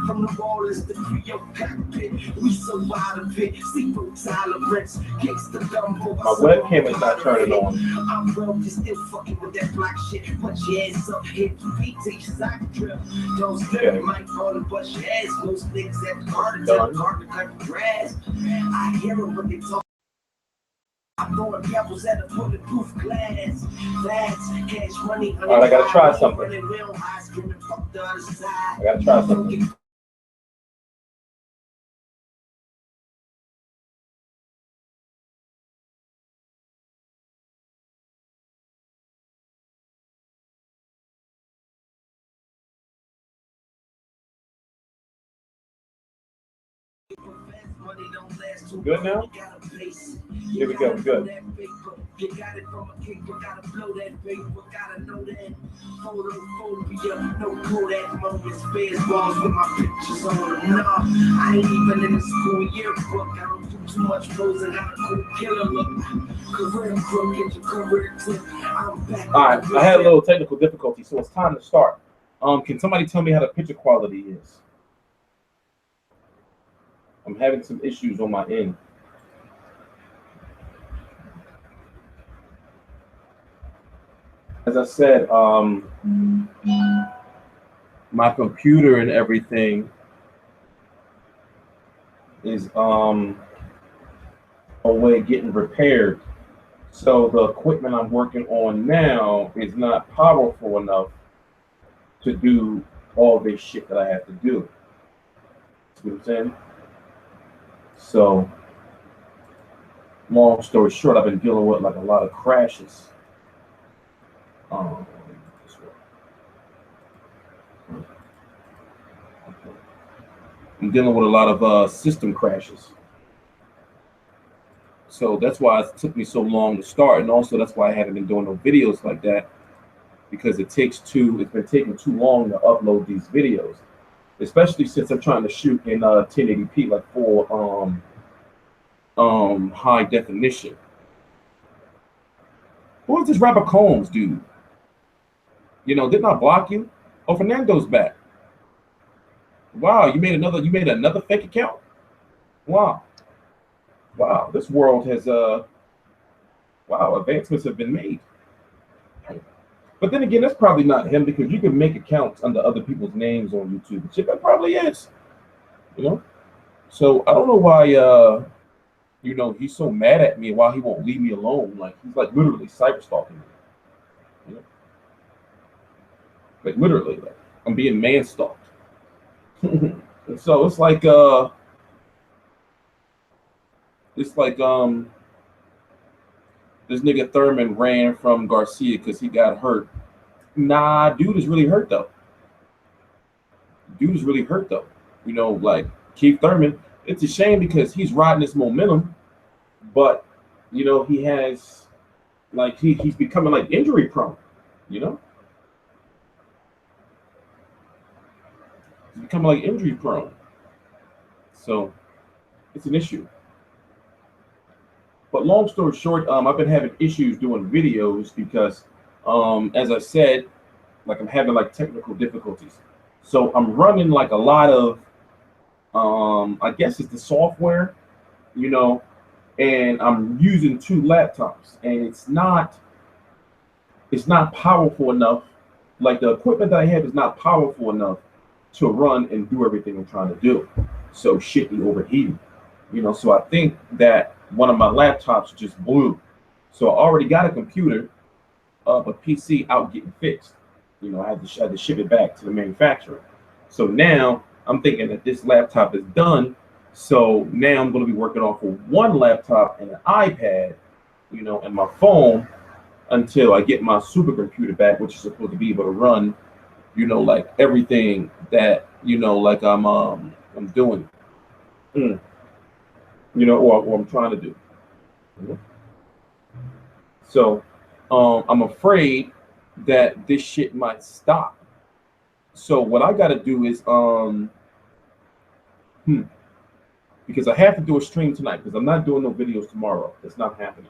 from the wall is the Creole cockpit. We so out of it. Sleep tolerance. Gangsta gumbo. My webcam is not turning on. I'm real, just still fucking with that black shit. Put your ass up, hit the beat, take your sock drill. Don't stare, might fall and bust your ass. Most niggas at the garden, tell the garden to cut the grass. I hear them when they talk. I'm throwing pebbles at a bulletproof glass. That's cash money. Alright, I gotta try something. I gotta try something. Good now? Here we go, good. You got it from a kick, you gotta blow that paper, gotta know that. Photophobia, no Kodak moments, baseballs with my pictures on them. Nah, I ain't even in the school yearbook. I don't do too much clothes and got a cool killer look. Career crook, get your career tip. I'm back. Alright, I had a little technical difficulty, so it's time to start. Can somebody tell me how the picture quality is? I'm having some issues on my end. As I said, my computer and everything is away getting repaired. So the equipment I'm working on now is not powerful enough to do all this shit that I have to do. See what I'm saying? So, long story short, I've been dealing with like a lot of crashes. I'm dealing with a lot of system crashes. So that's why it took me so long to start, and also that's why I haven't been doing no videos like that, because it's been taking too long to upload these videos, especially since I'm trying to shoot in 1080p, like for high definition. Who is this rapper Combs dude? You know, didn't I block you? Oh, Fernando's back. Wow, you made another fake account? Wow. Wow, this world has advancements have been made. But then again, that's probably not him, because you can make accounts under other people's names on YouTube. Shit, that probably is. You know? So I don't know why you know, he's so mad at me, why he won't leave me alone. Like, he's like literally cyber stalking me. You know? Like literally, like I'm being man stalked. And so it's like this nigga Thurman ran from Garcia because he got hurt. Nah, dude is really hurt though. You know, like Keith Thurman, it's a shame because he's riding this momentum, but you know, he has like he's becoming like injury prone, you know? He's becoming like injury prone. So it's an issue. But long story short, I've been having issues doing videos because, as I said, like I'm having like technical difficulties. So I'm running like a lot of, I guess it's the software, you know, and I'm using 2 laptops, and it's not powerful enough. Like the equipment that I have is not powerful enough to run and do everything I'm trying to do. So shit be overheating, you know. So I think that one of my laptops just blew. So I already got a computer, a PC out getting fixed. You know, I had to ship it back to the manufacturer. So now I'm thinking that this laptop is done. So now I'm going to be working off of 1 laptop and an iPad, you know, and my phone until I get my supercomputer back, which is supposed to be able to run, you know, like everything that, you know, like I'm doing. You know, or I'm trying to do. So I'm afraid that this shit might stop. So what I got to do is because I have to do a stream tonight, because I'm not doing no videos tomorrow. It's not happening.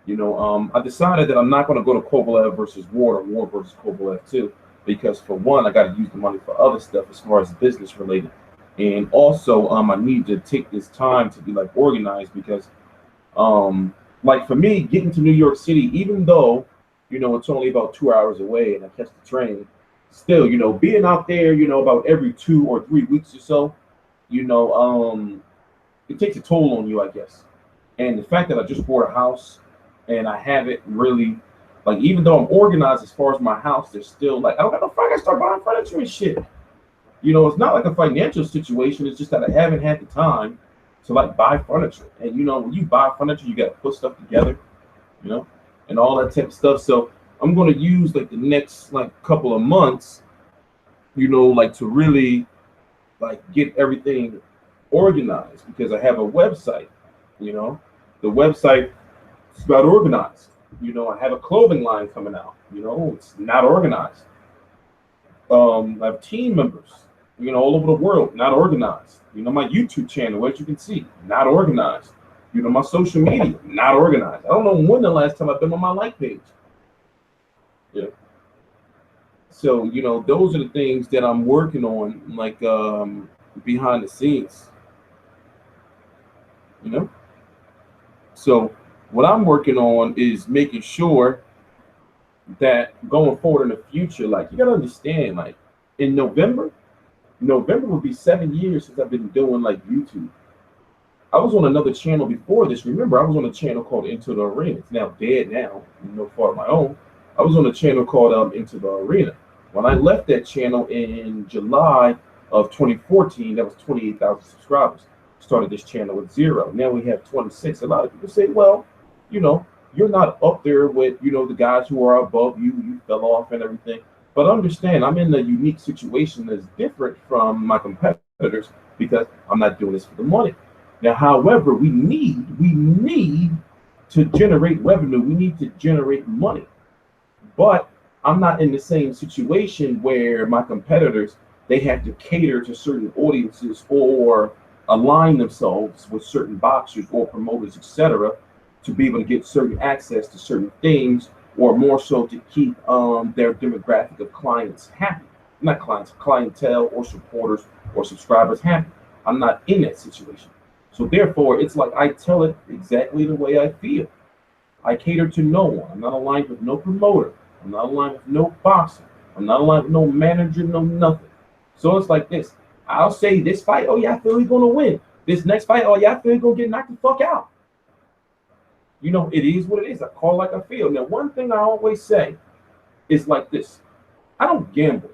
You know, I decided that I'm not going to go to Kovalev versus Ward or Ward versus Kovalev too. because for one, I got to use the money for other stuff as far as business related, and also I need to take this time to be like organized because like for me getting to New York City, even though it's only about 2 hours away and I catch the train, still being out there about every 2 or 3 weeks or so, you know it takes a toll on you, I guess. And the fact that I just bought a house and I haven't really, like, even though I'm organized as far as my house, there's still like I don't got no fuck. I start buying furniture and shit. It's not like a financial situation. It's just that I haven't had the time to like buy furniture. And when you buy furniture, you got to put stuff together, you know, and all that type of stuff. So I'm going to use like the next like couple of months, like to really like get everything organized because I have a website. You know, the website is not organized. I have a clothing line coming out. It's not organized. I have team members, all over the world, not organized. My YouTube channel, as you can see, not organized. My social media, not organized. I don't know when the last time I've been on my like page. Yeah. So, those are the things that I'm working on, like behind the scenes. So what I'm working on is making sure that going forward in the future, like you gotta understand, like in November will be 7 years since I've been doing like YouTube. I was on another channel before this. Remember, I was on a channel called Into the Arena. It's now dead now, no fault of my own. I was on a channel called Into the Arena. When I left that channel in July of 2014, that was 28,000 subscribers. Started this channel with 0. Now we have 26. A lot of people say, well, you're not up there with, the guys who are above you. You fell off and everything. But understand, I'm in a unique situation that's different from my competitors because I'm not doing this for the money. Now, however, we need to generate revenue. We need to generate money. But I'm not in the same situation where my competitors, they have to cater to certain audiences or align themselves with certain boxers or promoters, etc., to be able to get certain access to certain things, or more so to keep their demographic of clients happy. Not clients, clientele or supporters or subscribers happy. I'm not in that situation. So therefore, it's like I tell it exactly the way I feel. I cater to no one. I'm not aligned with no promoter. I'm not aligned with no boxer. I'm not aligned with no manager, no nothing. So it's like this. I'll say this fight, oh yeah, I feel he's gonna win. This next fight, oh yeah, I feel he's gonna get knocked the fuck out. It is what it is. I call like I feel. Now, one thing I always say is like this. I don't gamble.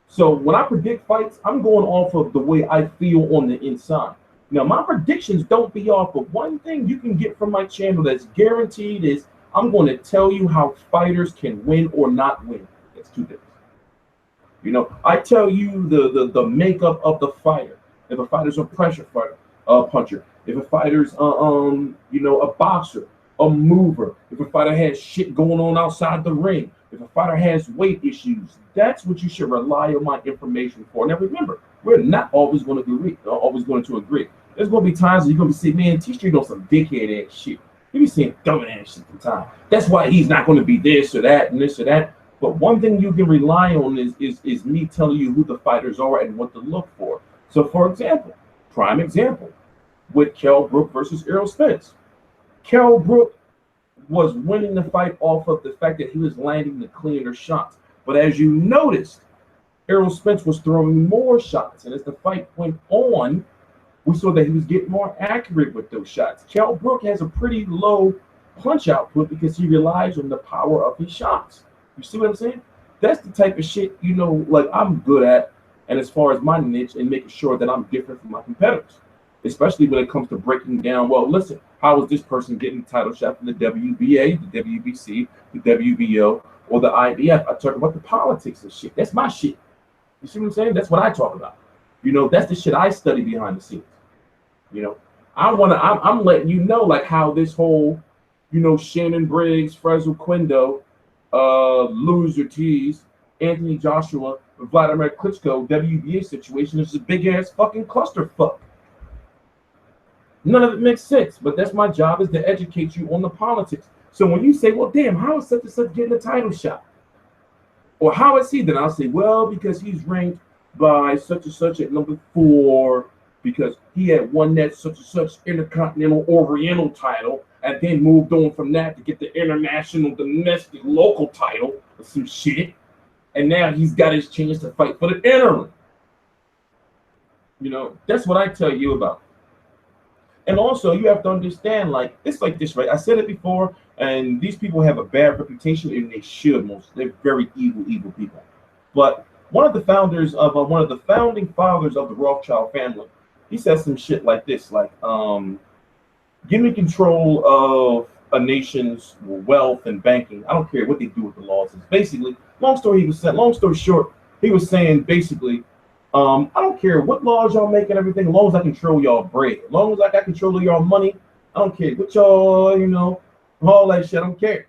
So when I predict fights, I'm going off of the way I feel on the inside. Now, my predictions don't be off, but one thing you can get from my channel that's guaranteed is I'm going to tell you how fighters can win or not win. That's two things. I tell you the makeup of the fighter. If a fighter's a pressure fighter, a puncher. If a fighter's a boxer, a mover. If a fighter has shit going on outside the ring. If a fighter has weight issues, that's what you should rely on my information for. Now remember, we're not always going to agree. There's going to be times where you're going to be saying, man, T-Street on some dickhead ass shit. You be saying dumb ass shit sometimes. That's why he's not going to be this or that and this or that. But one thing you can rely on is me telling you who the fighters are and what to look for. So for example, prime example, with Kell Brook versus Errol Spence. Kell Brook was winning the fight off of the fact that he was landing the cleaner shots. But as you noticed, Errol Spence was throwing more shots. And as the fight went on, we saw that he was getting more accurate with those shots. Kell Brook has a pretty low punch output because he relies on the power of his shots. You see what I'm saying? That's the type of shit, like I'm good at. And as far as my niche and making sure that I'm different from my competitors, especially when it comes to breaking down, well, listen, how is this person getting the title shot from the WBA, the WBC, the WBO, or the IBF? I talk about the politics and shit. That's my shit. You see what I'm saying? That's what I talk about. That's the shit I study behind the scenes. I'm letting you know like how this whole, Shannon Briggs, Frezzo Quindo, Loser Tees, Anthony Joshua, Vladimir Klitschko, WBA situation is a big ass fucking clusterfuck. None of it makes sense, but that's my job, is to educate you on the politics. So when you say, well, damn, how is such and such getting a title shot? Or how is he? Then I'll say, well, because he's ranked by such and such at number 4, because he had won that such and such intercontinental oriental title, and then moved on from that to get the international domestic local title or some shit. And now he's got his chance to fight for the interim. You know, that's what I tell you about. And also, you have to understand, like, it's like this, right? I said it before, and these people have a bad reputation, and they should. They're very evil people. But one of the founding fathers of the Rothschild family, he says some shit like this, like, give me control of a nation's wealth and banking. I don't care what they do with the laws. It's basically, long story short, he was saying basically, I don't care what laws y'all make and everything, as long as I control y'all bread. As long as I got control of y'all money, I don't care what y'all, you know, all that shit, I don't care.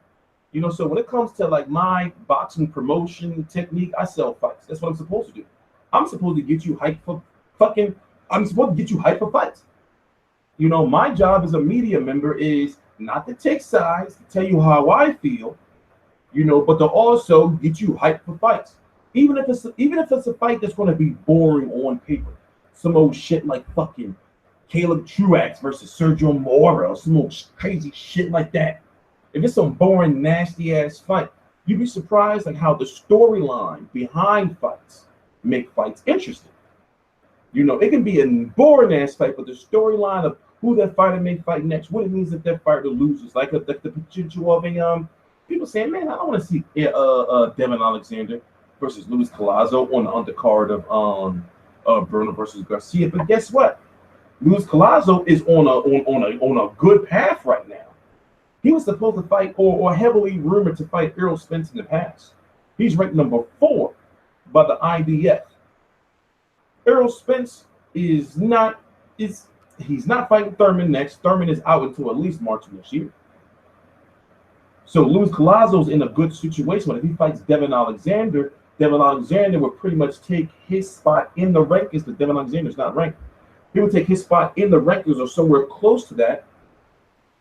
You know, so when it comes to like my boxing promotion technique, I sell fights. That's what I'm supposed to do. I'm supposed to get you hyped for fights. You know, my job as a media member is not to take sides, to tell you how I feel, you know, but to also get you hyped for fights. Even if it's a fight that's going to be boring on paper, some old shit like fucking Caleb Truax versus Sergio Mora, or some old crazy shit like that. If it's some boring, nasty ass fight, you'd be surprised like how the storyline behind fights make fights interesting. You know, it can be a boring ass fight, but the storyline of who that fighter may fight next, what it means if that fighter loses, like the potential of a people saying, man, I don't want to see Devin Alexander versus Luis Collazo on the undercard of Broner versus Garcia. But guess what? Luis Collazo is on a good path right now. He was supposed to fight or heavily rumored to fight Errol Spence in the past. He's ranked number 4 by the IBF. Errol Spence he's not fighting Thurman next. Thurman is out until at least March of next year. So Luis Collazo's in a good situation. But if he fights Devin Alexander would pretty much take his spot in the rankings, but Devin Alexander's not ranked. He would take his spot in the rankings or somewhere close to that.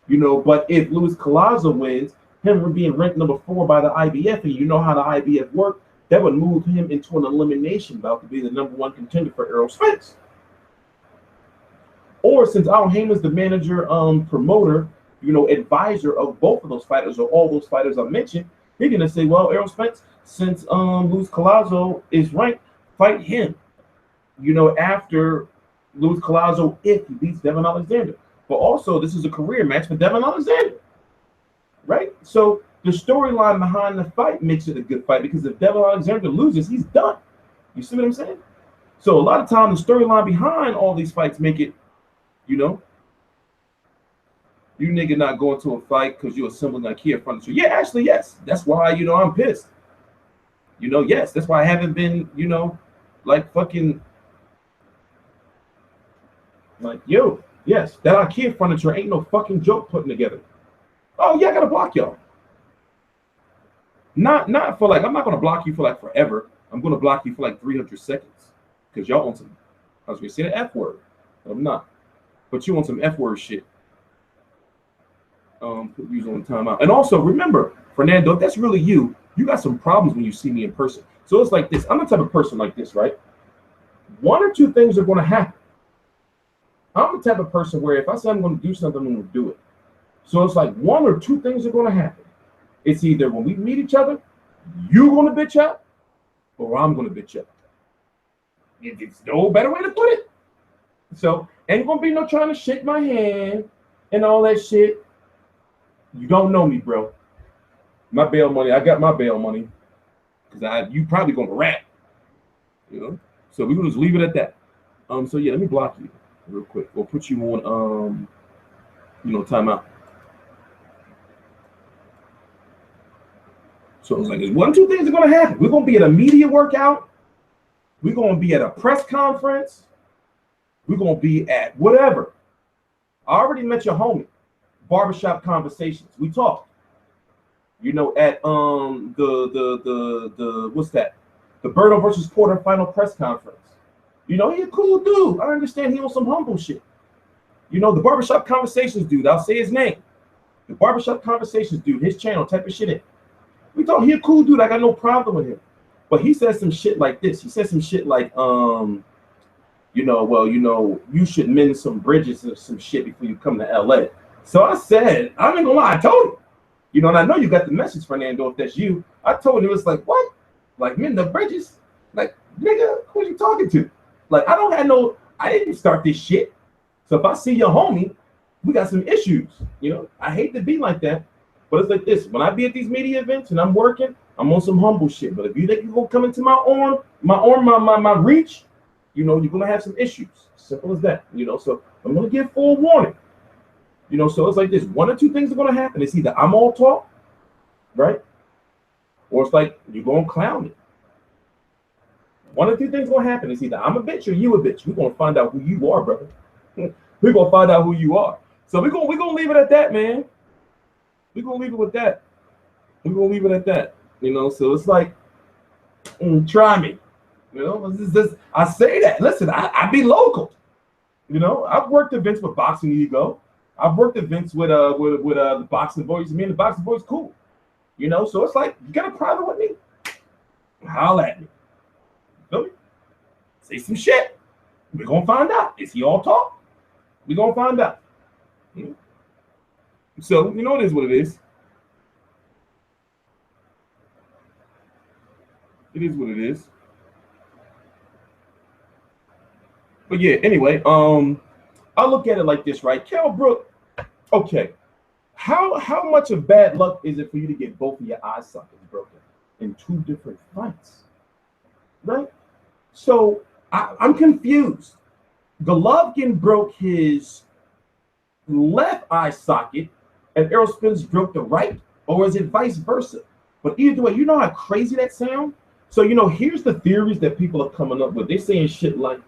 You know, but if Luis Collazo wins, him being ranked number 4 by the IBF, and you know how the IBF work, that would move him into an elimination bout to be the number 1 contender for Errol Spence. Or since Al Heyman's the manager, promoter, you know, advisor of both of those fighters or all those fighters I mentioned, he's gonna say, well, Errol Spence, since Luis Collazo is ranked, fight him. You know, after Luis Collazo, if he beats Devin Alexander. But also, this is a career match for Devin Alexander, right? So the storyline behind the fight makes it a good fight, because if Devin Alexander loses, he's done. You see what I'm saying? So a lot of times the storyline behind all these fights make it, you know, you nigga not going to a fight because you're assembling IKEA furniture. Yeah, actually, yes. That's why, you know, I'm pissed. You know, yes. That's why I haven't been, you know, like fucking, like, yo, yes, that IKEA furniture ain't no fucking joke putting together. Oh, yeah, I got to block y'all. Not for like, I'm not going to block you for like forever. I'm going to block you for like 300 seconds because y'all want some, I was going to say the F word. I'm not. But you want some F word shit. Put you on timeout. And also remember, Fernando, if that's really you, you got some problems when you see me in person. So it's like this. I'm the type of person like this, right? 1 or 2 things are going to happen. I'm the type of person where if I say I'm going to do something, I'm going to do it. So it's like 1 or 2 things are going to happen. It's either when we meet each other, you're going to bitch up, or I'm going to bitch up. It's no better way to put it. So ain't going to be no trying to shake my hand and all that shit. You don't know me, bro. My bail money, I got my bail money. Because you probably going to rap. You know? So we're going to just leave it at that. So yeah, let me block you real quick. We'll put you on, you know, timeout. So it's like, there's 1 or 2 things are going to happen. We're going to be at a media workout. We're going to be at a press conference. We're going to be at whatever. I already met your homie. Barbershop Conversations. We talked. You know, at the what's that? The Berto versus Porter final press conference. You know, he a cool dude. I understand he on some humble shit. You know, the Barbershop Conversations dude. I'll say his name. The Barbershop Conversations dude. His channel. Type of shit in. We thought he a cool dude. I got no problem with him. But he said some shit like this. He said some shit like, you should mend some bridges or some shit before you come to LA. So I said, I ain't gonna lie, I told him. And I know you got the message, Fernando, if that's you. I told him, it was like, what? Like, mend the bridges? Like, nigga, who are you talking to? Like, I didn't start this shit. So if I see your homie, we got some issues. I hate to be like that, but it's like this. When I be at these media events and I'm working, I'm on some humble shit. But if you think you're gonna come into my reach, you're gonna have some issues. Simple as that. So I'm gonna give full warning. So it's like this. One or two things are gonna happen. It's either I'm all talk, right? Or it's like you're gonna clown me. One or two things gonna happen. It's either I'm a bitch or you a bitch. We're gonna find out who you are, brother. We're gonna find out who you are. So we're gonna leave it at that, man. We're gonna leave it with that. We're gonna leave it at that. So it's like, try me. I say that. Listen, I be local. I've worked events with Boxing Ego. I've worked events with the Boxing Boys. Me and the Boxing Boys cool. So it's like, you got a problem with me? Holla at me. Feel me? Say some shit. We're gonna find out. Is he all talk? We're gonna find out. So it is what it is. It is what it is. But yeah, anyway, I look at it like this, right? Kell Brook, okay. How much of bad luck is it for you to get both of your eye sockets broken in two different fights? Right? So I'm confused. Golovkin broke his left eye socket and Errol Spence broke the right, or is it vice versa? But either way, you know how crazy that sounds? So, here's the theories that people are coming up with. They're saying shit like,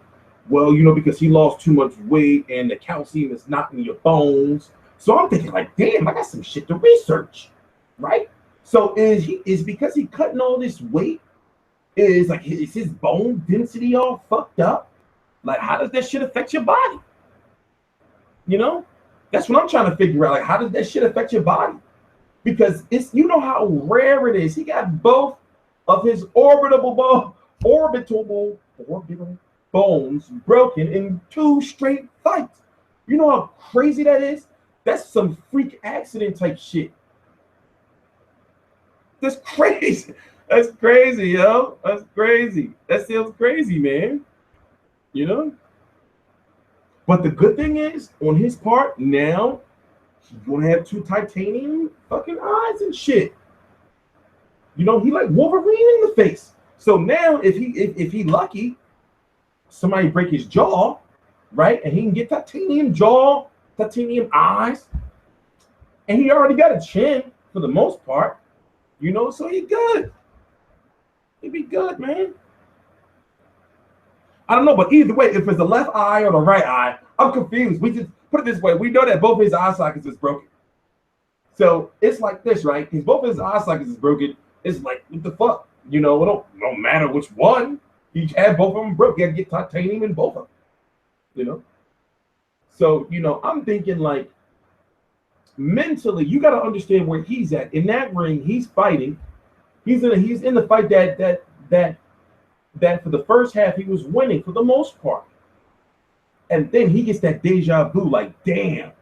well, because he lost too much weight and the calcium is not in your bones. So I'm thinking like, damn, I got some shit to research, right? So is because he cutting all this weight, is his bone density all fucked up? Like, how does that shit affect your body? That's what I'm trying to figure out. Like, how does that shit affect your body? Because it's, how rare it is. He got both of his orbital bones broken in two straight fights. You know how crazy that is? That's some freak accident type shit. That's crazy. That's crazy, yo. That's crazy. That sounds crazy, man. But the good thing is, on his part, now he's gonna have two titanium fucking eyes and shit. He like Wolverine in the face. So now if he lucky, somebody break his jaw, right? And he can get titanium jaw, titanium eyes. And he already got a chin for the most part. So he good. He'd be good, man. I don't know, but either way, if it's the left eye or the right eye, I'm confused. We just put it this way. We know that both his eye sockets is broken. So it's like this, right? Because both his eye sockets is broken. It's like, what the fuck? It don't matter which one. He had both of them broke. You got to get titanium in both of them. So, I'm thinking like, mentally, you got to understand where he's at. In that ring, he's fighting. He's in the fight that for the first half he was winning for the most part. And then he gets that deja vu, like, damn,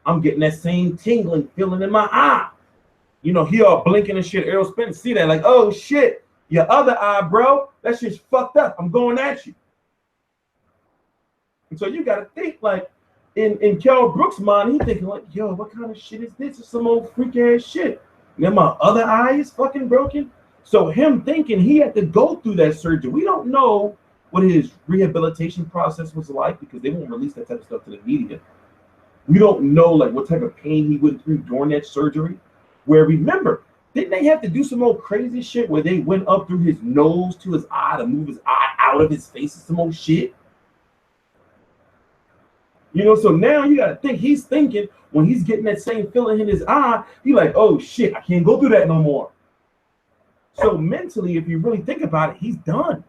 I'm getting that same tingling feeling in my eye. He all blinking and shit. Errol Spence see that, like, oh shit, your other eye, bro, that shit's fucked up. I'm going at you. And so you got to think like, in Kell Brook's mind, he's thinking like, yo, what kind of shit is this? It's some old freak ass shit. And then my other eye is fucking broken. So him thinking he had to go through that surgery. We don't know what his rehabilitation process was like because they won't release that type of stuff to the media. We don't know like what type of pain he went through during that surgery. Where remember, didn't they have to do some old crazy shit where they went up through his nose to his eye to move his eye out of his face and some old shit? So now you got to think, he's thinking when he's getting that same feeling in his eye, he's like, oh shit, I can't go through that no more. So mentally, if you really think about it, he's done.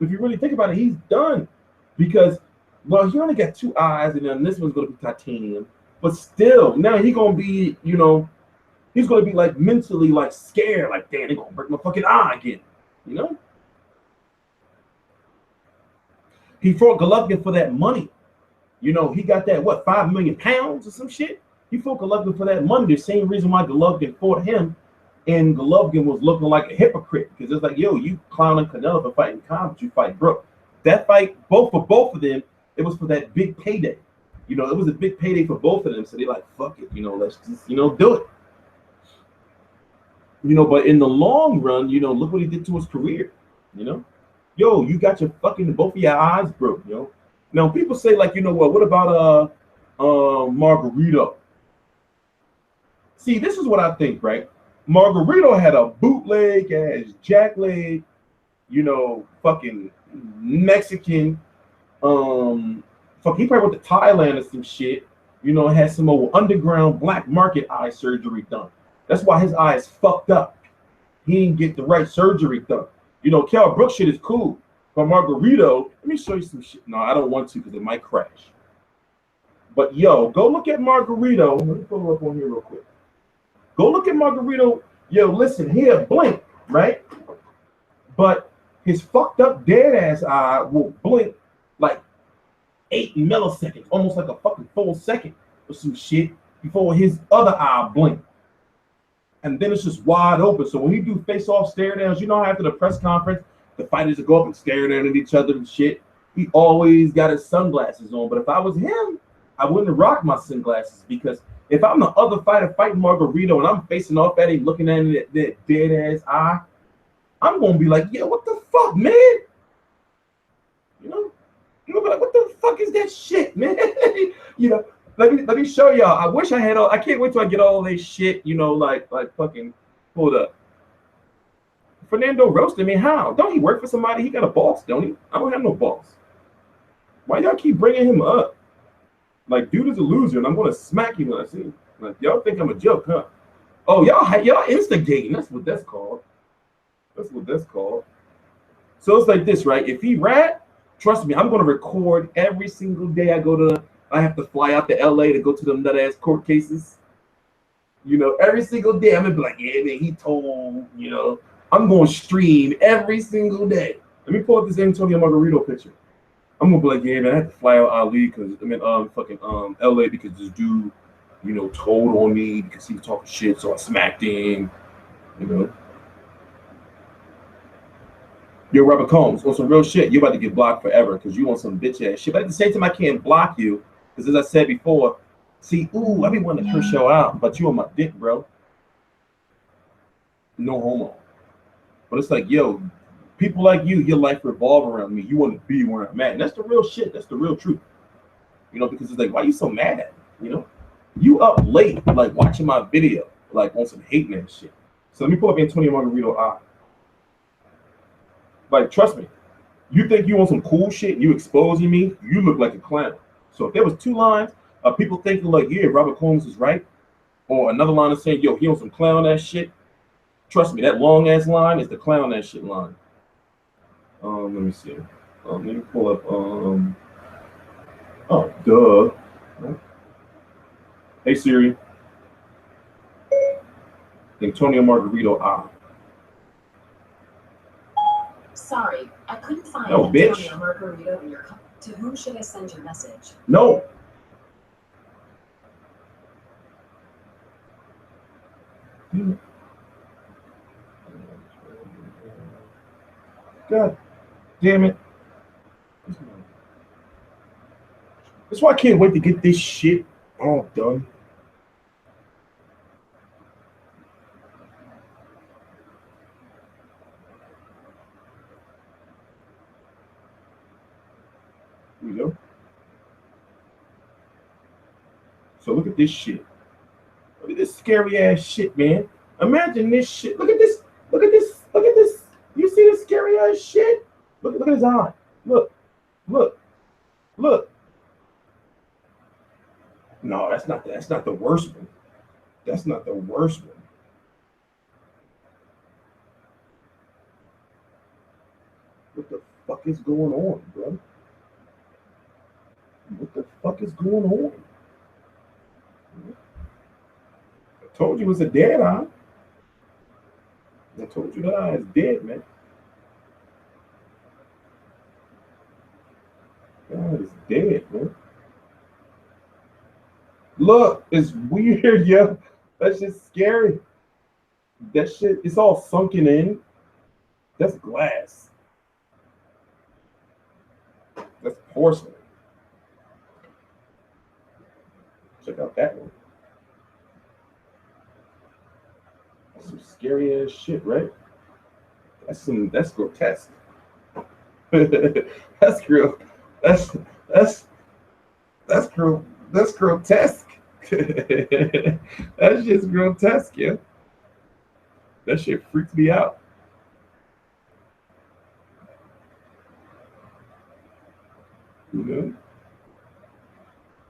If you really think about it, he's done. Because, well, he only got two eyes, and then this one's going to be titanium. But still, now he's going to be, he's going to be like mentally like scared, like, damn, they're going to break my fucking eye again. You know, he fought Golovkin for that money. You know, he got that what, 5 million pounds or some shit. He fought Golovkin for that money. The same reason why Golovkin fought him, and Golovkin was looking like a hypocrite because it's like, yo, you clowning Canelo for fighting Khan, but you fight Brook. That fight, both of them, it was for that big payday. You know, it was a big payday for both of them. So they like, fuck it, you know, let's just, you know, do it. You know, but in the long run, you know, look what he did to his career. You know, yo, you got your fucking both of your eyes broke, yo. Now people say like, you know what about Margarito? See, this is what I think, right? Margarito had a bootleg ass jackleg, you know, fucking Mexican. Fuck, he probably went to Thailand or some shit. You know, had some old underground black market eye surgery done. That's why his eye is fucked up. He didn't get the right surgery done. You know, Kell Brook shit is cool, but Margarito, let me show you some shit. No, I don't want to because it might crash. But yo, go look at Margarito. Let me pull it up on here real quick. Go look at Margarito. Yo, listen, he had blink, right? But his fucked up dead ass eye will blink like 8 milliseconds, almost like a fucking full second or some shit before his other eye blink. And then it's just wide open. So when he do face-off stare downs, you know, after the press conference, the fighters will go up and stare down at each other and shit. He always got his sunglasses on. But if I was him, I wouldn't rock my sunglasses because if I'm the other fighter fighting Margarito and I'm facing off at him, looking at him that dead ass eye, I'm gonna be like, yeah, what the fuck, man? You know, I'm gonna be like, what the fuck is that shit, man? You know. Let me show y'all. I wish I had all. I can't wait till I get all this shit. You know, like fucking. Hold up. Fernando roasted me. How? Don't he work for somebody? He got a boss, don't he? I don't have no boss. Why y'all keep bringing him up? Like, dude is a loser, and I'm gonna smack him when I see him. Like, y'all think I'm a joke, huh? Oh, y'all instigating. That's what that's called. That's what that's called. So it's like this, right? If he rat, trust me, I'm gonna record every single day I have to fly out to LA to go to them nut ass court cases. You know, every single day I'm gonna be like, yeah, man, he told, you know, I'm gonna stream every single day. Let me pull up this Antonio Margarito picture. I'm gonna be like, yeah, man, I had to fly out Ali because fucking LA because this dude, you know, told on me because he was talking shit, so I smacked him, you know. Yo, Robert Combs, on some real shit, you're about to get blocked forever because you want some bitch ass shit. But at the same time, I can't block you. Because as I said before, see, I be wanting to curse you out, but you on my dick, bro. No homo. But it's like, yo, people like you, your life revolve around me. You want to be where I'm at. And that's the real shit. That's the real truth. You know, because it's like, why are you so mad at me? You know? You up late, like, watching my video, like, on some hating and shit. So let me pull up Antonio Margarito eye. Like, trust me. You think you want some cool shit and you exposing me, you look like a clown. So if there was 2 lines of people thinking like, yeah, Robert Combs is right, or another line is saying, yo, he on some clown ass shit, trust me, that long ass line is the clown ass shit line. Let me see. Let me pull up. Oh, duh. Hey Siri. Antonio Margarito eye. Sorry, I couldn't find No, bitch. Antonio Margarito in your. To whom should I send your message? No. God damn it. That's why I can't wait to get this shit all done. Here we go. So look at this shit. Look at this scary ass shit, man. Imagine this shit. Look at this. Look at this. Look at this. You see this scary ass shit? Look at his eye. Look. Look. Look. No, that's not the worst one. That's not the worst one. What the fuck is going on, bro? What the fuck is going on? I told you it was a dead eye. I told you that eye is dead, man. God is dead, man. Look, it's weird, yo. That shit's scary. That shit, it's all sunken in. That's glass. That's porcelain. Check out that one. That's some scary ass shit, right? That's grotesque. that's real. That's that's that's grotesque. That's just grotesque, yeah. That shit freaks me out. You know?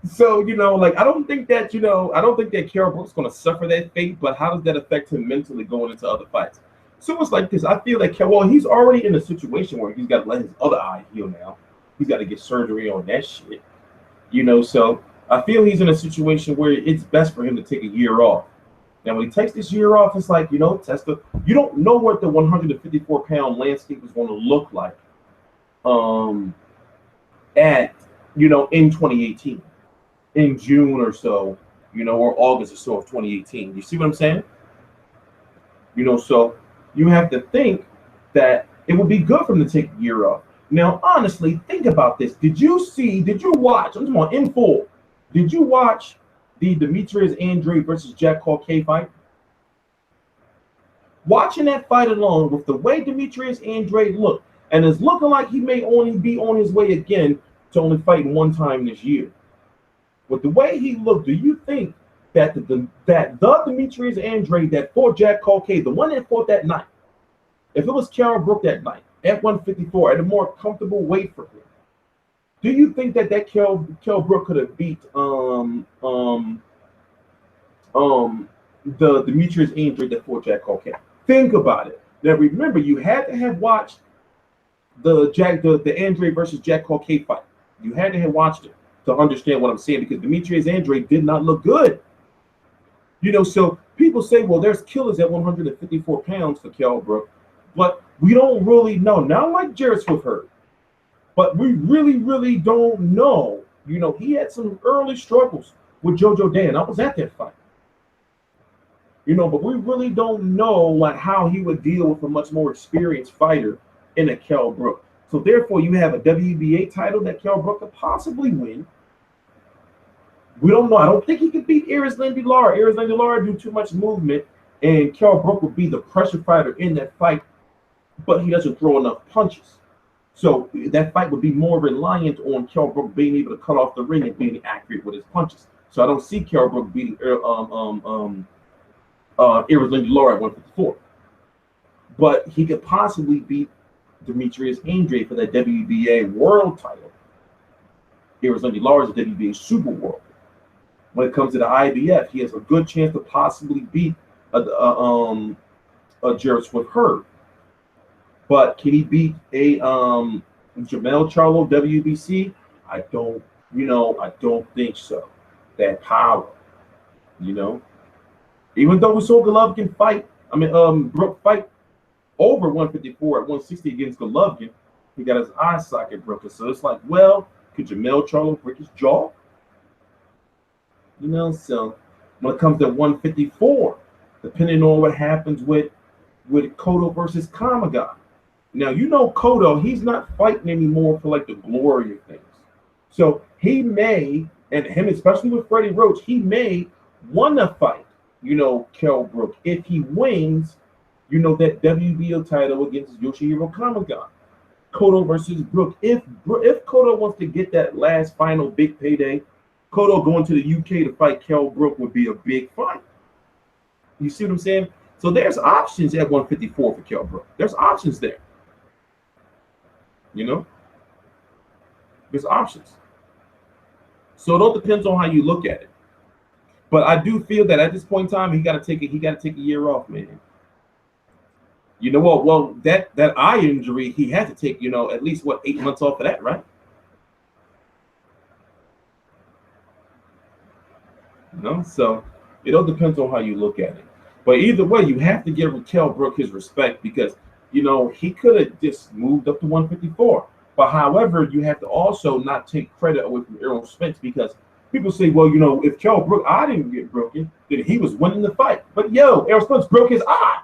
So, like I don't think that, I don't think that Carol Brooks gonna suffer that fate, but how does that affect him mentally going into other fights? So it's like this. I feel like he's already in a situation where he's got to let his other eye heal now. He's got to get surgery on that shit. So I feel he's in a situation where it's best for him to take a year off. Now, when he takes this year off, it's like, Testa, you don't know what the 154-pound landscape is going to look like at, in 2018, in June or so, or August or so of 2018. You see what I'm saying? So you have to think that it would be good for him to take a year off. Now, honestly, think about this. Did you watch, I'm talking about in full, did you watch the Demetrius Andrade versus Jack Cotto fight? Watching that fight alone, with the way Demetrius Andrade looked, and it's looking like he may only be on his way again to only fighting one time this year. With the way he looked, do you think that the Demetrius Andrade that fought Jack Cotto, the one that fought that night, if it was Kell Brook that night at 154 at a more comfortable weight for him, do you think that Kell Brook could have beat the Demetrius Andrade that fought Jack Cotto? Think about it. Now remember, you had to have watched the Andrade versus Jack Cotto fight. You had to have watched it to understand what I'm saying, because Demetrius Andrade did not look good. So people say, well, there's killers at 154 pounds for Kell Brook, but we don't really know. Not like Jarrett Swift hurt, but we really, really don't know. He had some early struggles with JoJo Dan. I was at that fight. But we really don't know like how he would deal with a much more experienced fighter in a Kell Brook. So therefore, you have a WBA title that Kell Brook could possibly win. We don't know. I don't think he could beat Erislandy Lara. Erislandy Lara do too much movement, and Kell Brook would be the pressure fighter in that fight, but he doesn't throw enough punches. So that fight would be more reliant on Kell Brook being able to cut off the ring and being accurate with his punches. So I don't see Kell Brook beating Erislandy Lara at 154. But he could possibly beat Demetrius Andrade for that WBA world title. Erislandy Lara is the WBA Super World. When it comes to the IBF, he has a good chance to possibly beat a Jarrett Swift Hurd. But can he beat a Jamel Charlo WBC? I don't think so. That power, Even though we saw Golovkin Brook fight over 154 at 160 against Golovkin, he got his eye socket broken. So it's like, well, could Jamel Charlo break his jaw? So when it comes to 154, depending on what happens with Cotto versus Kamegai. Now, Cotto, he's not fighting anymore for like the glory of things. So he may, and him especially with Freddie Roach, he may want to fight, Kell Brook. If he wins, that WBO title against Yoshihiro Kamegai. Cotto versus Brook. If Cotto wants to get that last final big payday, Cotto going to the UK to fight Kell Brook would be a big fight. You see what I'm saying? So there's options at 154 for Kell Brook. There's options there. There's options. So it all depends on how you look at it. But I do feel that at this point in time, he got to take a year off, man. You know what? Well, that eye injury, he had to take, at least 8 months off of that, right? So it all depends on how you look at it. But either way, you have to give Kell Brook his respect, because he could have just moved up to 154. But however, you have to also not take credit away from Errol Spence, because people say, well, you know, if Kell Brook eye didn't get broken, then he was winning the fight. But yo, Errol Spence broke his eye.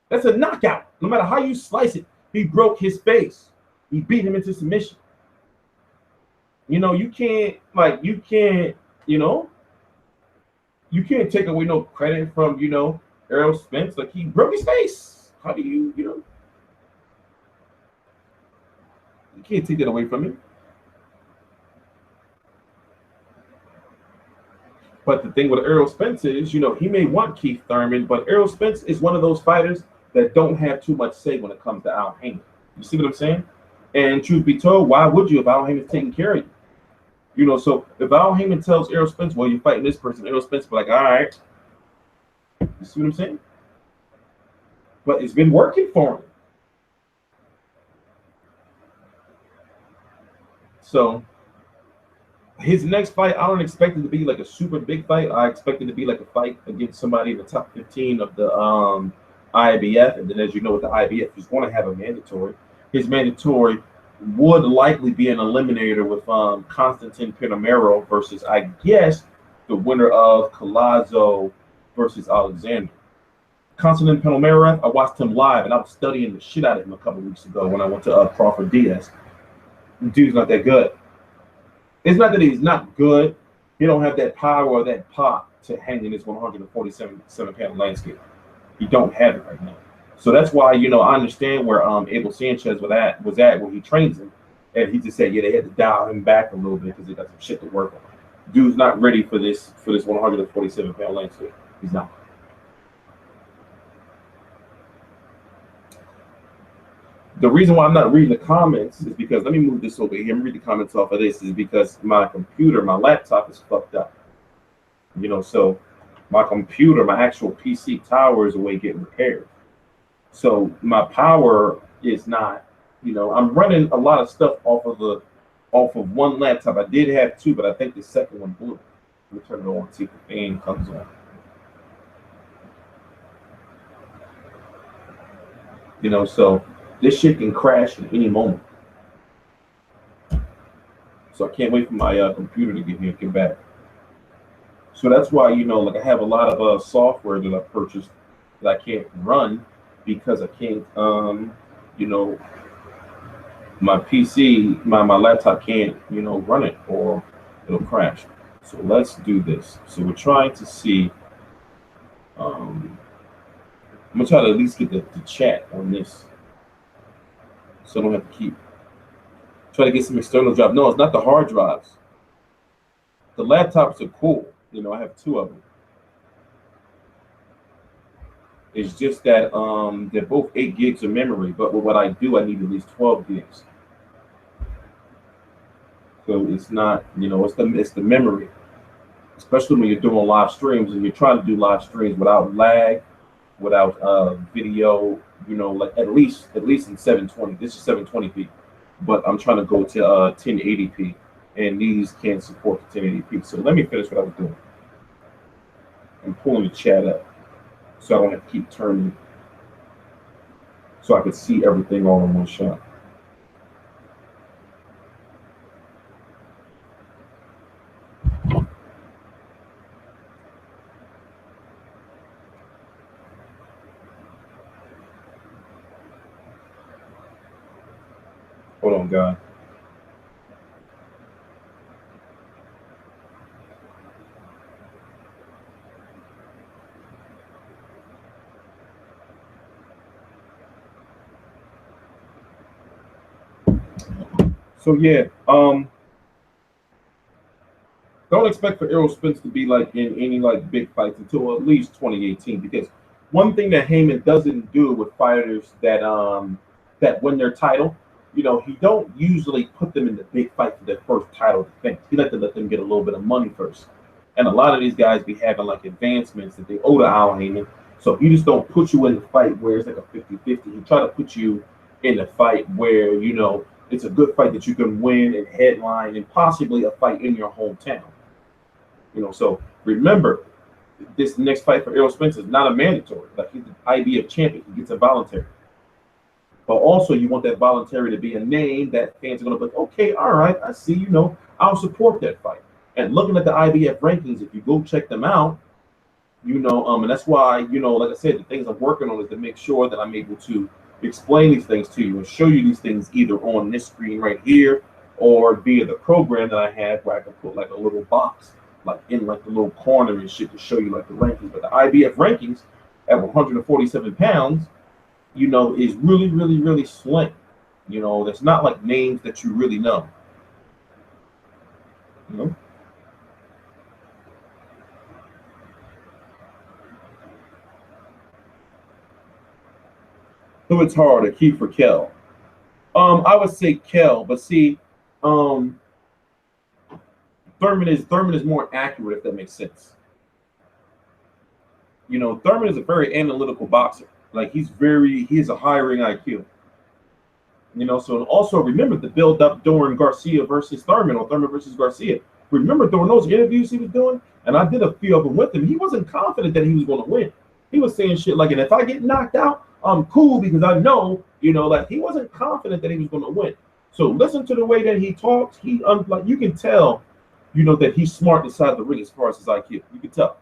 That's a knockout. No matter how you slice it, he broke his face. He beat him into submission. You know, you can't take away no credit from, you know, Errol Spence. Like, he broke his face. How do you, you know? You can't take that away from him. But the thing with Errol Spence is, you know, he may want Keith Thurman, but Errol Spence is one of those fighters that don't have too much say when it comes to Al Haymon. You see what I'm saying? And truth be told, why would you if Al Haymon's taking care of you? You know, so if Al Haymon tells Errol Spence, well, you're fighting this person, Errol Spence be like, all right. You see what I'm saying? But it's been working for him. So his next fight, I don't expect it to be like a super big fight. I expect it to be like a fight against somebody in the top 15 of the IBF. And then, as you know, with the IBF, he's going to have a mandatory. His mandatory would likely be an eliminator with Constantine Pinamero versus, I guess, the winner of Collazo versus Alexander. Constantine Pinamero, I watched him live, and I was studying the shit out of him a couple weeks ago when I went to Crawford Diaz. The dude's not that good. It's not that he's not good. He don't have that power or that pop to hang in this 147-pound landscape. He don't have it right now. So that's why, you know, I understand where Abel Sanchez was at when he trains him. And he just said, yeah, they had to dial him back a little bit because they got some shit to work on. Dude's not ready for this 147-pound landscape. He's not. The reason why I'm not reading the comments is because, let me move this over here and read the comments off of this, is because my computer, my laptop is fucked up. You know, so my computer, my actual PC tower is away getting repaired. So my power is not, you know, I'm running a lot of stuff off of one laptop. I did have two, but I think the second one blew. Let me turn it on, see if the fan comes on. You know, so this shit can crash at any moment. So I can't wait for my computer to get back. So that's why, you know, like, I have a lot of software that I purchased that I can't run because I can't, you know, my PC, my laptop can't, you know, run it or it'll crash. So let's do this. So we're trying to see, I'm gonna try to at least get the chat on this, so I don't have to try to get some external drive. No, it's not the hard drives. The laptops are cool. You know, I have two of them. It's just that they're both 8 gigs of memory, but with what I do, I need at least 12 gigs. So it's not, you know, it's the memory, especially when you're doing live streams and you're trying to do live streams without lag, without video, you know, like at least in 720. This is 720p, but I'm trying to go to 1080p, and these can't support the 1080p. So let me finish what I was doing. I'm pulling the chat up so I don't have to keep turning, so I can see everything all in one shot. Hold on, God. So yeah, don't expect for Errol Spence to be like in any like big fights until at least 2018, because one thing that Haymon doesn't do with fighters that that win their title, you know, he don't usually put them in the big fight for their first title defense. He let them get a little bit of money first. And a lot of these guys be having like advancements that they owe to Al Haymon. So he just don't put you in the fight where it's like a 50-50. He try to put you in the fight where, you know, it's a good fight that you can win and headline, and possibly a fight in your hometown. You know, so remember, this next fight for Errol Spence is not a mandatory. Like, he's the IBF champion. He gets a voluntary. but also you want that voluntary to be a name that fans are going to be like, okay, all right, I see, I'll support that fight. And looking at the IBF rankings, if you go check them out, and that's why, like I said, the things I'm working on is to make sure that I'm able to explain these things to you and show you these things either on this screen right here or via the program that I have where I can put like a little box, like in like the little corner and shit to show you like the rankings. But the IBF rankings at 147 pounds, is really, really, really slim. That's not like names that you really know. Who it's harder, Keith or Kell? I would say Kell, but see, Thurman is more accurate, if that makes sense. Thurman is a very analytical boxer. Like he has a high ring IQ. So also remember the build up during Garcia versus Thurman or Thurman versus Garcia. Remember during those interviews he was doing, and I did a few of them with him. He wasn't confident that he was going to win. He was saying shit like, and if I get knocked out, I'm cool because I know, like he wasn't confident that he was going to win. So listen to the way that he talks. He like you can tell, that he's smart inside the ring as far as his IQ. You can tell.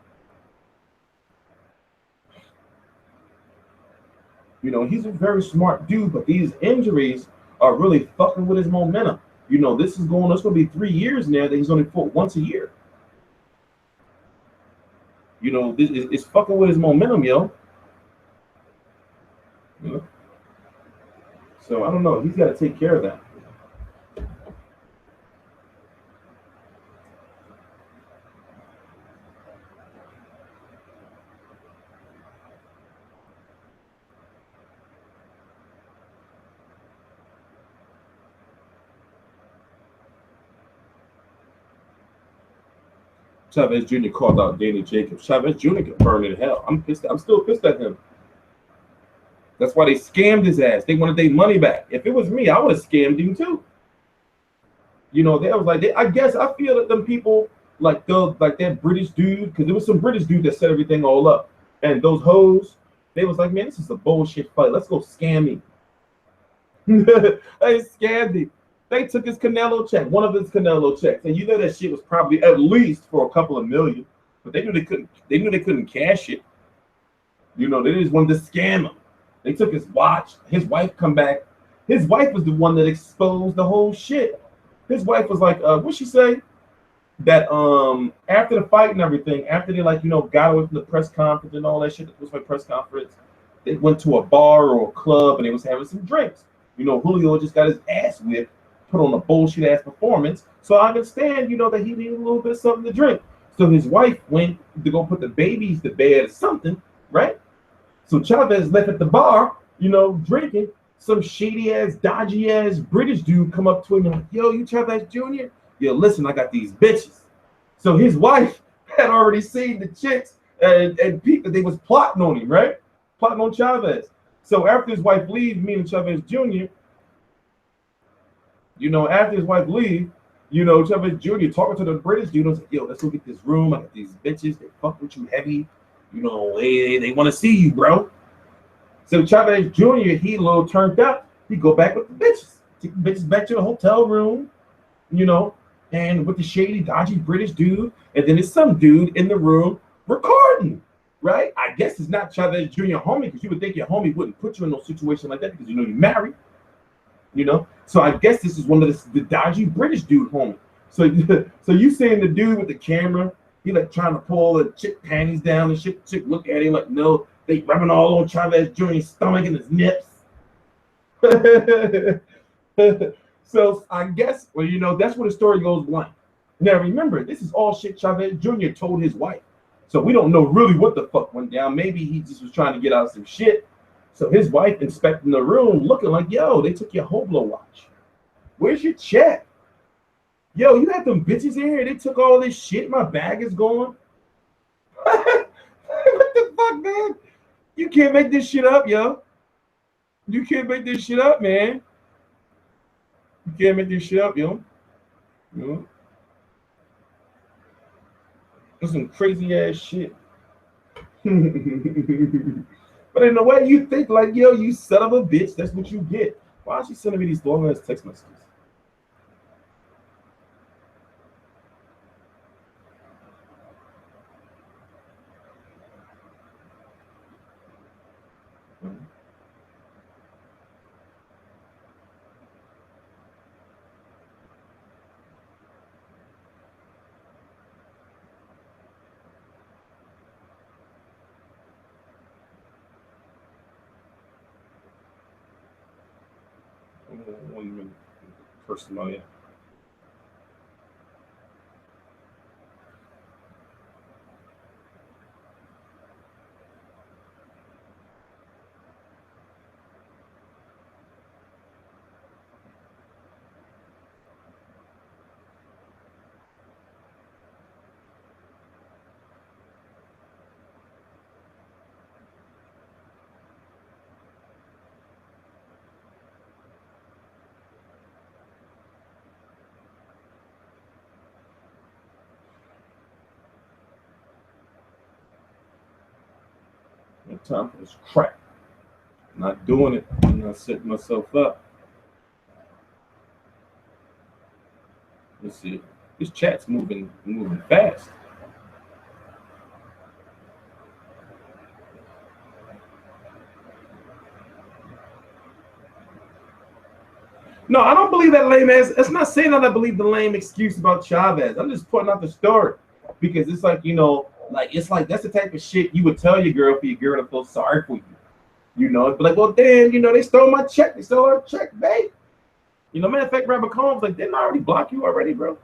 He's a very smart dude, but these injuries are really fucking with his momentum. This is going to be 3 years now that he's only fought once a year. This is fucking with his momentum, yo. So I don't know. He's got to take care of that. Chavez Jr. called out Danny Jacobs. Chavez Jr. could burn in hell. I'm pissed. I'm still pissed at him. That's why they scammed his ass. They wanted their money back. If it was me, I would have scammed him too. They was like, I guess I feel that them people like that British dude, because there was some British dude that set everything all up, and those hoes, they was like, man, this is a bullshit fight. Let's go scam him. They scammed him. They took his Canelo check, one of his Canelo checks, and that shit was probably at least for a couple of million. But they knew they couldn't. They knew they couldn't cash it. They just wanted to scam him. They took his watch. His wife come back. His wife was the one that exposed the whole shit. His wife was like, what'd she say? That after the fight and everything, after they got away from the press conference and all that shit, that was my press conference, they went to a bar or a club and they was having some drinks. Julio just got his ass whipped, put on a bullshit ass performance. So I understand, that he needed a little bit of something to drink. So his wife went to go put the babies to bed or something, right? So Chavez left at the bar, drinking. Some shady ass, dodgy ass British dude come up to him and like, yo, you Chavez Jr.? Yo, listen, I got these bitches. So his wife had already seen the chicks and people, they was plotting on him, right? Plotting on Chavez. So after his wife leaves, me and Chavez Jr., after his wife leaves, Chavez Jr. talking to the British dude, was like, yo, let's go get this room. I got these bitches. They fuck with you heavy. They want to see you, bro. So Chavez Jr., he a little turned up. He go back with the bitches. Take the bitches back to the hotel room, and with the shady, dodgy British dude. And then there's some dude in the room recording, right? I guess it's not Chavez Jr. homie, because you would think your homie wouldn't put you in no situation like that because you're married. So I guess this is one of the dodgy British dude homie. So you seeing the dude with the camera, he like trying to pull the chick panties down and shit. The chick look at him like, no, they rubbing all on Chavez Jr.'s stomach and his nips. So I guess, that's where the story goes blank. Now remember, this is all shit Chavez Jr. told his wife. So we don't know really what the fuck went down. Maybe he just was trying to get out some shit. So his wife inspecting the room, looking like, yo, they took your Hoblo watch. Where's your check? Yo, you had them bitches in here. They took all this shit. My bag is gone. What the fuck, man? You can't make this shit up, yo. You can't make this shit up, man. You can't make this shit up, yo. That's some crazy ass shit. But in the way you think, like, yo, you son of a bitch, that's what you get. Why is she sending me these long ass text messages? One minute. Personal, yeah. No time for this crap. I'm not doing it. I'm not setting myself up. Let's see. This chat's moving fast. No, I don't believe that lame ass. It's not saying that I believe the lame excuse about Chavez. I'm just pointing out the story because it's like, it's like that's the type of shit you would tell your girl for your girl to feel sorry for you. It'd be like, well, damn, they stole my check. They stole our check, babe. Matter of fact, Robert Combs, like, didn't I already block you already, bro?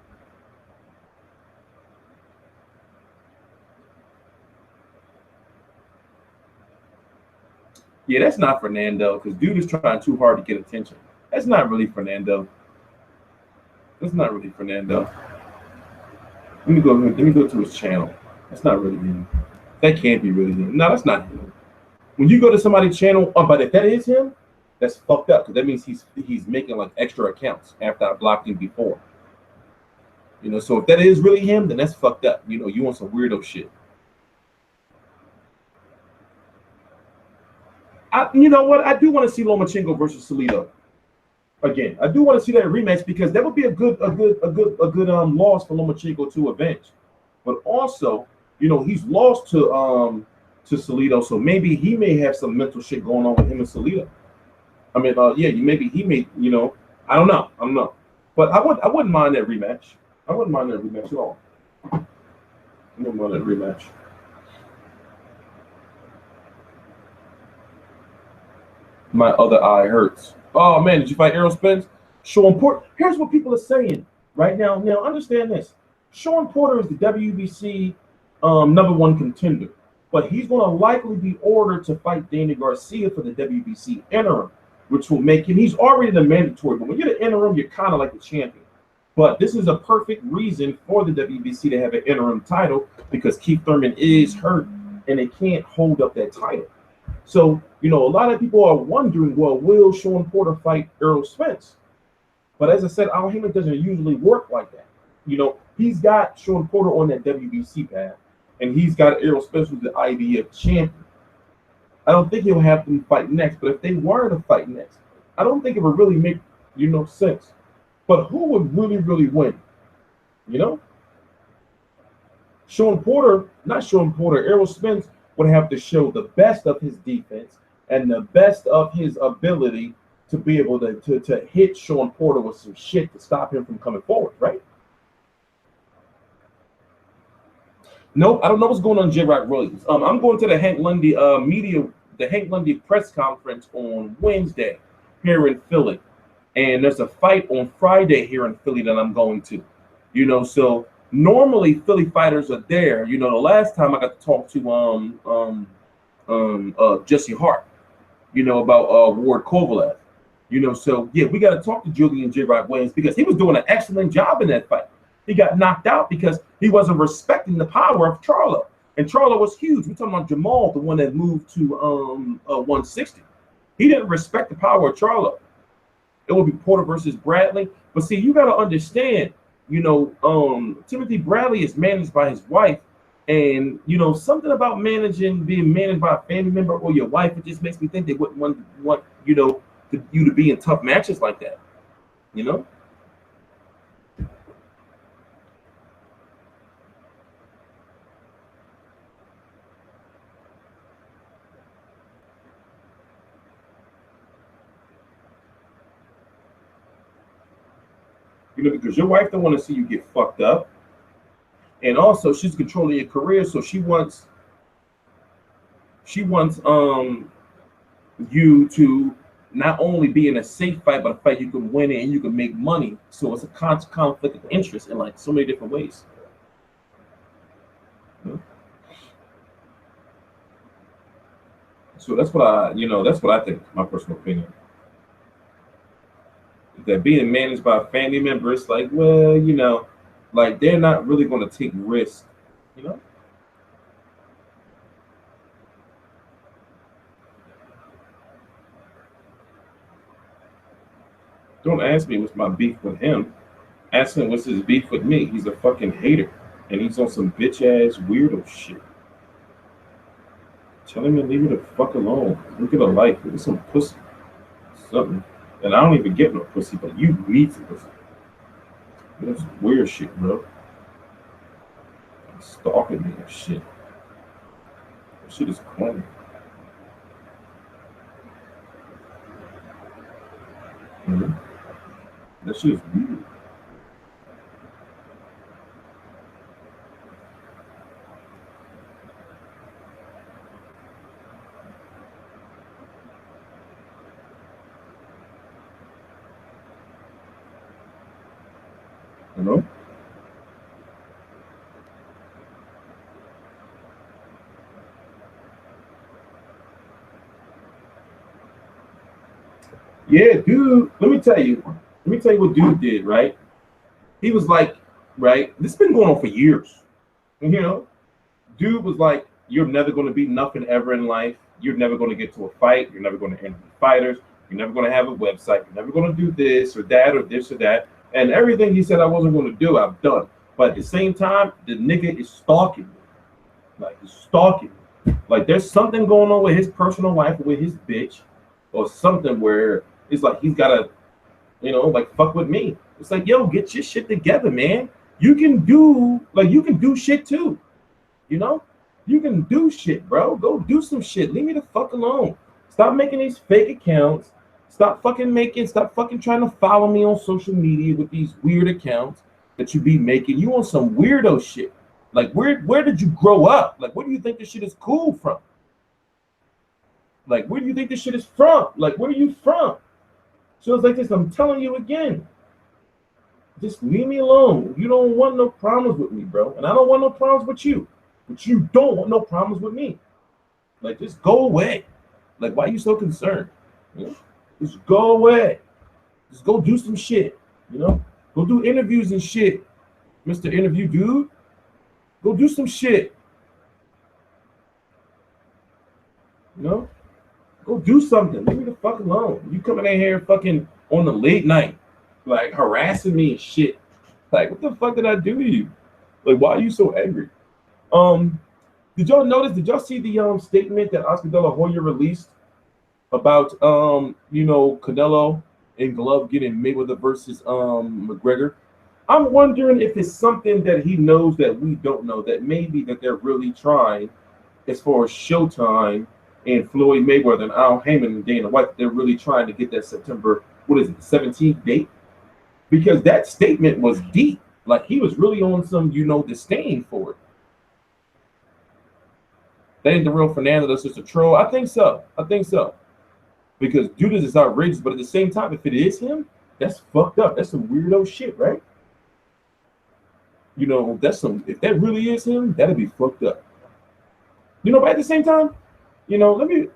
Yeah, that's not Fernando because dude is trying too hard to get attention. That's not really Fernando. That's not really Fernando. Let me go to his channel. That's not really him. That can't be really him. No, that's not him. When you go to somebody's channel, but if that is him, that's fucked up because that means he's making like extra accounts after I blocked him before. So if that is really him, then that's fucked up. You want some weirdo shit. You know what? I do want to see Lomachenko versus Salido. Again, I do want to see that rematch because that would be a good loss for Lomachenko to avenge. But also, he's lost to Salido, so maybe he may have some mental shit going on with him and Salido. I mean, maybe he may, I don't know. But I wouldn't mind that rematch. I wouldn't mind that rematch at all. I wouldn't mind that rematch. My other eye hurts. Oh man, did you fight Errol Spence? Sean Porter. Here's what people are saying right now. Now understand this. Sean Porter is the WBC #1 contender, but he's going to likely be ordered to fight Danny Garcia for the WBC interim, which will make him. He's already the mandatory, but when you're the interim, you're kind of like the champion. But this is a perfect reason for the WBC to have an interim title because Keith Thurman is hurt and they can't hold up that title. So, a lot of people are wondering, well, will Sean Porter fight Errol Spence? But as I said, Al Heyman doesn't usually work like that. He's got Sean Porter on that WBC path, and he's got Errol Spence who's the IBF champion. I don't think he'll have them fight next, but if they were to fight next, I don't think it would really make, sense. But who would really, really win? Errol Spence would have to show the best of his defense and the best of his ability to be able to hit Sean Porter with some shit to stop him from coming forward, right? Nope, I don't know what's going on, J. Rock Williams. I'm going to the Hank Lundy press conference on Wednesday here in Philly, and there's a fight on Friday here in Philly that I'm going to. So normally Philly fighters are there. The last time I got to talk to Jesse Hart, about Ward Kovalev. So yeah, we got to talk to Julian J. Rock Williams because he was doing an excellent job in that fight. He got knocked out because he wasn't respecting the power of Charlo. And Charlo was huge. We're talking about Jamal, the one that moved to 160. He didn't respect the power of Charlo. It would be Porter versus Bradley. But see, you got to understand, Timothy Bradley is managed by his wife, And you know, something about being managed by a family member or your wife, it just makes me think they wouldn't want you know you to be in tough matches like that. You know, because your wife don't want to see you get fucked up, and also she's controlling your career, so she wants you to not only be in a safe fight, but a fight you can win in and you can make money. So it's a constant conflict of interest in like so many different ways. You know? So that's what that's what I think, my personal opinion. That being managed by a family member, it's like, well, like they're not really going to take risks, you know. Don't ask me what's my beef with him. Ask him what's his beef with me. He's a fucking hater, and he's on some bitch ass weirdo shit. Tell him to leave me the fuck alone. Look at a life. Look at some pussy, something. And I don't even get no pussy, but you need some pussy. That's weird shit, bro. Stalking me and shit. That shit is corny. Mhm. That shit is weird. You know? Yeah, dude. Let me tell you. Let me tell you what dude did. Right? He was like, right. This has been going on for years. You know, dude was like, "You're never going to be nothing ever in life. You're never going to get to a fight. You're never going to interview fighters. You're never going to have a website. You're never going to do this or that or this or that." And everything he said I wasn't going to do, I've done. But at the same time, the nigga is stalking me. Like he's stalking me. Like there's something going on with his personal life with his bitch, or something where it's like he's gotta, like fuck with me. It's like, yo, get your shit together, man. You can do shit too. You know? You can do shit, bro. Go do some shit. Leave me the fuck alone. Stop making these fake accounts. Stop fucking trying to follow me on social media with these weird accounts that you be making. You on some weirdo shit. Like where did you grow up? Like where do you think this shit is cool from? Like where do you think this shit is from? Like where are you from? So it's like this. I'm telling you again. Just leave me alone. You don't want no problems with me, bro. And I don't want no problems with you. But you don't want no problems with me. Like, just go away. Like, why are you so concerned? You know? Just go away. Just go do some shit. You know? Go do interviews and shit. Mr. Interview Dude. Go do some shit. You know? Go do something. Leave me the fuck alone. You coming in here fucking on the late night, like harassing me and shit. Like, what the fuck did I do to you? Like, why are you so angry? Did y'all notice? Did y'all see the statement that Oscar De La Hoya released about Canelo and Glove getting Mayweather versus McGregor? I'm wondering if it's something that he knows that we don't know, that maybe that they're really trying as far as Showtime and Floyd Mayweather and Al Heyman and Dana White. They're really trying to get that September, what is it, 17th date? Because that statement was deep. Like he was really on some, disdain for it. That ain't the real Fernando. That's just a troll. I think so. Because dude is outrageous, but at the same time, if it is him, that's fucked up. That's some weirdo shit, right? If that really is him, that'd be fucked up. But at the same time, let me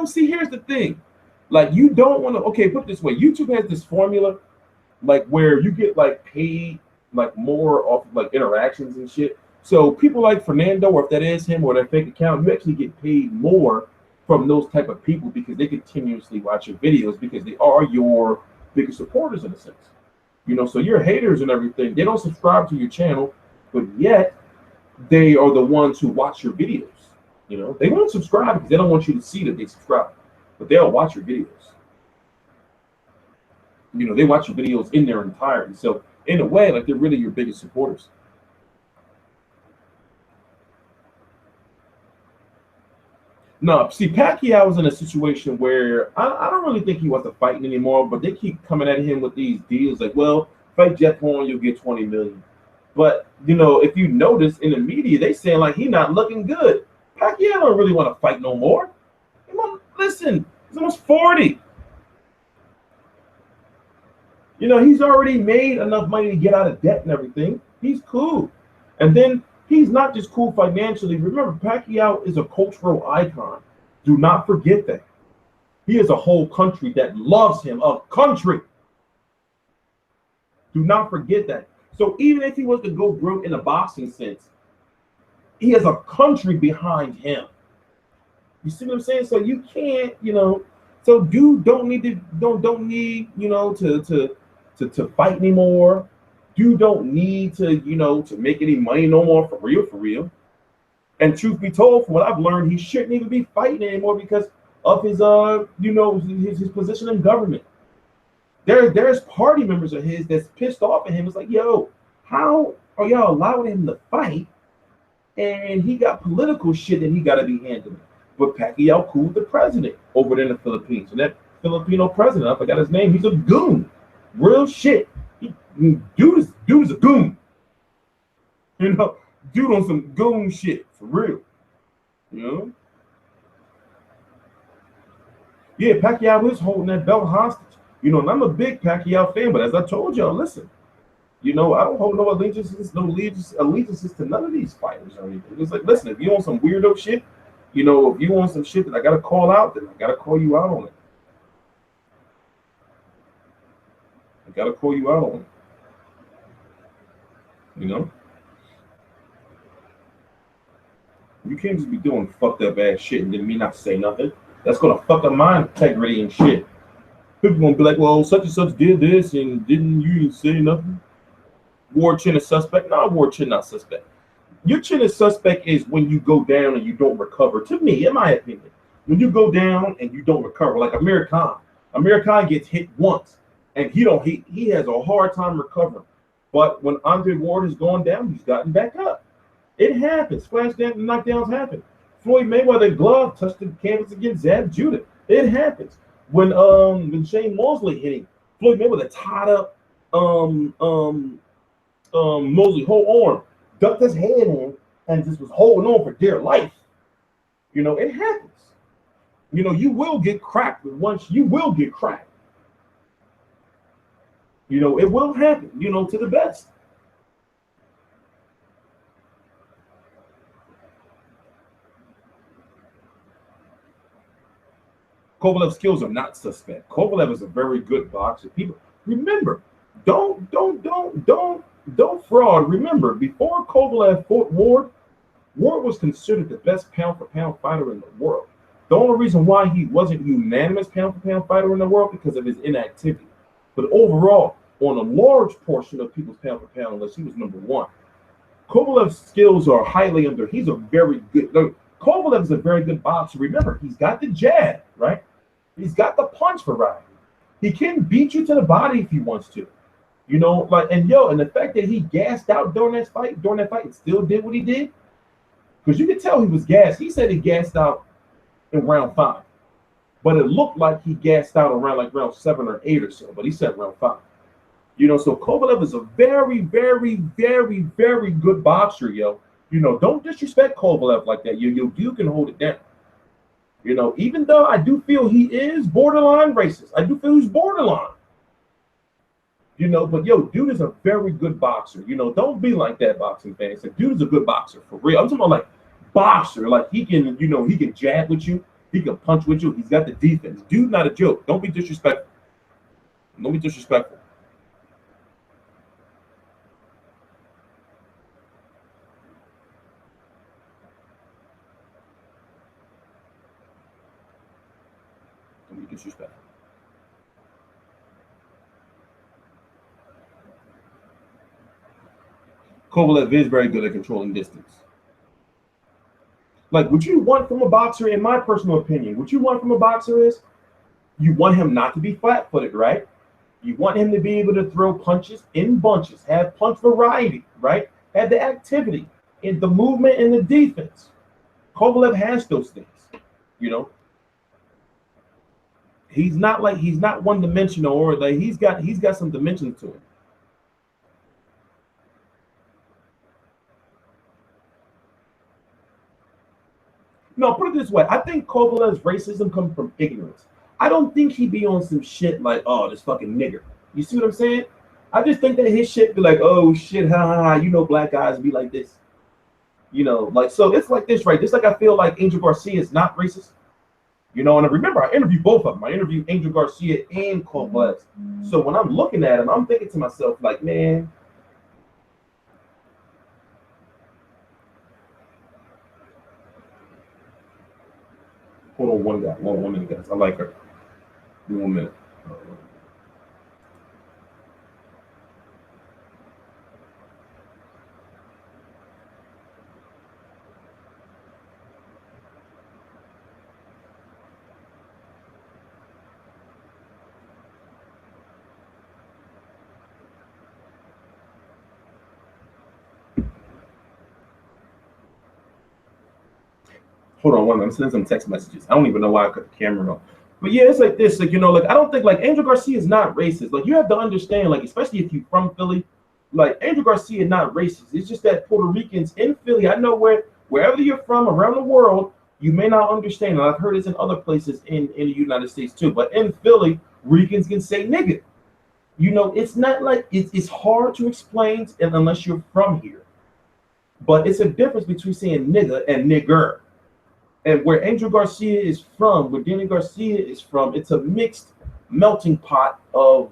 see. Here's the thing, like you don't want to. Okay, put it this way: YouTube has this formula, like where you get like paid like more off like interactions and shit. So people like Fernando, or if that is him or that fake account, you actually get paid more from those type of people because they continuously watch your videos because they are your biggest supporters in a sense. So your haters and everything, they don't subscribe to your channel, but yet they are the ones who watch your videos. You know, they won't subscribe because they don't want you to see that they subscribe, but they'll watch your videos. You know, they watch your videos in their entirety. So in a way, like they're really your biggest supporters. No, see, Pacquiao was in a situation where I don't really think he wants to fight anymore, but they keep coming at him with these deals like, well, fight Jeff Horn, you'll get 20 million. But, you know, if you notice in the media, they saying like he's not looking good. Pacquiao don't really want to fight no more. Listen, he's almost 40. You know, he's already made enough money to get out of debt and everything. He's cool. And then he's not just cool financially. Remember, Pacquiao is a cultural icon. Do not forget that. He is a whole country that loves him. A country. Do not forget that. So even if he was to go broke in a boxing sense, he has a country behind him. You see what I'm saying? So you can't, you know. So dude don't need, you know, to fight anymore. You don't need to, you know, to make any money no more, for real. And truth be told, from what I've learned, he shouldn't even be fighting anymore because of his you know, his position in government. There's party members of his that's pissed off at him. It's like, yo, how are y'all allowing him to fight? And he got political shit that he got to be handling. But Pacquiao cooled the president over there in the Philippines. And that Filipino president, I forgot his name, he's a goon. Real shit. Dude is a goon. You know, dude on some goon shit, for real. You know? Yeah, Pacquiao is holding that belt hostage. You know, and I'm a big Pacquiao fan, but as I told y'all, listen, you know, I don't hold no allegiances to none of these fighters or anything. It's like, listen, if you want some weirdo shit, you know, if you want some shit that I gotta call out, then I gotta call you out on it. I gotta call you out on it. You know? You can't just be doing fucked up ass shit and then me not say nothing. That's gonna fuck up my integrity and shit. People gonna be like, well, such and such did this and didn't you say nothing? War chin is suspect. No, war chin not suspect. Your chin is suspect is when you go down and you don't recover. To me, in my opinion, when you go down and you don't recover, like Amir Khan. Amir Khan gets hit once and he has a hard time recovering. But when Andre Ward has gone down, he's gotten back up. It happens. Splash down and knockdowns happen. Floyd Mayweather glove touched the canvas against Zab Judah. It happens. When Shane Mosley hit him, Floyd Mayweather tied up Mosley whole arm, ducked his head in, and just was holding on for dear life. You know, it happens. You know, you will get cracked, but once you will get cracked. You know, it will happen, you know, to the best. Kovalev's skills are not suspect. Kovalev is a very good boxer. People remember, don't fraud. Remember, before Kovalev fought Ward, Ward was considered the best pound-for-pound fighter in the world. The only reason why he wasn't unanimous pound-for-pound fighter in the world because of his inactivity. But overall, on a large portion of people's pound-for-pound list, he was number one. Kovalev's skills are highly under. He's a very good. Kovalev is a very good boxer. Remember, he's got the jab, right? He's got the punch variety. He can beat you to the body if he wants to. You know, like, and the fact that he gassed out during that fight, and still did what he did, because you could tell he was gassed. He said he gassed out in round 5, but it looked like he gassed out around like round 7 or 8 or so. But he said round 5. You know, so Kovalev is a very, very, very, very good boxer, yo. You know, don't disrespect Kovalev like that. You can hold it down. You know, even though I do feel he is borderline racist. I do feel he's borderline. You know, but dude is a very good boxer. You know, don't be like that, boxing fans. Like, dude is a good boxer for real. I'm talking about like boxer. Like he can, you know, he can jab with you. He can punch with you. He's got the defense. Dude, not a joke. Don't be disrespectful. Don't be disrespectful. Don't be disrespectful. Kovalev is very good at controlling distance. Like, what you want from a boxer, in my personal opinion, what you want from a boxer is you want him not to be flat-footed, right? You want him to be able to throw punches in bunches, have punch variety, right? Have the activity in the movement and the defense. Kovalev has those things, you know. He's not one-dimensional, or like he's got some dimension to him. No, put it this way. I think Kovalev's racism comes from ignorance. I don't think he be on some shit like, oh, this fucking nigger. You see what I'm saying? I just think that his shit be like, oh shit, ha ha ha, you know, black guys be like this. You know, like, so it's like this, right? Just like I feel like Angel Garcia is not racist. You know, and I remember I interviewed both of them. I interviewed Angel Garcia and Kovalev. So when I'm looking at him, I'm thinking to myself, like, man, hold on one minute, guys. I like her. 1 minute. Hold on one minute. I'm sending some text messages. I don't even know why I cut the camera off. But yeah, it's like this, like, you know, like, I don't think, like, Angel Garcia is not racist. Like, you have to understand, like, especially if you're from Philly, like, Angel Garcia is not racist. It's just that Puerto Ricans in Philly, I know wherever you're from around the world, you may not understand. And I've heard this in other places in the United States too. But in Philly, Ricans can say nigga. You know, it's not like it's hard to explain unless you're from here. But it's a difference between saying nigga and nigger. And where Angel Garcia is from, where Danny Garcia is from, it's a mixed melting pot of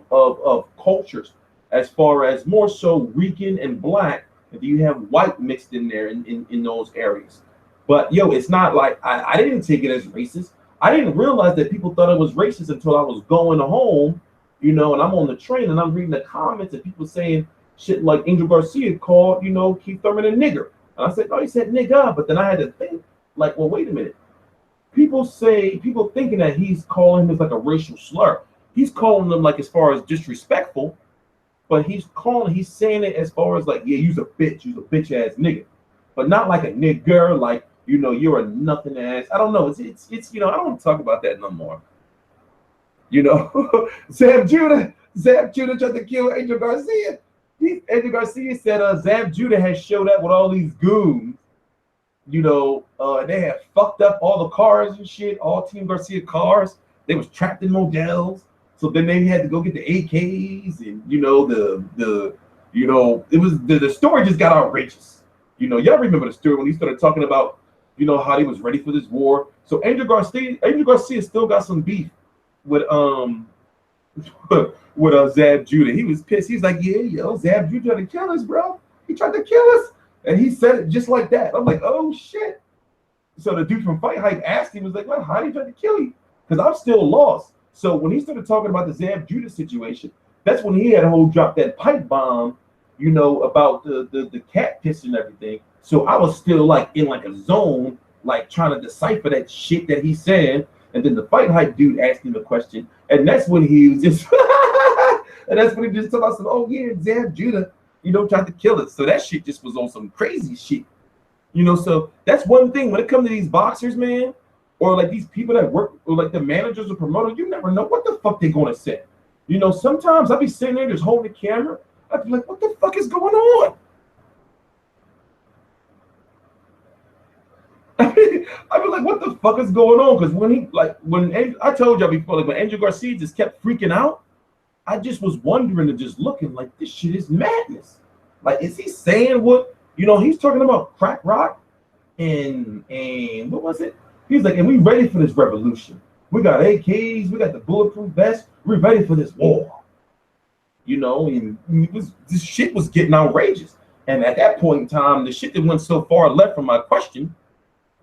cultures, as far as more so Rican and black. And you have white mixed in there in those areas. But yo, it's not like I didn't take it as racist. I didn't realize that people thought it was racist until I was going home, you know, and I'm on the train and I'm reading the comments and people saying shit like Angel Garcia called, you know, Keith Thurman a nigger. And I said, oh, he said nigga, but then I had to think, like, well, wait a minute. People thinking that he's calling him as like a racial slur. He's calling them like as far as disrespectful, but he's saying it as far as like, yeah, you's a bitch ass nigga, but not like a nigger, like, you know, you're a nothing ass. I don't know. It's you know, I don't want to talk about that no more. You know, Zab Judah tried to kill Angel Garcia. Angel Garcia said Zab Judah has showed up with all these goons. You know, they had fucked up all the cars and shit, all Team Garcia cars. They was trapped in models. So then they had to go get the AKs and, you know, the story just got outrageous. You know, y'all remember the story when he started talking about, you know, how he was ready for this war. So Angel Garcia still got some beef with Zab Judah. He was pissed. He's like, yeah, yo, Zab Judah tried to kill us, bro. He tried to kill us. And he said it just like that. I'm like, oh shit. So the dude from Fight Hype asked him, was like, well, how did he try to kill you? Because I'm still lost. So when he started talking about the Zab Judah situation, that's when he had a whole drop that pipe bomb, you know, about the cat piss and everything. So I was still like in like a zone, like trying to decipher that shit that he said. And then the Fight Hype dude asked him a question. And that's when he was just, and that's when he just told us, oh yeah, Zab Judah, you know, tried to kill us. So that shit just was on some crazy shit. You know, so that's one thing when it comes to these boxers, man, or like these people that work, or like the managers or promoters, you never know what the fuck they're gonna say. You know, sometimes I'll be sitting there just holding the camera. I'd be like, what the fuck is going on? I'd be like, what the fuck is going on? Because when I told y'all before, like when Angel Garcia just kept freaking out, I just was wondering and just looking like, this shit is madness. Like, is he saying what, you know, he's talking about crack rock and what was it? He's like, and we ready for this revolution. We got AKs, we got the bulletproof vest, we're ready for this war. You know, and this shit was getting outrageous. And at that point in time, the shit that went so far left from my question,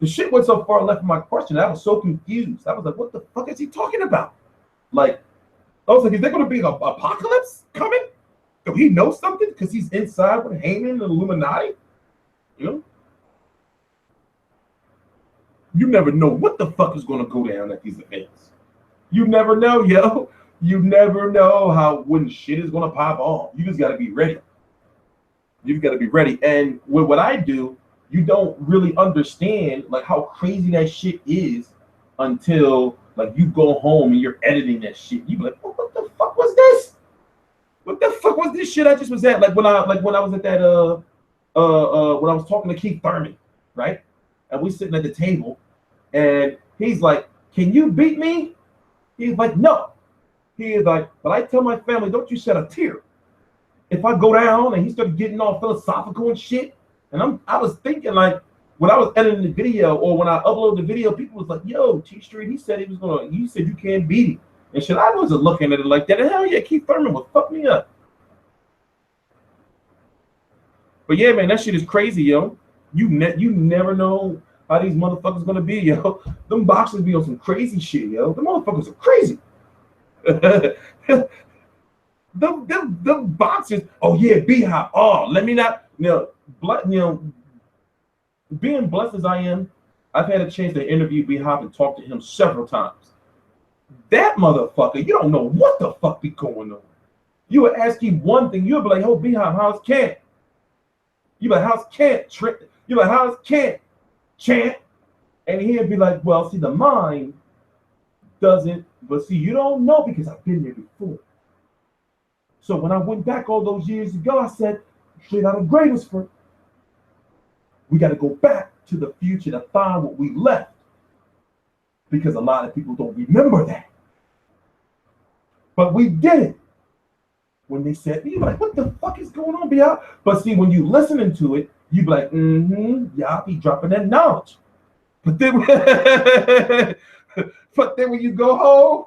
I was so confused. I was like, what the fuck is he talking about? Like, I was like, is there going to be an apocalypse coming? Do he know something? Because he's inside with Heyman and Illuminati? You know? You never know what the fuck is gonna go down at these events. You never know, yo. You never know how when shit is gonna pop off. You just gotta be ready. You got to be ready. And with what I do, you don't really understand like how crazy that shit is until like you go home and you're editing that shit. You be like, what the fuck was this? What the fuck was this shit I just was at? Like when I was at that when I was talking to Keith Thurman, right? And we sitting at the table, and he's like, "Can you beat me?" He's like, "No." He is like, "But I tell my family, don't you shed a tear if I go down." And he started getting all philosophical and shit. And I was thinking like when I was editing the video or when I uploaded the video, people was like, "Yo, T Street, he said he said you can't beat him." And shit, I wasn't looking at it like that. And hell yeah, Keith Thurman would fuck me up. But yeah, man, that shit is crazy, yo. You never know how these motherfuckers gonna be, yo. Them boxers be on some crazy shit, yo. Them motherfuckers are crazy. them boxers. Oh yeah, B-Hop. Oh, let me not. Being blessed as I am, I've had a chance to interview B-Hop and talk to him several times. That motherfucker, you don't know what the fuck be going on. You would ask him one thing, you'll be like, "Oh, B-Hop, how's Camp?" You be like, "How's Camp, Trent?" You like, "How's Camp, Champ?" And he'd be like, "Well, see, the mind doesn't, but see, you don't know because I've been there before." So when I went back all those years ago, I said, straight out of Greatest, we got to go back to the future to find what we left. Because a lot of people don't remember that. But we did it. When they said, you're like, "What the fuck is going on, B.I.?" But see, when you listening to it, you be like, y'all be dropping that knowledge. But then, when you go home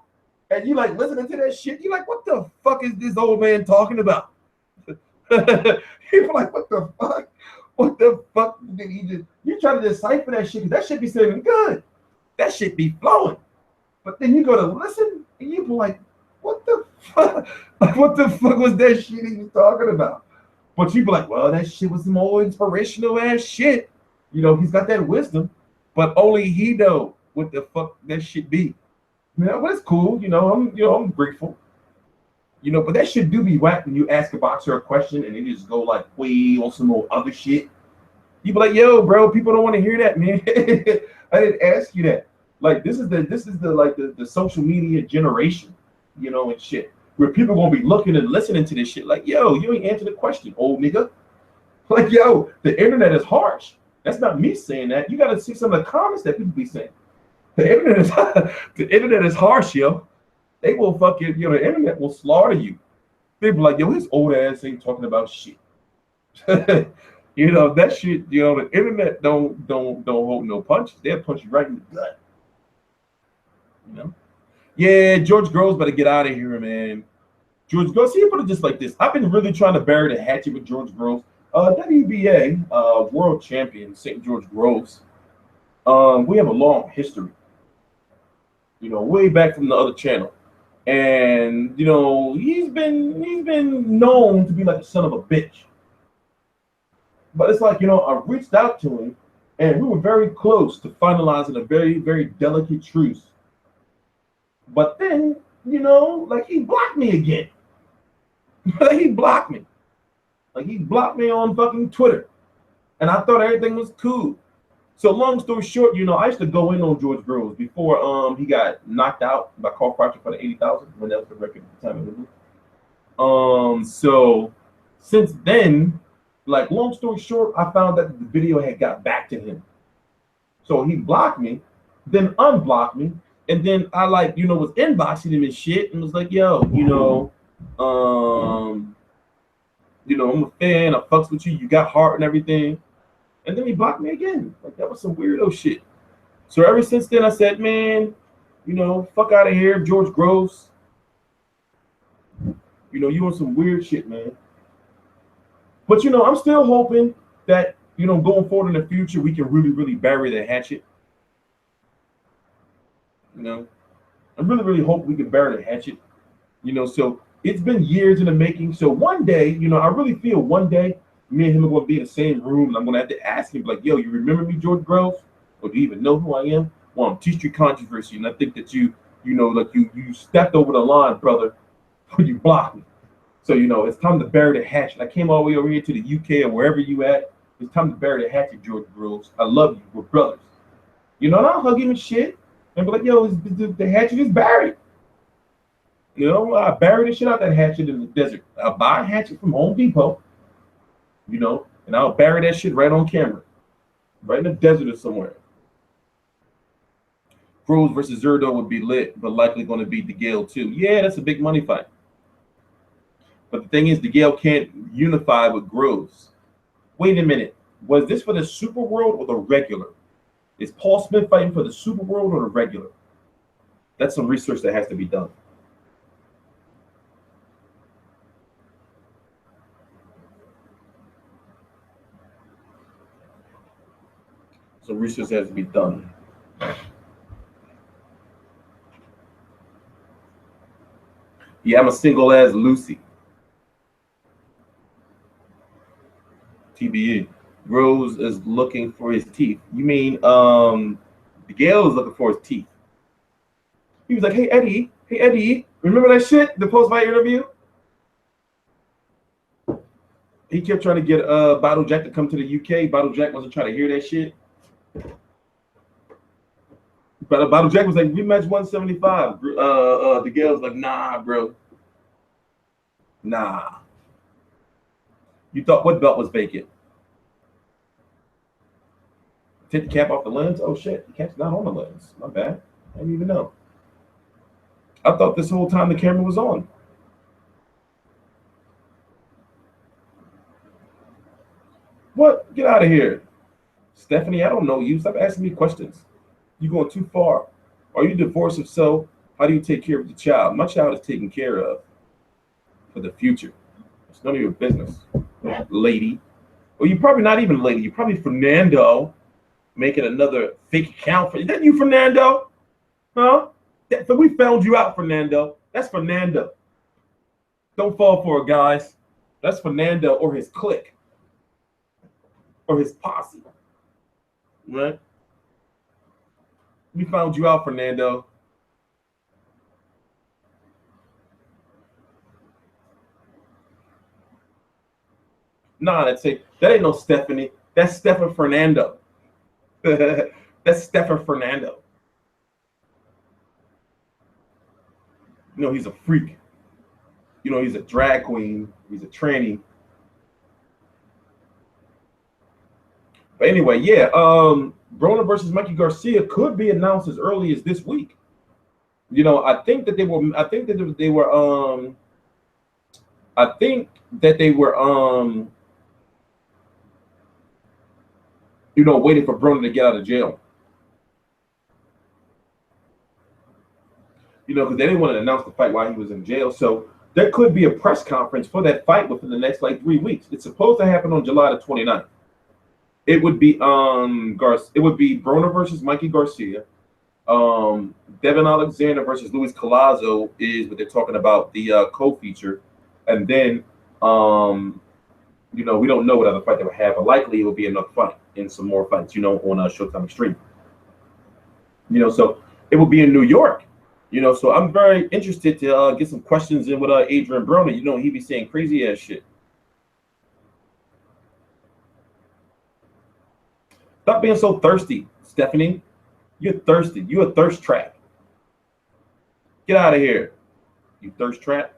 and you like listening to that shit, you like, "What the fuck is this old man talking about?" People like, "What the fuck? What the fuck did he just?" You try to decipher that shit because that shit be sounding good. That shit be flowing. But then you go to listen and you be like, "What the fuck? Like, what the fuck was that shit he was talking about?" But you be like, "Well, that shit was some old inspirational ass shit." You know, he's got that wisdom, but only he know what the fuck that shit be. But it's cool. I'm grateful. But that shit do be whack when you ask a boxer a question and they just go like way on some more other shit. You be like, "Yo, bro, people don't want to hear that, man." I didn't ask you that. Like this is the social media generation, and shit. Where people gonna be looking and listening to this shit like, "Yo, you ain't answered the question, old nigga." Like, yo, the internet is harsh. That's not me saying that. You gotta see some of the comments that people be saying. The internet is harsh, yo. They will fucking, the internet will slaughter you. They be like, "Yo, his old ass ain't talking about shit." That shit, the internet don't hold no punches. They'll punch you right in the gut. Yeah, George Groves better get out of here, man. George Groves, see, put it just like this. I've been really trying to bury the hatchet with George Groves. WBA world champion, St. George Groves. We have a long history. Way back from the other channel. And he's been known to be like the son of a bitch. But it's like, I reached out to him and we were very close to finalizing a very, very delicate truce. But then, like he blocked me again. He blocked me. Like he blocked me on fucking Twitter. And I thought everything was cool. So long story short, I used to go in on George Groves before he got knocked out by Carl Froch for the 80,000 when that was the record at the time. So since then, like long story short, I found that the video had got back to him. So he blocked me, then unblocked me, and then I was inboxing him and shit and was like, "Yo, I'm a fan, I fucks with you, you got heart and everything." And then he blocked me again. Like that was some weirdo shit. So ever since then I said, man, fuck out of here, George Groves. You on some weird shit, man. But I'm still hoping that, going forward in the future, we can really, really bury the hatchet. I really, really hope we can bury the hatchet. So it's been years in the making. So one day, I really feel one day me and him are going to be in the same room and I'm going to have to ask him, like, "Yo, you remember me, George Groves?" Or do you even know who I am? Well, I'm T Street Controversy, and I think that you know, like you stepped over the line, brother, when you blocked me. So, you know, it's time to bury the hatchet. I came all the way over here to the UK or wherever you at. It's time to bury the hatchet, George Groves. I love you. We're brothers. You know, and I'll hug him and shit. And be like, yo, the hatchet is buried. You know, I buried the shit out that hatchet in the desert. I'll buy a hatchet from Home Depot, you know, and I'll bury that shit right on camera. Right in the desert or somewhere. Groves versus Zerdo would be lit, but likely going to beat DeGale too. Yeah, that's a big money fight. But the thing is, DeGale can't unify with Groves. Wait a minute. Was this for the Super World or the regular? Is Paul Smith fighting for the Super World or the regular? That's some research that has to be done. Some research has to be done. Yeah, I'm a single as Lucy. TBE. Rose is looking for his teeth. You mean Miguel is looking for his teeth. He was like, hey Eddie, remember that shit? The post-fight interview? He kept trying to get Bottle Jack to come to the UK. Bottle Jack wasn't trying to hear that shit. But Bottle Jack was like, rematch 175. The Gale's like, nah, bro. Nah. You thought what belt was vacant? Take the cap off the lens? Oh shit, the cap's not on the lens. My bad. I didn't even know. I thought this whole time the camera was on. What? Get out of here. Stephanie, I don't know you. Stop asking me questions. You're going too far. Are you divorced? If so, how do you take care of the child? My child is taken care of for the future. It's none of your business, lady. Well, you're probably not even a lady. You're probably Fernando making another fake account for you. Is that you, Fernando? Huh? So we found you out, Fernando. That's Fernando. Don't fall for it, guys. That's Fernando or his clique. Or his posse. Right? We found you out, Fernando. Nah, that ain't no Stephanie. That's Stefan Fernando. That's Stefan Fernando. You know, he's a freak. You know, he's a drag queen. He's a tranny. But anyway, yeah, Broner versus Mikey Garcia could be announced as early as this week. You know, I think that they were you know, waiting for Broner to get out of jail. You know, because they didn't want to announce the fight while he was in jail. So there could be a press conference for that fight within the next like 3 weeks. It's supposed to happen on July the 29th. It would be Broner versus Mikey Garcia. Devin Alexander versus Luis Collazo is what they're talking about, the co-feature. And then you know, we don't know what other fight they would have, but likely it will be another fight and some more fights, you know, on Showtime Extreme. You know, so it will be in New York. You know, so I'm very interested to get some questions in with Adrian Broner. You know, he be saying crazy ass shit. Stop being so thirsty, Stephanie. You're thirsty. You're a thirst trap. Get out of here, you thirst trap.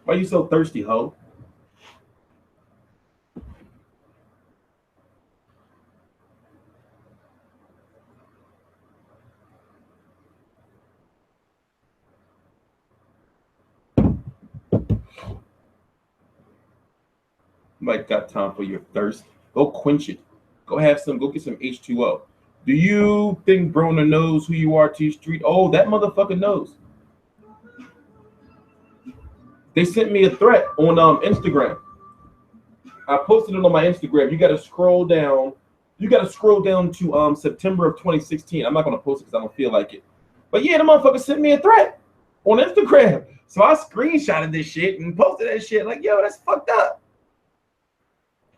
Why are you so thirsty, ho? Mike got time for your thirst. Go quench it. Go have some. Go get some H2O. Do you think Broner knows who you are, T Street? Oh, that motherfucker knows. They sent me a threat on Instagram. I posted it on my Instagram. You got to scroll down. You got to scroll down to September of 2016. I'm not gonna post it because I don't feel like it. But yeah, the motherfucker sent me a threat on Instagram. So I screenshotted this shit and posted that shit. Like, yo, that's fucked up.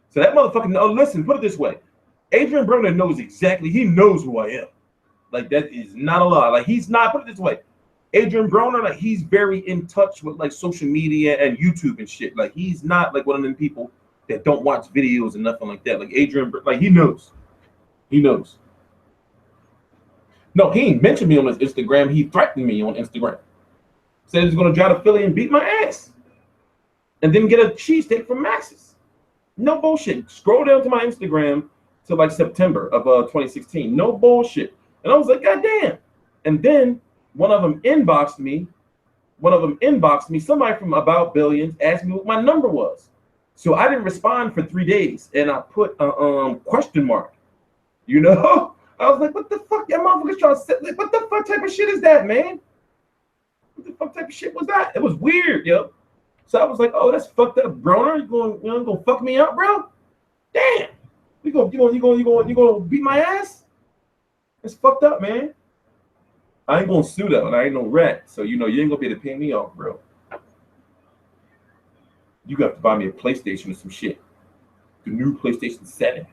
So that motherfucker. No, listen. Put it this way. Adrian Broner knows exactly. He knows who I am. Like that is not a lie. Like he's not. Put it this way, Adrian Broner, like he's very in touch with like social media and YouTube and shit. Like he's not like one of them people that don't watch videos and nothing like that. Like Adrian, like he knows. He knows. No, he ain't mentioned me on his Instagram. He threatened me on Instagram. Said he's gonna drive to Philly and beat my ass, and then get a cheesesteak from Max's. No bullshit. Scroll down to my Instagram to like September of 2016. No bullshit. And I was like, God damn. And then one of them inboxed me. Somebody from About Billions asked me what my number was. So I didn't respond for 3 days, and I put a question mark. You know, I was like, what the fuck? That motherfucker's trying to sit. Like, what the fuck type of shit is that, man? What the fuck type of shit was that? It was weird, yo. So I was like, oh, that's fucked up, Broner. You gonna fuck me up, bro? Damn. You gonna beat my ass? It's fucked up, man. I ain't gonna sue though, and I ain't no rat. So you ain't gonna be able to pay me off, bro. You got to buy me a PlayStation or some shit. The new PlayStation 7.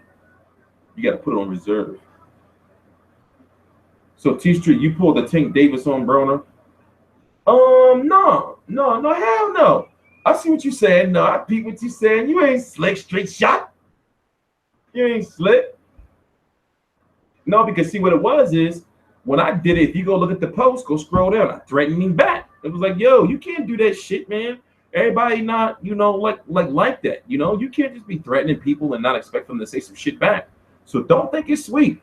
You got to put it on reserve. So T Street, you pulled the Tank Davis on Broner? No, hell no. I see what you saying. No, I peep what you saying. You ain't slick, straight shot. You ain't slick. No, because see what it was is when I did it, if you go look at the post, go scroll down, I threatened him back. It was like, yo, you can't do that shit, man. Everybody not, like that. You can't just be threatening people and not expect them to say some shit back. So don't think it's sweet,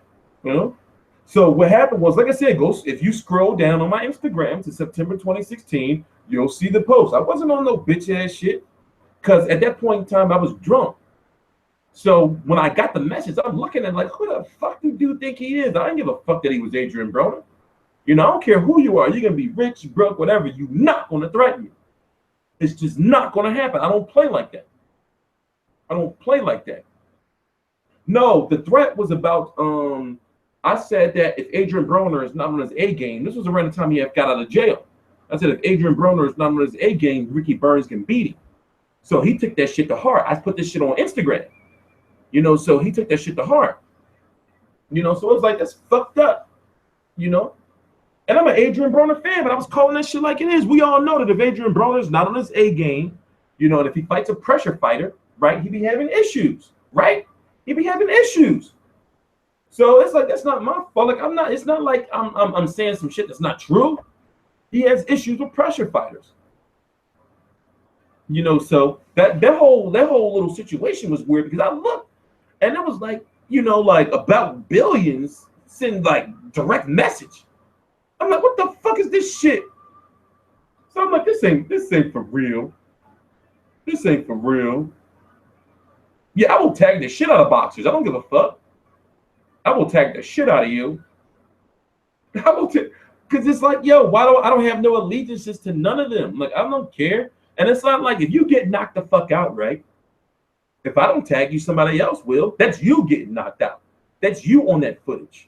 So what happened was, like I said, if you scroll down on my Instagram to September 2016, you'll see the post. I wasn't on no bitch ass shit because at that point in time I was drunk. So when I got the message, I'm looking at like, who the fuck do you think he is? I didn't give a fuck that he was Adrian Broner. I don't care who you are. You're gonna be rich, broke, whatever. You're not gonna threaten me. It's just not gonna happen. I don't play like that. No, the threat was about I said that if Adrian Broner is not on his A game, this was around the time he got out of jail. I said if Adrian Broner is not on his A game, Ricky Burns can beat him. So he took that shit to heart. I put this shit on Instagram. So he took that shit to heart. So it was like, that's fucked up. And I'm an Adrian Broner fan, but I was calling that shit like it is. We all know that if Adrian Broner's not on his A game, and if he fights a pressure fighter, right, he be having issues, right? He be having issues. So it's like, that's not my fault. Like it's not like I'm saying some shit that's not true. He has issues with pressure fighters. So that whole little situation was weird because I looked and it was like, like About Billions send like direct message. I'm like, what the fuck is this shit? So I'm like, this ain't for real. This ain't for real. Yeah, I will tag the shit out of boxers. I don't give a fuck. I will tag the shit out of you. Because it's like, yo, I don't have no allegiances to none of them. Like, I don't care. And it's not like if you get knocked the fuck out, right? If I don't tag you, somebody else will. That's you getting knocked out. That's you on that footage.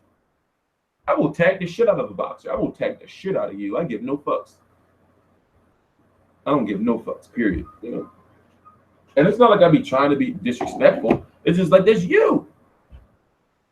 I will tag the shit out of a boxer. I will tag the shit out of you. I give no fucks. I don't give no fucks, period. And it's not like I be trying to be disrespectful. It's just like, that's you.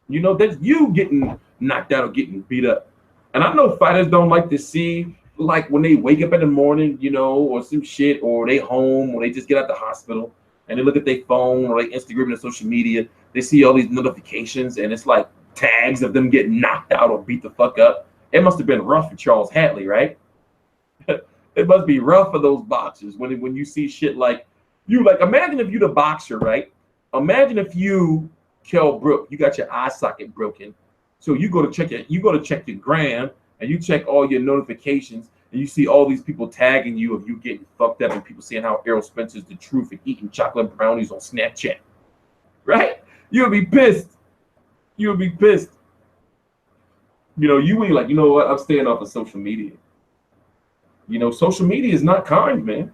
That's you getting knocked out or getting beat up. And I know fighters don't like to see, like, when they wake up in the morning, or some shit, or they home, or they just get out the hospital, and they look at their phone, or like Instagram and social media, they see all these notifications, and it's like tags of them getting knocked out or beat the fuck up. It must have been rough for Charles Hatley, right? It must be rough for those boxers when you see shit like, imagine if you the boxer, right? Imagine if you Kell Brook, you got your eye socket broken. So you go to check your gram and you check all your notifications and you see all these people tagging you of you getting fucked up and people saying how Errol Spencer's the truth and eating chocolate brownies on Snapchat. Right? You'll be pissed. You ain't like, you know what? I'm staying off of social media. Social media is not kind, man.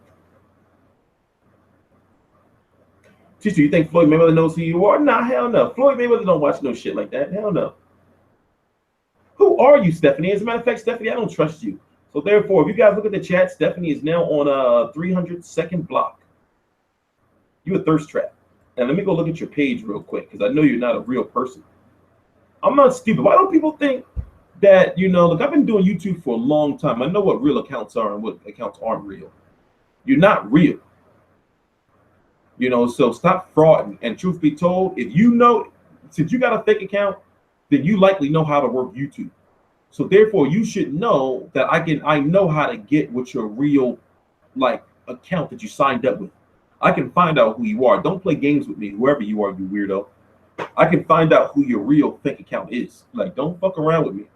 Teacher, you think Floyd Mayweather knows who you are? Nah, hell no. Floyd Mayweather don't watch no shit like that. Hell no. Who are you, Stephanie? As a matter of fact, Stephanie, I don't trust you. So therefore, if you guys look at the chat, Stephanie is now on a 300-second block. You a thirst trap. And let me go look at your page real quick because I know you're not a real person. I'm not stupid. Why don't people think that, look, I've been doing YouTube for a long time. I know what real accounts are and what accounts aren't real. You're not real. So stop frauding. And truth be told, if since you got a fake account, then you likely know how to work YouTube. So therefore, you should know that I know how to get what your real account that you signed up with. I can find out who you are. Don't play games with me, whoever you are, you weirdo. I can find out who your real fake account is. Don't fuck around with me.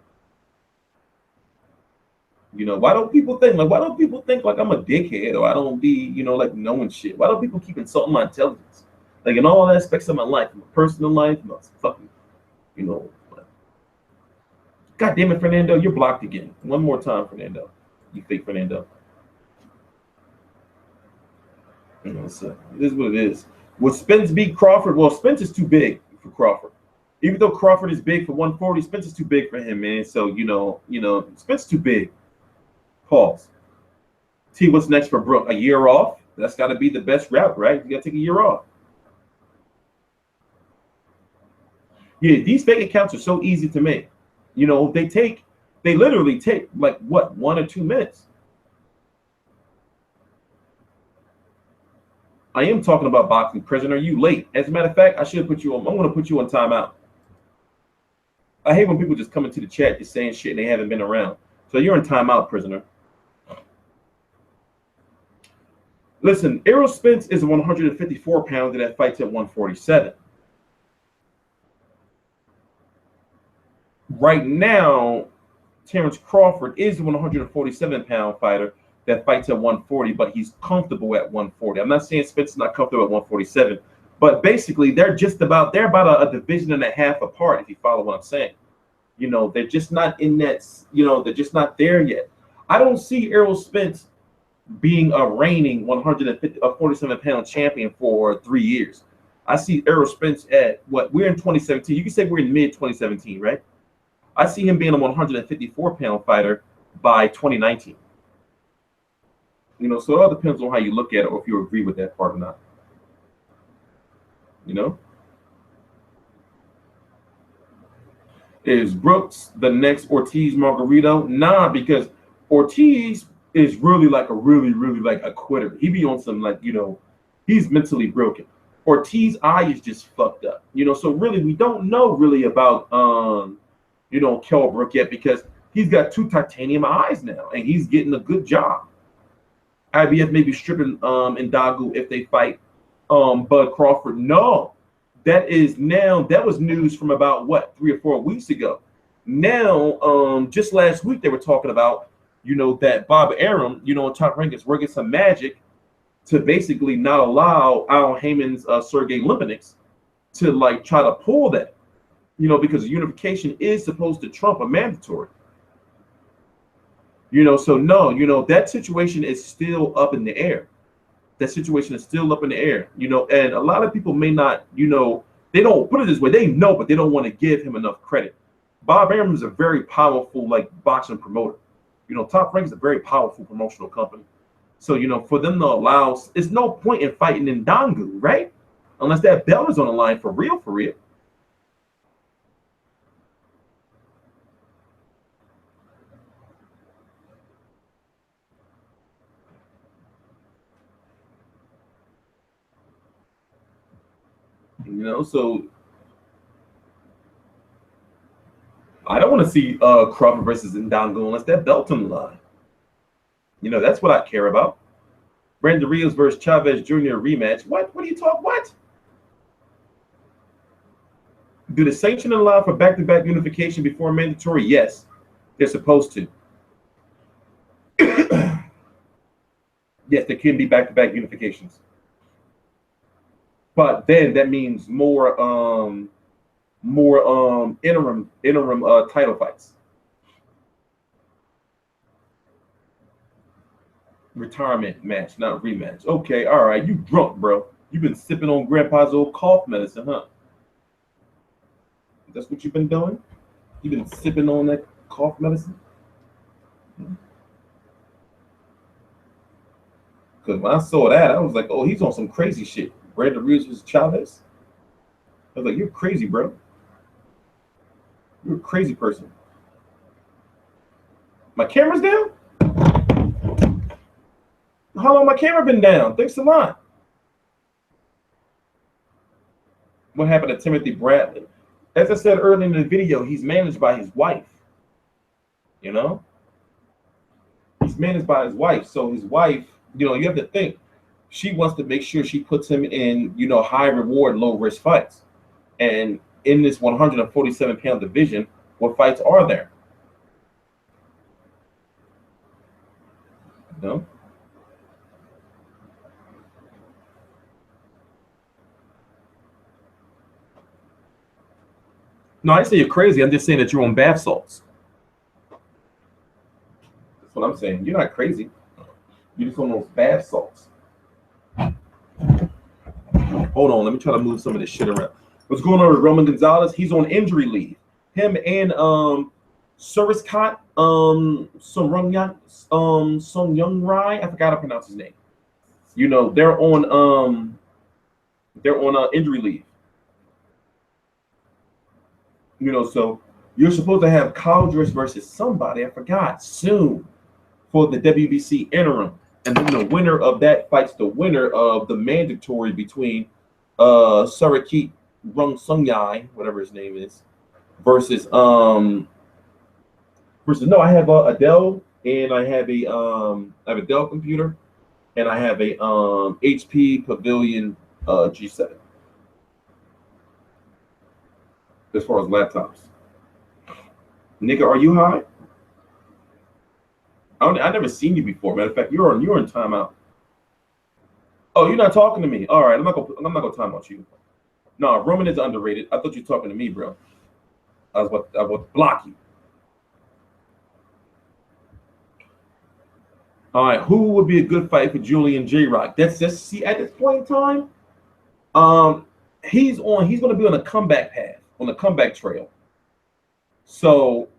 Why don't people think like I'm a dickhead or I don't be, knowing shit? Why don't people keep insulting my intelligence? In all aspects of my life, my personal life, my fucking, God damn it, Fernando, you're blocked again. One more time, Fernando. You fake Fernando. So this is what it is. Will Spence beat Crawford? Well, Spence is too big for Crawford. Even though Crawford is big for 140, Spence is too big for him, man. So, Spence is too big. Pause. T, what's next for Brook? A year off? That's got to be the best route, right? You got to take a year off. Yeah, these fake accounts are so easy to make. They literally take 1 or 2 minutes. I am talking about boxing, prisoner. You late. As a matter of fact, I should put you on. I'm going to put you on timeout. I hate when people just come into the chat just saying shit and they haven't been around. So you're in timeout, prisoner. Listen, Errol Spence is 154 pounds that fights at 147. Right now, Terrence Crawford is a 147-pound fighter that fights at 140, but he's comfortable at 140. I'm not saying Spence is not comfortable at 147, but basically they're about a division and a half apart, if you follow what I'm saying. They're just not in that, they're just not there yet. I don't see Errol Spence being a reigning 147-pound champion for 3 years. I see Errol Spence at we're in 2017. You can say we're in mid-2017, right? I see him being a 154-pound fighter by 2019. So it all depends on how you look at it or if you agree with that part or not. Is Brooks the next Ortiz Margarito? Nah, because Ortiz is really really a quitter. He be on some he's mentally broken. Ortiz's eye is just fucked up. So really we don't know really about Kell Brook yet because he's got 2 titanium eyes now and he's getting a good job. IBF may be stripping Ndagu if they fight Bud Crawford. No, that was news from about 3 or 4 weeks ago. Now, just last week they were talking about that Bob Arum, Top Rank is working some magic to basically not allow Al Heyman's Sergey Lipinets to try to pull that, because unification is supposed to trump a mandatory. So no, that situation is still up in the air. That situation is still up in the air, and a lot of people may not, they don't put it this way. They know, but they don't want to give him enough credit. Bob Arum is a very powerful, boxing promoter. Top Rank is a very powerful promotional company. So, for them to allow, it's no point in fighting in Ndangu, right? Unless that belt is on the line for real, for real. So I don't want to see Crawford versus Ndangu unless that belt on the line. That's what I care about. Brandon Rios versus Chavez Jr. rematch. What? What are you talking? What? Do the sanction allow for back-to-back unification before mandatory? Yes, they're supposed to. Yes, there can be back-to-back unifications. But then that means more interim title fights. Retirement match, not rematch. Okay, all right. You drunk, bro. You've been sipping on Grandpa's old cough medicine, huh? That's what you've been doing? You've been sipping on that cough medicine? Because when I saw that, I was like, oh, he's on some crazy shit. Brandon Ruiz versus Chavez. I was like, you're crazy, bro. You're a crazy person. My camera's down? How long my camera been down? Thanks a lot. What happened to Timothy Bradley? As I said earlier in the video, he's managed by his wife. You know? He's managed by his wife. So his wife, you know, you have to think, she wants to make sure she puts him in, you know, high reward, low risk fights. And in this 147-pound division, what fights are there? No. No, I didn't say you're crazy. I'm just saying that you're on bath salts. That's what I'm saying. You're not crazy. You're just on those bath salts. Hold on. Let me try to move some of this shit around. What's going on with Roman Gonzalez? He's on injury leave. Him and Suriskat, Song Young Rai. I forgot to pronounce his name. You know, they're on injury leave. You know, so you're supposed to have Caldress versus somebody, I forgot, soon for the WBC interim. And then the winner of that fights the winner of the mandatory between Sarakit Rungsungyai, whatever his name is, versus no, I have a Dell, and I have a Dell computer, and I have a HP Pavilion G7. As far as laptops. Nigga, are you high? I never seen you before. Matter of fact, you're in timeout. Oh, you're not talking to me. All right, I'm not gonna time out you. No, Roman is underrated. I thought you were talking to me, bro. I was about to block you. All right, who would be a good fight for Julian J-Rock? That's just, see, at this point in time, he's gonna be on a comeback path, on the comeback trail. So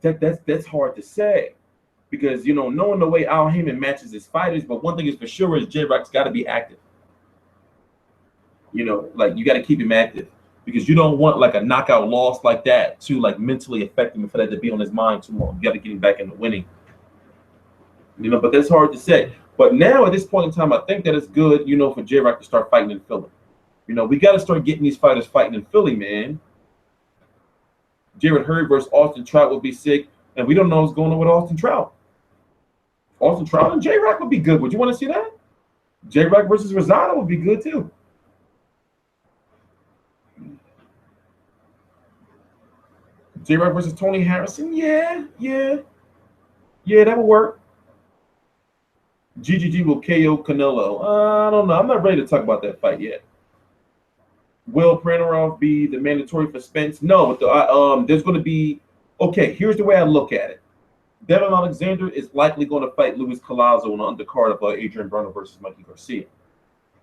that's hard to say, because, you know, knowing the way Al Heyman matches his fighters, but one thing is for sure is J-Rock's got to be active. You know, like, you got to keep him active, because you don't want like a knockout loss like that to like mentally affect him, and for that to be on his mind too long. You got to get him back into winning. You know, but that's hard to say. But now at this point in time, I think that it's good, you know, for J-Rock to start fighting in Philly. You know, we got to start getting these fighters fighting in Philly, man. Jared Hurd versus Austin Trout would be sick, and we don't know what's going on with Austin Trout. Austin Trout and J-Rock would be good. Would you want to see that? J-Rock versus Rosado would be good too. J-Rock versus Tony Harrison, yeah, that would work. GGG will KO Canelo. I don't know. I'm not ready to talk about that fight yet. Will Pranarov be the mandatory for Spence? No, there's going to be. Okay, here's the way I look at it. Devin Alexander is likely going to fight Luis Collazo on the undercard of Adrian Broner versus Mikey Garcia,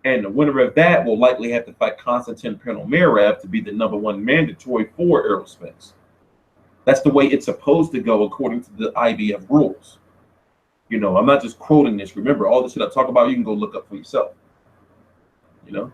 and the winner of that will likely have to fight Konstantin Pernomerev to be the #1 mandatory for Errol Spence. That's the way it's supposed to go according to the IBF rules. You know, I'm not just quoting this. Remember, all the shit I talk about, you can go look up for yourself. You know?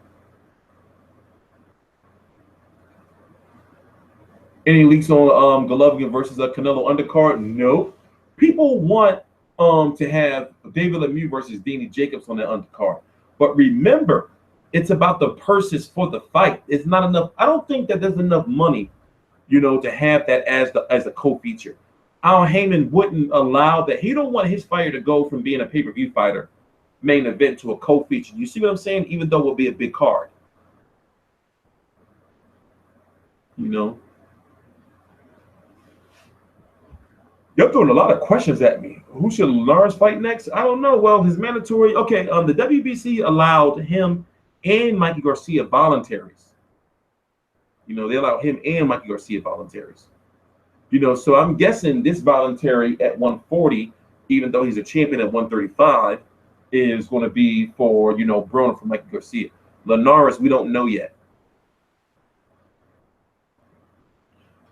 Any leaks on Golovkin versus Canelo undercard? Nope. People want to have David Lemieux versus Danny Jacobs on that undercard. But remember, it's about the purses for the fight. It's not enough. I don't think that there's enough money, you know, to have that as a co-feature. Al Heyman wouldn't allow that. He don't want his fighter to go from being a pay-per-view fighter main event to a co-feature. You see what I'm saying? Even though it will be a big card. You know? You're throwing a lot of questions at me. Who should Lawrence fight next? I don't know. Well, his mandatory. Okay, the WBC allowed him and Mikey Garcia voluntaries. You know, they allowed him and Mikey Garcia voluntaries. You know, so I'm guessing this voluntary at 140, even though he's a champion at 135, is going to be for, you know, Broner for Mikey Garcia. Linares, we don't know yet.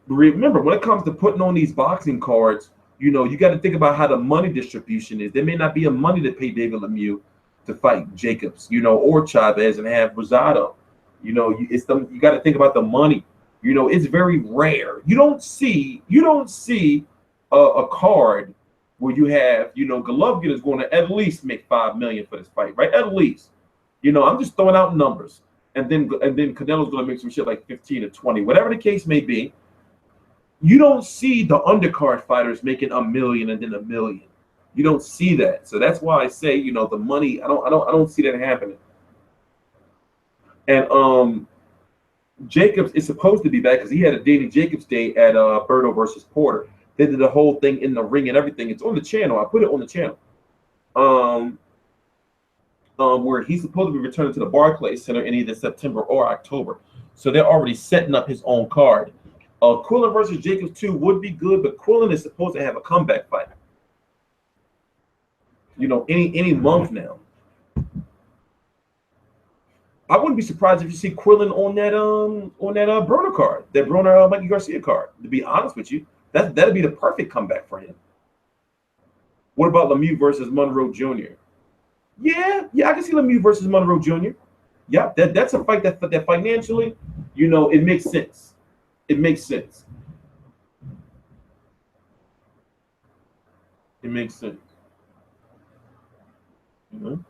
But remember, when it comes to putting on these boxing cards, you know, you got to think about how the money distribution is. There may not be a money to pay David Lemieux to fight Jacobs, you know, or Chavez and have Rosado. You know, you got to think about the money. You know, it's very rare. You don't see a card where you have, you know, Golovkin is going to at least make $5 million for this fight, right? At least. You know, I'm just throwing out numbers. And then Canelo's going to make some shit like 15 or 20, whatever the case may be. You don't see the undercard fighters making $1 million and then $1 million. You don't see that. So that's why I say, you know, the money, I don't see that happening. And Jacobs is supposed to be back because he had a Danny Jacobs day at Berto versus Porter. They did the whole thing in the ring and everything. It's on the channel. I put it on the channel. Where he's supposed to be returning to the Barclays Center in either September or October. So they're already setting up his own card. Quillen versus Jacobs 2 would be good, but Quillen is supposed to have a comeback fight. You know, any month now. I wouldn't be surprised if you see Quillen on that Broner card, that Broner Mikey Garcia card. To be honest with you, that'd be the perfect comeback for him. What about Lemieux versus Monroe Jr.? Yeah, I can see Lemieux versus Monroe Jr. Yeah, that's a fight that financially, you know, it makes sense. It makes sense. It makes sense. You know?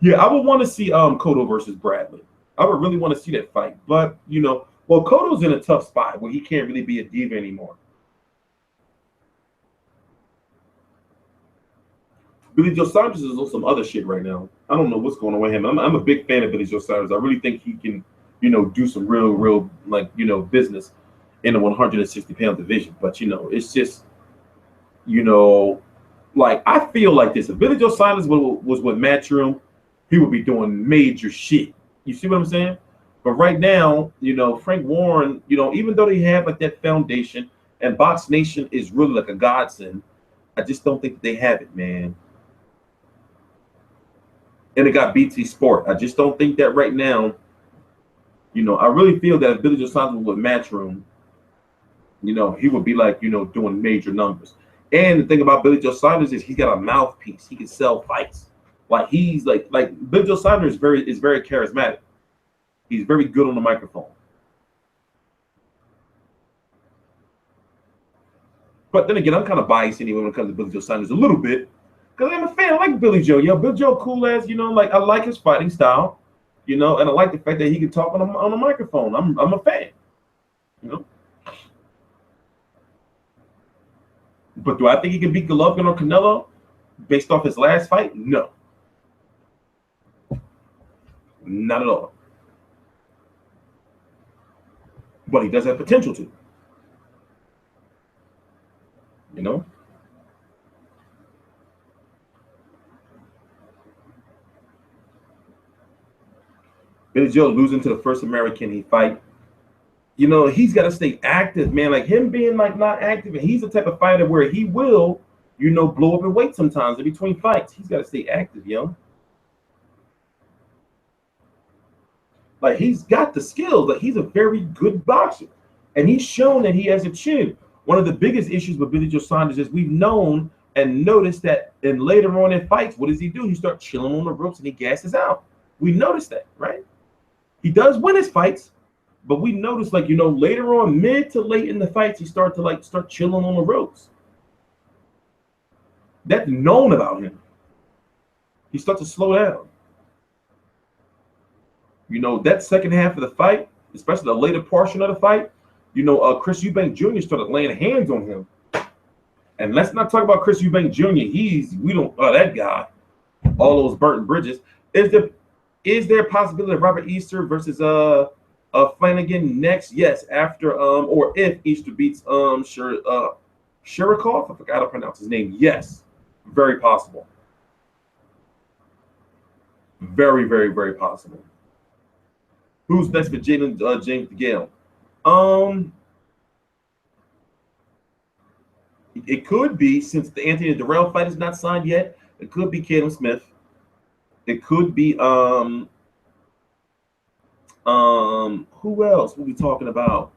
Yeah, I would want to see Cotto versus Bradley. I would really want to see that fight. But, you know, well, Cotto's in a tough spot where he can't really be a diva anymore. Billy Joe Saunders is on some other shit right now. I don't know what's going on with him. I'm a big fan of Billy Joe Saunders. I really think he can, you know, do some real, like, you know, business in the 160-pound division. But, you know, it's just, you know, like, I feel like this. If Billy Joe Saunders was with Matchroom, he would be doing major shit. You see what I'm saying? But right now, you know, Frank Warren, you know, even though they have like that foundation and Box Nation is really like a godsend, I just don't think that they have it, man. And they got BT Sport. I just don't think that right now, you know, I really feel that if Billy Joe Saunders was with Matchroom, you know, he would be like, you know, doing major numbers. And the thing about Billy Joe Saunders is he's got a mouthpiece. He can sell fights. Like he's like Billy Joe Saunders is very charismatic. He's very good on the microphone. But then again, I'm kind of biased anyway when it comes to Billy Joe Saunders a little bit. Because I'm a fan. I like Billy Joe. Yo, Billy Joe cool ass, you know, like I like his fighting style, you know, and I like the fact that he can talk on a microphone. I'm a fan. You know. But do I think he can beat Golovkin or Canelo based off his last fight? No. Not at all. But he does have potential to. You know? Billy Joe losing to the first American he fight. You know, he's got to stay active, man. Like him being like not active, and he's the type of fighter where he will, you know, blow up in weight sometimes in between fights. He's got to stay active, yo. Like he's got the skills. Like he's a very good boxer, and he's shown that he has a chin. One of the biggest issues with Billy Joe Saunders is we've known and noticed that, and later on in fights, what does he do? He starts chilling on the ropes and he gasses out. We noticed that, right? He does win his fights. But we noticed, like, you know, later on, mid to late in the fights, he started to start chilling on the ropes. That's known about him. He starts to slow down. You know, that second half of the fight, especially the later portion of the fight, you know, Chris Eubank Jr. started laying hands on him. And let's not talk about Chris Eubank Jr. That guy, all those burnt bridges. Is there a possibility of Robert Easter versus Flanagan next? Yes, after or if Easter beats Shirikov, I forgot how to pronounce his name. Yes, very possible. Very, very, very possible. Who's next for James DeGale? It could be, since the Anthony Durrell fight is not signed yet, it could be Caleb Smith. It could be who else were we talking about?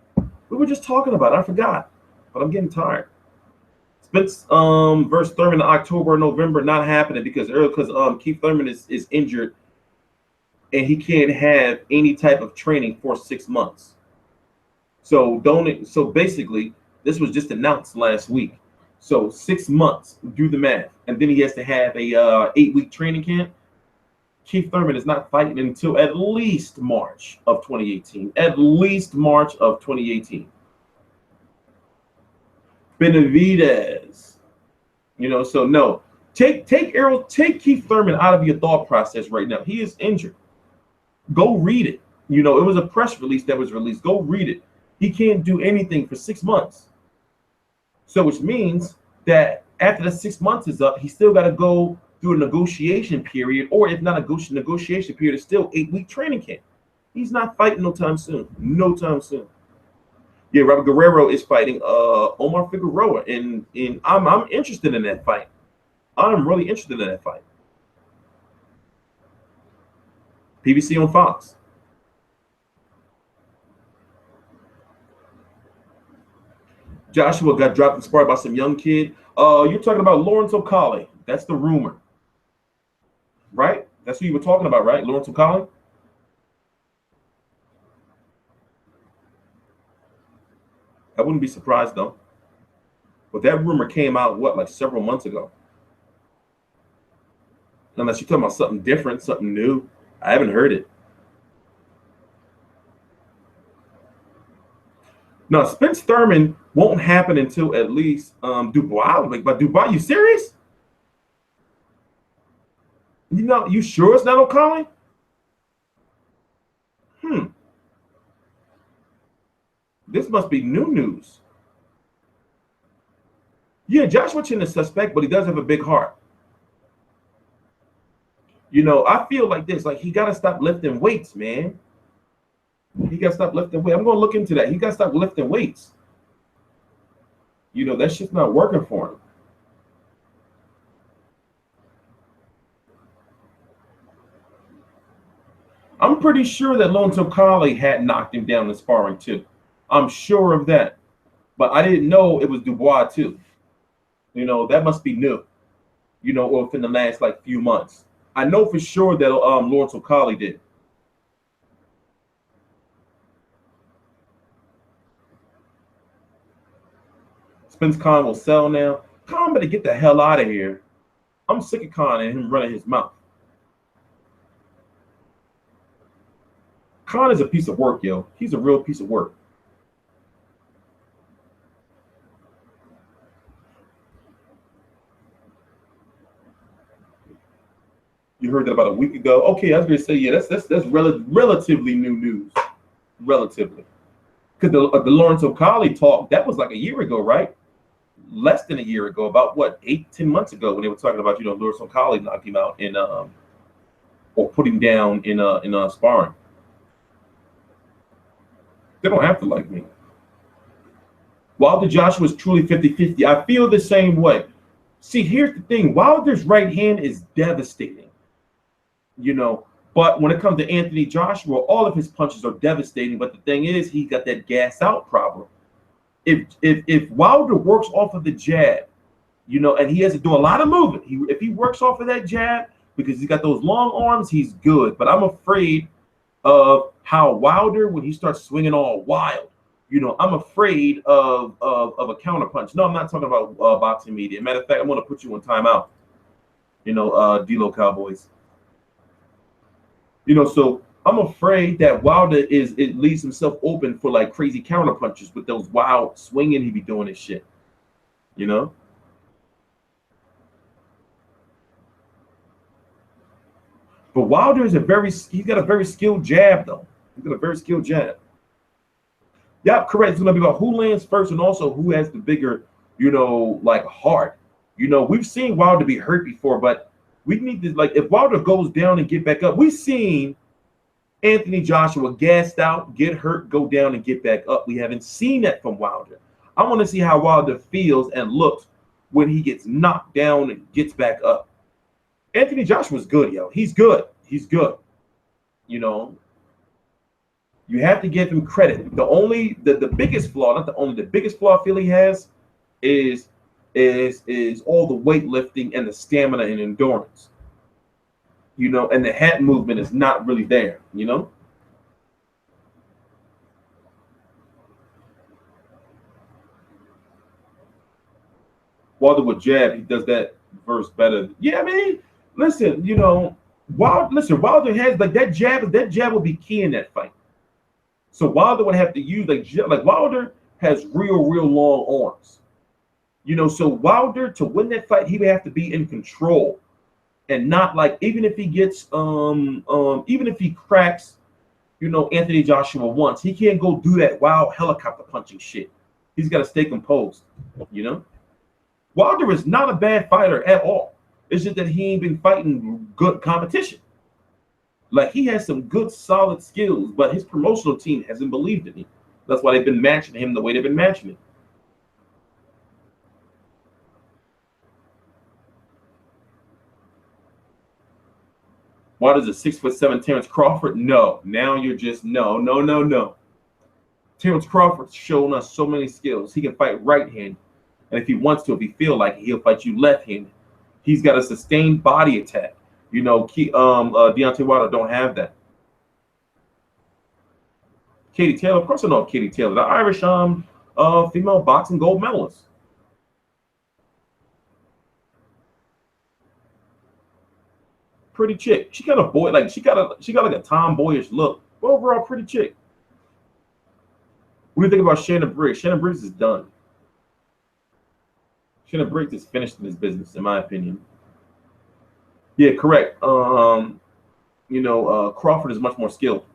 We were just talking about, I forgot. but I'm getting tired. Spence versus Thurman in October or November not happening because Keith Thurman is injured and he can't have any type of training for 6 months. So basically this was just announced last week. So 6 months, do the math, and then he has to have a 8-week training camp. Keith Thurman is not fighting until at least March of 2018. At least March of 2018. Benavidez, so no, take Keith Thurman out of your thought process right now. He is injured. Go read it. It was a press release that was released. Go read it. He can't do anything for 6 months. So which means that after the 6 months is up, he's still got to go through a negotiation period, or if not a negotiation period, it's still 8-week training camp. He's not fighting no time soon. No time soon. Yeah, Robert Guerrero is fighting Omar Figueroa, and I'm interested in that fight. I'm really interested in that fight. PBC on Fox. Joshua got dropped and sparred by some young kid. You're talking about Lawrence O'Colly. That's the rumor, right? That's who you were talking about, right? Lawrence O'Colly. I wouldn't be surprised though. But that rumor came out like several months ago. Unless you're talking about something different, something new. I haven't heard it. No, Spence Thurman won't happen until at least Dubois. But Dubois, you serious? You sure it's not O'Colly? This must be new news. Yeah, Joshua Chin is suspect, but he does have a big heart. I feel like this. Like, he got to stop lifting weights, man. He got to stop lifting weights. I'm going to look into that. He got to stop lifting weights. That shit's not working for him. I'm pretty sure that Lawrence O'Colly had knocked him down in sparring too. I'm sure of that. But I didn't know it was Dubois too. That must be new. Or within the last few months. I know for sure that Lawrence O'Colly did. Spence Khan will sell now. Khan better get the hell out of here. I'm sick of Khan and him running his mouth. Khan is a piece of work, yo. He's a real piece of work. You heard that about a week ago. Okay, I was going to say, yeah, that's relatively new news. Relatively. Because the Lawrence O'Colly talk, that was like a year ago, right? Less than a year ago, about what, 8-10 months ago, when they were talking about, Lawrence O'Colly knocked him out in or put him down in sparring. They don't have to like me. Wilder Joshua is truly 50-50. I feel the same way. See, here's the thing. Wilder's right hand is devastating. But when it comes to Anthony Joshua, all of his punches are devastating. But the thing is, he got that gas out problem. If Wilder works off of the jab, and he has to do a lot of movement. If he works off of that jab, because he's got those long arms, he's good. But I'm afraid of how Wilder, when he starts swinging all wild, I'm afraid of a counterpunch. No, I'm not talking about boxing media. Matter of fact, I'm going to put you on timeout. D-Lo Cowboys. So I'm afraid that Wilder leaves himself open for crazy counter punches with those wild swinging he be doing his shit. But Wilder is he's got a very skilled jab though. He's got a very skilled jab. Yeah, correct. It's gonna be about who lands first and also who has the bigger, heart. We've seen Wilder be hurt before, but we need to if Wilder goes down and get back up. We've seen Anthony Joshua gassed out, get hurt, go down and get back up. We haven't seen that from Wilder. I want to see how Wilder feels and looks when he gets knocked down and gets back up. Anthony Joshua's good, yo. He's good. He's good. You have to give him credit. The biggest flaw, not the only, the biggest flaw I feel he has is all the weightlifting and the stamina and endurance. You know, and the head movement is not really there, you know? Wilder with jab, he does that verse better. Yeah, I mean, listen, you know, Wilder has like that jab will be key in that fight. So Wilder would have to use like Wilder has real long arms. You know, so Wilder to win that fight, he would have to be in control. And not like even if he gets even if he cracks, you know, Anthony Joshua once, he can't go do that wild helicopter punching shit. He's got to stay composed, you know. Wilder is not a bad fighter at all. It's just that he ain't been fighting good competition. Like he has some good solid skills, but his promotional team hasn't believed in him. That's why they've been matching him the way they've been matching him. Why does a 6'7" Terrence Crawford? No. Now you're just no. Terrence Crawford's shown us so many skills. He can fight right-handed. And if he wants to, if he feel like it, he'll fight you left-handed. He's got a sustained body attack. You know, Deontay Wilder don't have that. Katie Taylor, of course I know Katie Taylor, the Irish female boxing gold medalist. Pretty chick. She got a boy, like she got like a tomboyish look. But overall, pretty chick. What do you think about Shannon Briggs? Shannon Briggs is done. Shannon Briggs is finished in this business, in my opinion. Yeah, correct. You know, Crawford is much more skilled.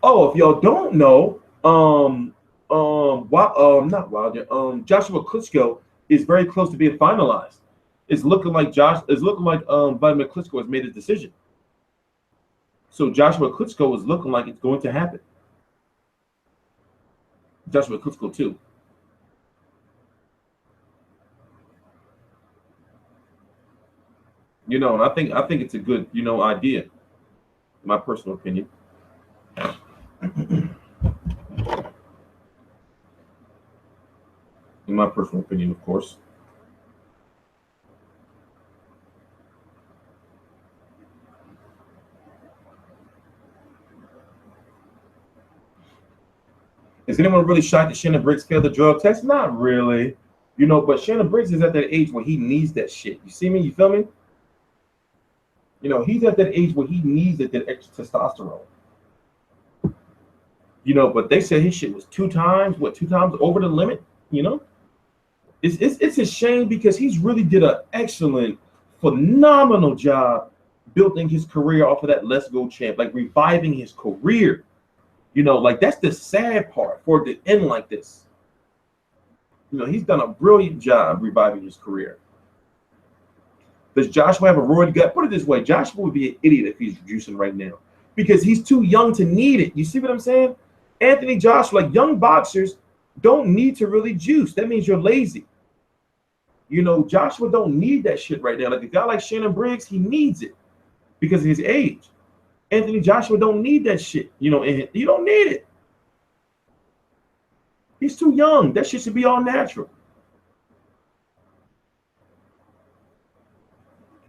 Oh, if y'all don't know, not Wilder, Joshua Klitschko is very close to being finalized. It's looking like Vladimir Klitschko has made his decision. So Joshua Klitschko is looking like it's going to happen. Joshua Klitschko too. You know, and I think it's a good, you know, idea, in my personal opinion. In my personal opinion, of course. Is anyone really shocked that Shannon Briggs failed the drug test? Not really. You know, but Shannon Briggs is at that age where he needs that shit. You see me? You feel me? You know, he's at that age where he needs that extra testosterone. You know, but they said his shit was two times over the limit, you know? It's a shame because he's really did an excellent, phenomenal job building his career off of that Let's Go champ, like reviving his career. You know, like that's the sad part for it to end like this. You know, he's done a brilliant job reviving his career. Does Joshua have a roid gut? Put it this way, Joshua would be an idiot if he's juicing right now because he's too young to need it. You see what I'm saying? Anthony Joshua, like young boxers, don't need to really juice. That means you're lazy. You know, Joshua don't need that shit right now. Like a guy like Shannon Briggs, he needs it because of his age. Anthony Joshua don't need that shit. You know, and you don't need it. He's too young. That shit should be all natural.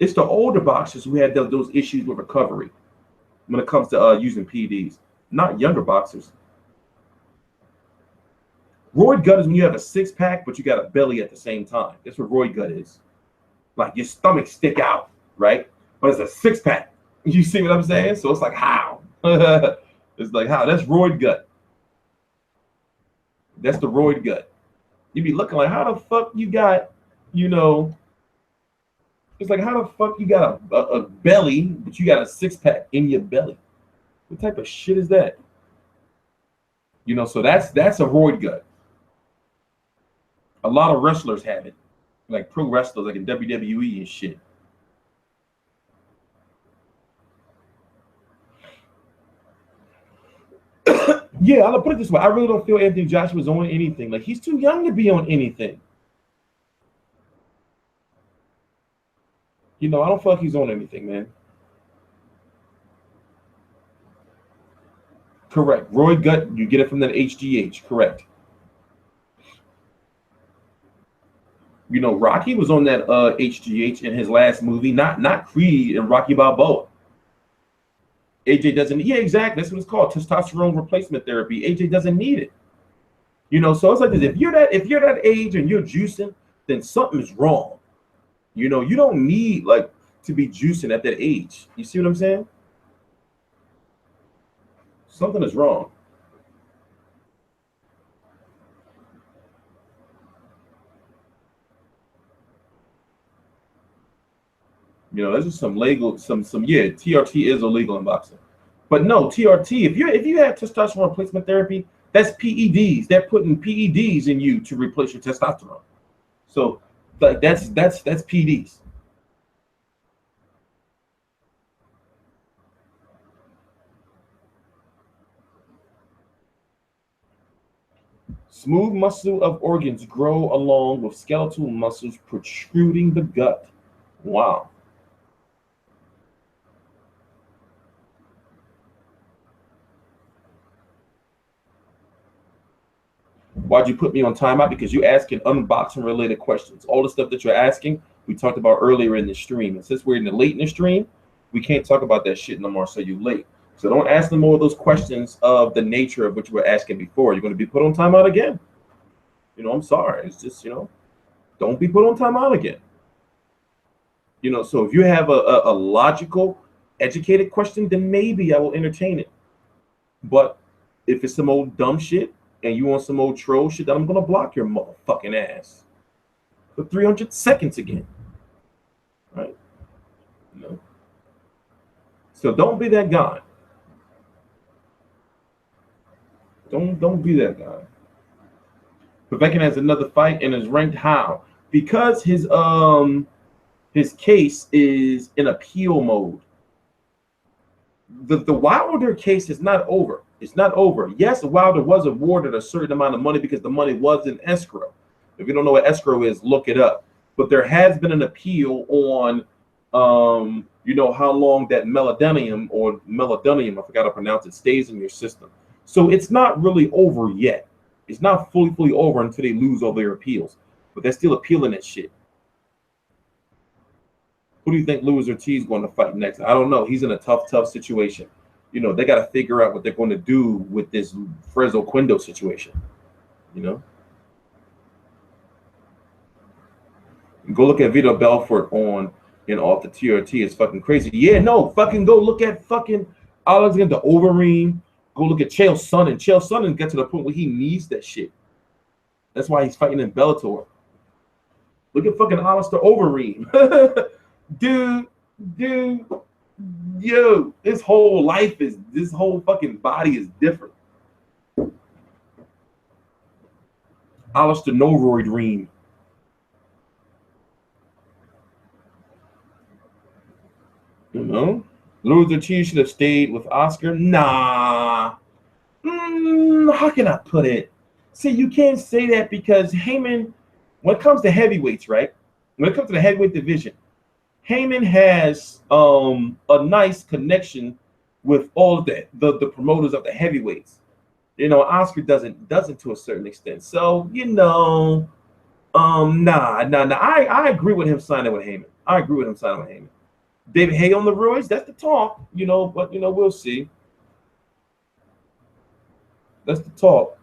It's the older boxers who had those issues with recovery when it comes to using PEDs, not younger boxers. Roid gut is when you have a six-pack, but you got a belly at the same time. That's what roid gut is. Like your stomach stick out, right? But it's a six-pack. You see what I'm saying? So it's like, how? It's like, how? That's roid gut. That's the roid gut. You be looking like, how the fuck you got, you know, it's like, how the fuck you got a belly, but you got a six-pack in your belly? What type of shit is that? You know, so that's a roid gut. A lot of wrestlers have it, like pro wrestlers, like in WWE and shit. Yeah, I'll put it this way. I really don't feel Anthony Joshua's on anything. Like, he's too young to be on anything. You know, I don't feel like he's on anything, man. Correct. Roy Gut, you get it from that HGH. Correct. You know, Rocky was on that HGH in his last movie, not Creed and Rocky Balboa. AJ doesn't. Yeah, exactly. That's what it's called, testosterone replacement therapy. AJ doesn't need it. You know, so it's like this. If you're that age and you're juicing, then something is wrong. You know, you don't need like to be juicing at that age. You see what I'm saying? Something is wrong. You know, there's just some legal, some yeah. TRT is illegal in boxing, but no TRT. If you have testosterone replacement therapy, that's PEDs. They're putting PEDs in you to replace your testosterone. So, like that's PEDs. Smooth muscle of organs grow along with skeletal muscles protruding the gut. Wow. Why'd you put me on timeout? Because you're asking unboxing related questions. All the stuff that you're asking, we talked about earlier in the stream. And since we're in the late in the stream, we can't talk about that shit no more. So you late. So don't ask them more of those questions of the nature of which you were asking before. You're going to be put on timeout again. You know, I'm sorry. It's just, don't be put on timeout again. You know, so if you have a logical, educated question, then maybe I will entertain it. But if it's some old dumb shit and you want some old troll shit, then I'm gonna block your motherfucking ass for 300 seconds again. Right? You know? So don't be that guy. Don't be that guy. Povetkin has another fight and is ranked how? Because his case is in appeal mode. The Wilder case is not over. It's not over. Yes, Wilder was awarded a certain amount of money because the money was in escrow. If you don't know what escrow is, look it up. But there has been an appeal on, how long that melatonin, I forgot to pronounce it, stays in your system. So it's not really over yet. It's not fully over until they lose all their appeals. But they're still appealing that shit. Who do you think Luis Ortiz is going to fight next? I don't know. He's in a tough situation. You know, they got to figure out what they're going to do with this Fresno Quindo situation. You know, go look at Vito Belfort on and off the TRT. It's fucking crazy. Yeah, no, fucking go look at fucking Alexander Overeem. Go look at Chael Sonnen. Chael Sonnen got to the point where he needs that shit. That's why he's fighting in Bellator. Look at fucking Alistair Overeem. dude, yo, this whole fucking body is different. Alistair Noroid Ream. You know? Louis Ortiz should have stayed with Oscar. Nah. How can I put it? See, you can't say that because Heyman, when it comes to heavyweights, right? When it comes to the heavyweight division, Heyman has a nice connection with all of the promoters of the heavyweights. You know, Oscar doesn't to a certain extent. So, nah. I agree with him signing with Heyman. David Hay on the roids, that's the talk, but we'll see. That's the talk.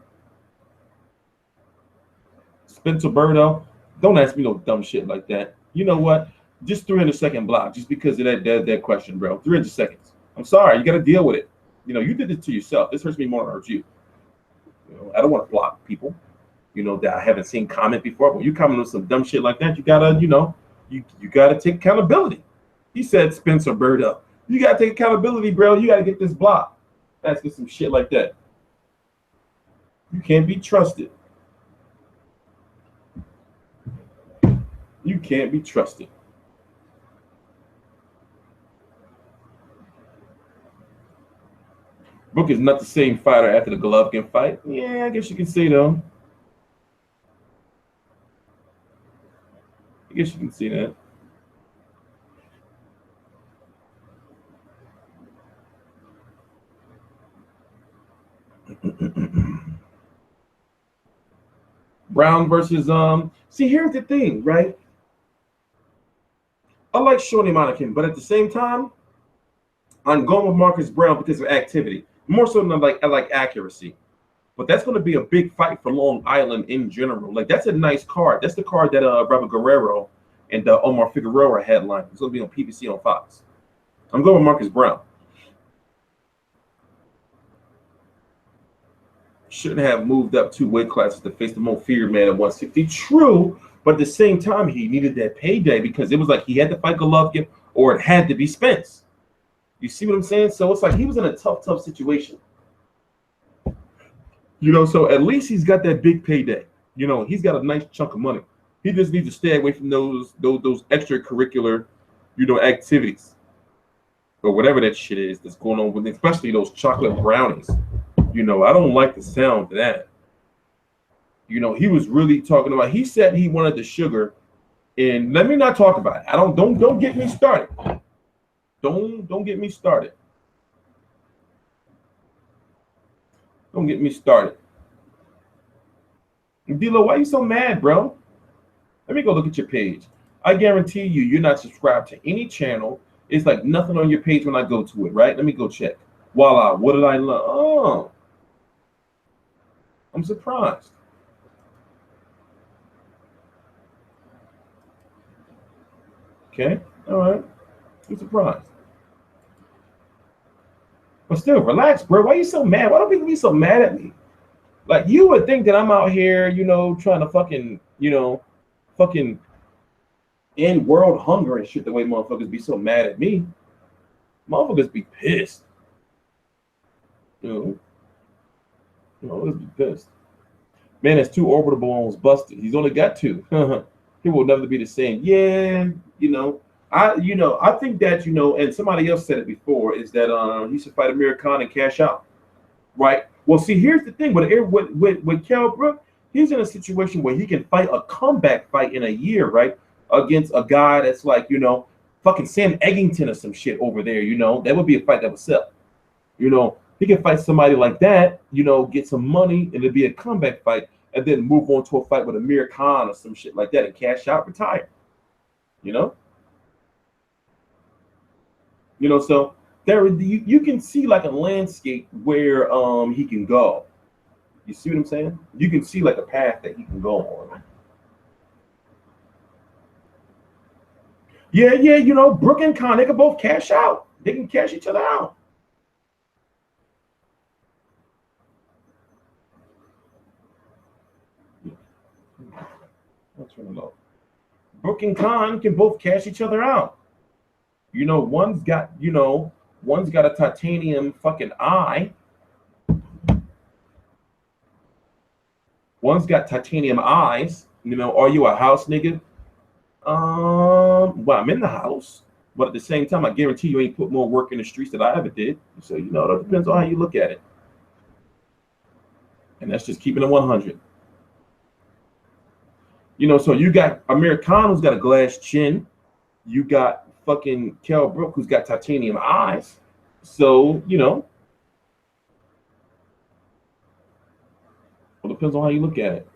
Spencer Berto, don't ask me no dumb shit like that. You know what? Just 300-second block, just because of that question, bro. 300 seconds. I'm sorry, you got to deal with it. You did it to yourself. This hurts me more than it hurts you. I don't want to block people, that I haven't seen comment before. But you comment on some dumb shit like that, you gotta, you gotta take accountability. He said Spencer Berto. You gotta take accountability, bro. You gotta get this block. Asking some shit like that. You can't be trusted. You can't be trusted. Brook is not the same fighter after the Golovkin fight. Yeah, I guess you can say though. I guess you can see that. Brown versus See, here's the thing, right? I like Shawnee Monahan, but at the same time, I'm going with Marcus Brown because of activity, more so than I like accuracy. But that's going to be a big fight for Long Island in general. Like, that's a nice card. That's the card that Robert Guerrero and Omar Figueroa headline. It's going to be on PBC on Fox. I'm going with Marcus Brown. Shouldn't have moved up 2 weight classes to face the most feared man at 160. True, but at the same time, he needed that payday because it was like he had to fight Golovkin or it had to be Spence. You see what I'm saying? So it's like he was in a tough situation. You know, so at least he's got that big payday. You know, he's got a nice chunk of money. He just needs to stay away from those extracurricular, you know, activities or whatever that shit is that's going on with, especially those chocolate brownies. You know, I don't like the sound of that. You know, he was really talking about. He said he wanted the sugar, and let me not talk about it. Don't get me started. Don't get me started. Don't get me started. D-Lo, why are you so mad, bro? Let me go look at your page. I guarantee you, you're not subscribed to any channel. It's like nothing on your page when I go to it, right? Let me go check. Voila, what did I learn? Oh, I'm surprised. Okay, all right. I'm surprised. But still, relax, bro. Why are you so mad? Why don't people be so mad at me? Like, you would think that I'm out here, you know, trying to fucking, you know, fucking end world hunger and shit the way motherfuckers be so mad at me. Motherfuckers be pissed. You know, let's be pissed. Man, his 2 orbital bones busted. He's only got 2. He will never be the same. Yeah, you know, I think that, you know, and somebody else said it before, is that he should fight Amir Khan and cash out, right? Well, see, here's the thing with Kell Brook, he's in a situation where he can fight a comeback fight in a year, right, against a guy that's like, you know, fucking Sam Eggington or some shit over there. You know, that would be a fight that would sell. You know, he can fight somebody like that, you know, get some money, and it'd be a comeback fight, and then move on to a fight with Amir Khan or some shit like that and cash out, retire. You know? You know, so there you can see like a landscape where he can go. You see what I'm saying? You can see like a path that he can go on. Yeah, you know, Brook and Khan, they can both cash out. They can cash each other out. I'll turn it off. Brook and Khan can both cash each other out. You know, one's got a titanium fucking eye. One's got titanium eyes. You know, are you a house nigga? Well, I'm in the house, but at the same time, I guarantee you ain't put more work in the streets than I ever did. So, you know, that depends on how you look at it. And that's just keeping it 100. You know, so you got Amir Khan, who's got a glass chin. You got fucking Kell Brook, who's got titanium eyes. So, you know, well, depends on how you look at it.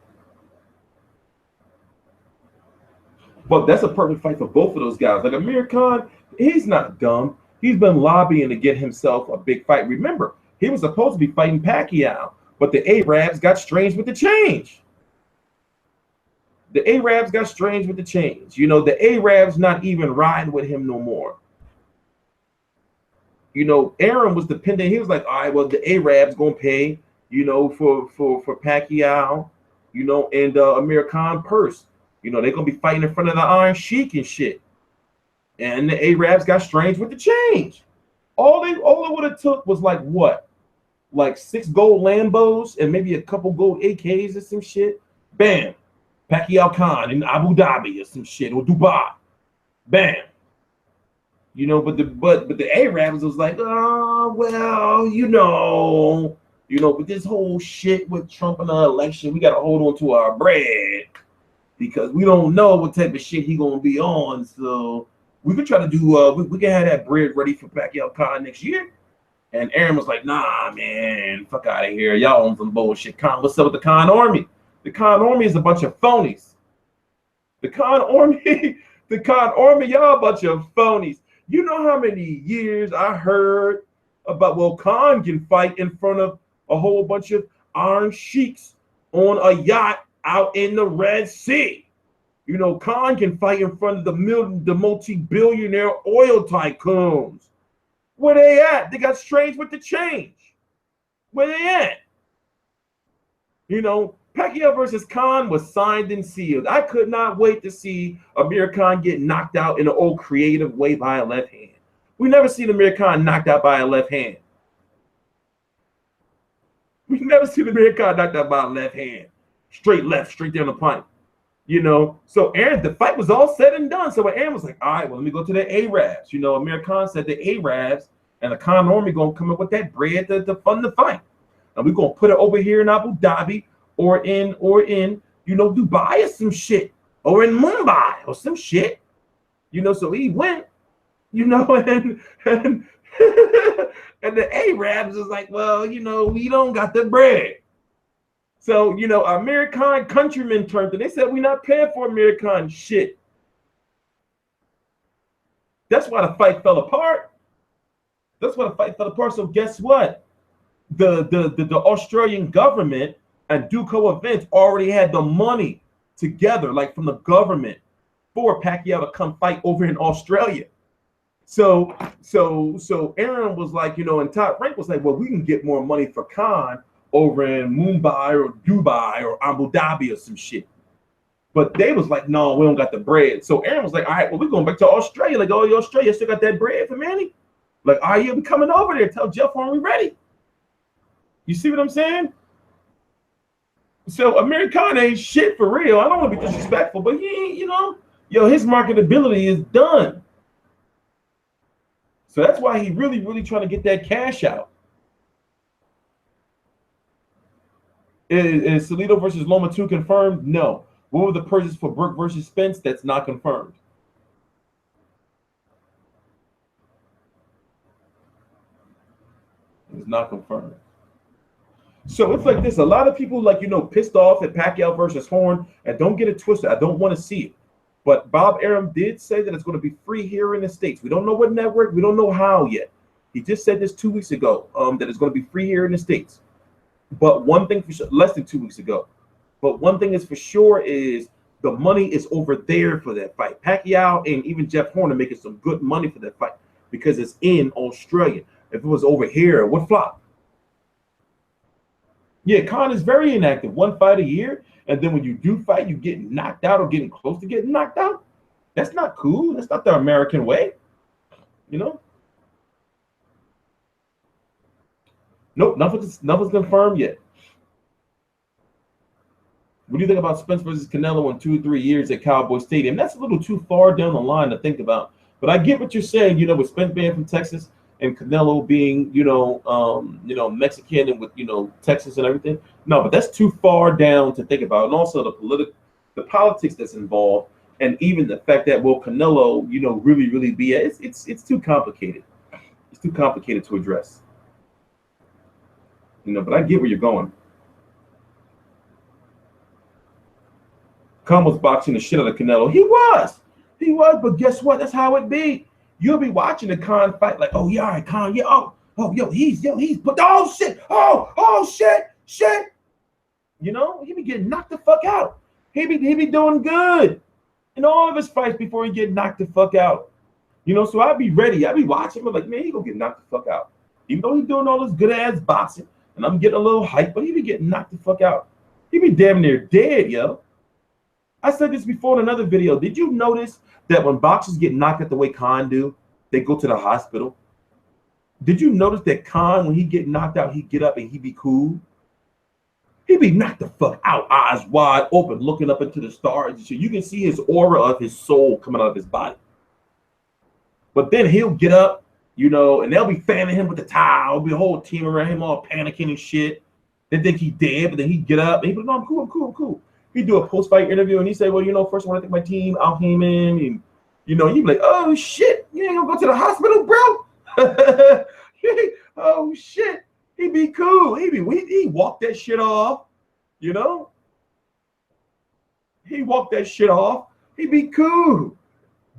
But that's a perfect fight for both of those guys. Like Amir Khan, he's not dumb. He's been lobbying to get himself a big fight. Remember, he was supposed to be fighting Pacquiao, but the Arabs got strange with the change. The Arabs got strange with the change. You know, the Arabs not even riding with him no more. You know, Aaron was dependent. He was like, all right, well, the Arabs gonna pay, you know, for Pacquiao, you know, and Amir Khan purse. You know, they're gonna be fighting in front of the Iron Sheik and shit. And the Arabs got strange with the change. All it would have took was like what? Like 6 gold Lambos and maybe a couple gold AKs or some shit. Bam. Pacquiao Khan in Abu Dhabi or some shit, or Dubai. Bam. You know, but the Arabs was like, oh well, you know, with this whole shit with Trump and the election, we gotta hold on to our bread because we don't know what type of shit he gonna be on. So we could try to do we can have that bread ready for Pacquiao Khan next year. And Aaron was like, nah, man, fuck out of here. Y'all on some bullshit. Khan, what's up with the Khan army? The Khan Army is a bunch of phonies. The Khan Army, y'all a bunch of phonies. You know how many years I heard about, well, Khan can fight in front of a whole bunch of iron sheiks on a yacht out in the Red Sea. You know, Khan can fight in front of the multi-billionaire oil tycoons. Where they at? They got strange with the change. Where they at? You know, Pacquiao versus Khan was signed and sealed. I could not wait to see Amir Khan get knocked out in an old creative way by a left hand. We never seen Amir Khan knocked out by a left hand. We never seen Amir Khan knocked out by a left hand. Straight left, straight down the pipe. You know, so Aaron, the fight was all said and done. So Aaron was like, all right, well, let me go to the Arabs. You know, Amir Khan said the Arabs and the Khan Army going to come up with that bread to fund the fight. And we're going to put it over here in Abu Dhabi or in, you know, Dubai or some shit. Or in Mumbai or some shit. You know, so he went, you know, and and the Arabs is like, well, you know, we don't got the bread. So, you know, Amir Khan countrymen turned and they said, we're not paying for Amir Khan shit. That's why the fight fell apart. That's why the fight fell apart. So guess what? The Australian government and Duco Events already had the money together, like from the government, for Pacquiao to come fight over in Australia. So Aaron was like, you know, and Top Rank was like, well, we can get more money for Khan over in Mumbai or Dubai or Abu Dhabi or some shit. But they was like, no, we don't got the bread. So Aaron was like, all right, well, we're going back to Australia. Like, oh, Australia still got that bread for Manny? Like, are you coming over there? Tell Jeff when we ready. You see what I'm saying? So Amir Khan ain't shit for real. I don't want to be disrespectful, but he ain't, you know, yo, his marketability is done. So that's why he really, really trying to get that cash out. Is Salido versus Loma 2 confirmed? No. What were the purchases for Brook versus Spence? That's not confirmed. It's not confirmed. So it's like this. A lot of people, like, you know, pissed off at Pacquiao versus Horn, and don't get it twisted. I don't want to see it. But Bob Arum did say that it's going to be free here in the States. We don't know what network. We don't know how yet. He just said this 2 weeks ago, that it's going to be free here in the States. But one thing for sure, less than 2 weeks ago. But one thing is for sure is the money is over there for that fight. Pacquiao and even Jeff Horn are making some good money for that fight because it's in Australia. If it was over here, it would flop. Yeah, Khan is very inactive. One fight a year, and then when you do fight, you get knocked out or getting close to getting knocked out. That's not cool. That's not the American way. You know? Nope, nothing's confirmed yet. What do you think about Spence versus Canelo in 2 or 3 years at Cowboy Stadium? That's a little too far down the line to think about. But I get what you're saying, you know, with Spence being from Texas and Canelo being, you know, Mexican and with, you know, Texas and everything. No, but that's too far down to think about. And also the politics that's involved, and even the fact that, will Canelo, you know, really be it's too complicated. It's too complicated to address. You know, but I get where you're going. Khan was boxing the shit out of Canelo. He was, but guess what? That's how it be. You'll be watching the Khan fight like, oh yeah, all right, Khan, yeah, he's, but oh shit. You know, he be getting knocked the fuck out. He be doing good in all of his fights before he get knocked the fuck out. You know, so I'd be ready. I'd be watching, but like, man, he gonna get knocked the fuck out. Even though he's doing all this good ass boxing, and I'm getting a little hype, but he be getting knocked the fuck out. He be damn near dead, yo. I said this before in another video. Did you notice that when boxers get knocked out the way Khan do, they go to the hospital? Did you notice that Khan, when he get knocked out, he get up and he be cool? He be knocked the fuck out, eyes wide open, looking up into the stars. So you can see his aura of his soul coming out of his body. But then he'll get up, you know, and they'll be fanning him with the towel. There'll be a whole team around him all panicking and shit. They think he dead, but then he get up and he be like, no, I'm cool. He do a post-fight interview and he say, well, you know, first I want to thank my team, Al Heyman, and, you know, you be like, oh shit, you ain't gonna go to the hospital, bro? Oh shit, he be cool. He walk that shit off, you know? he walked that shit off. He be cool.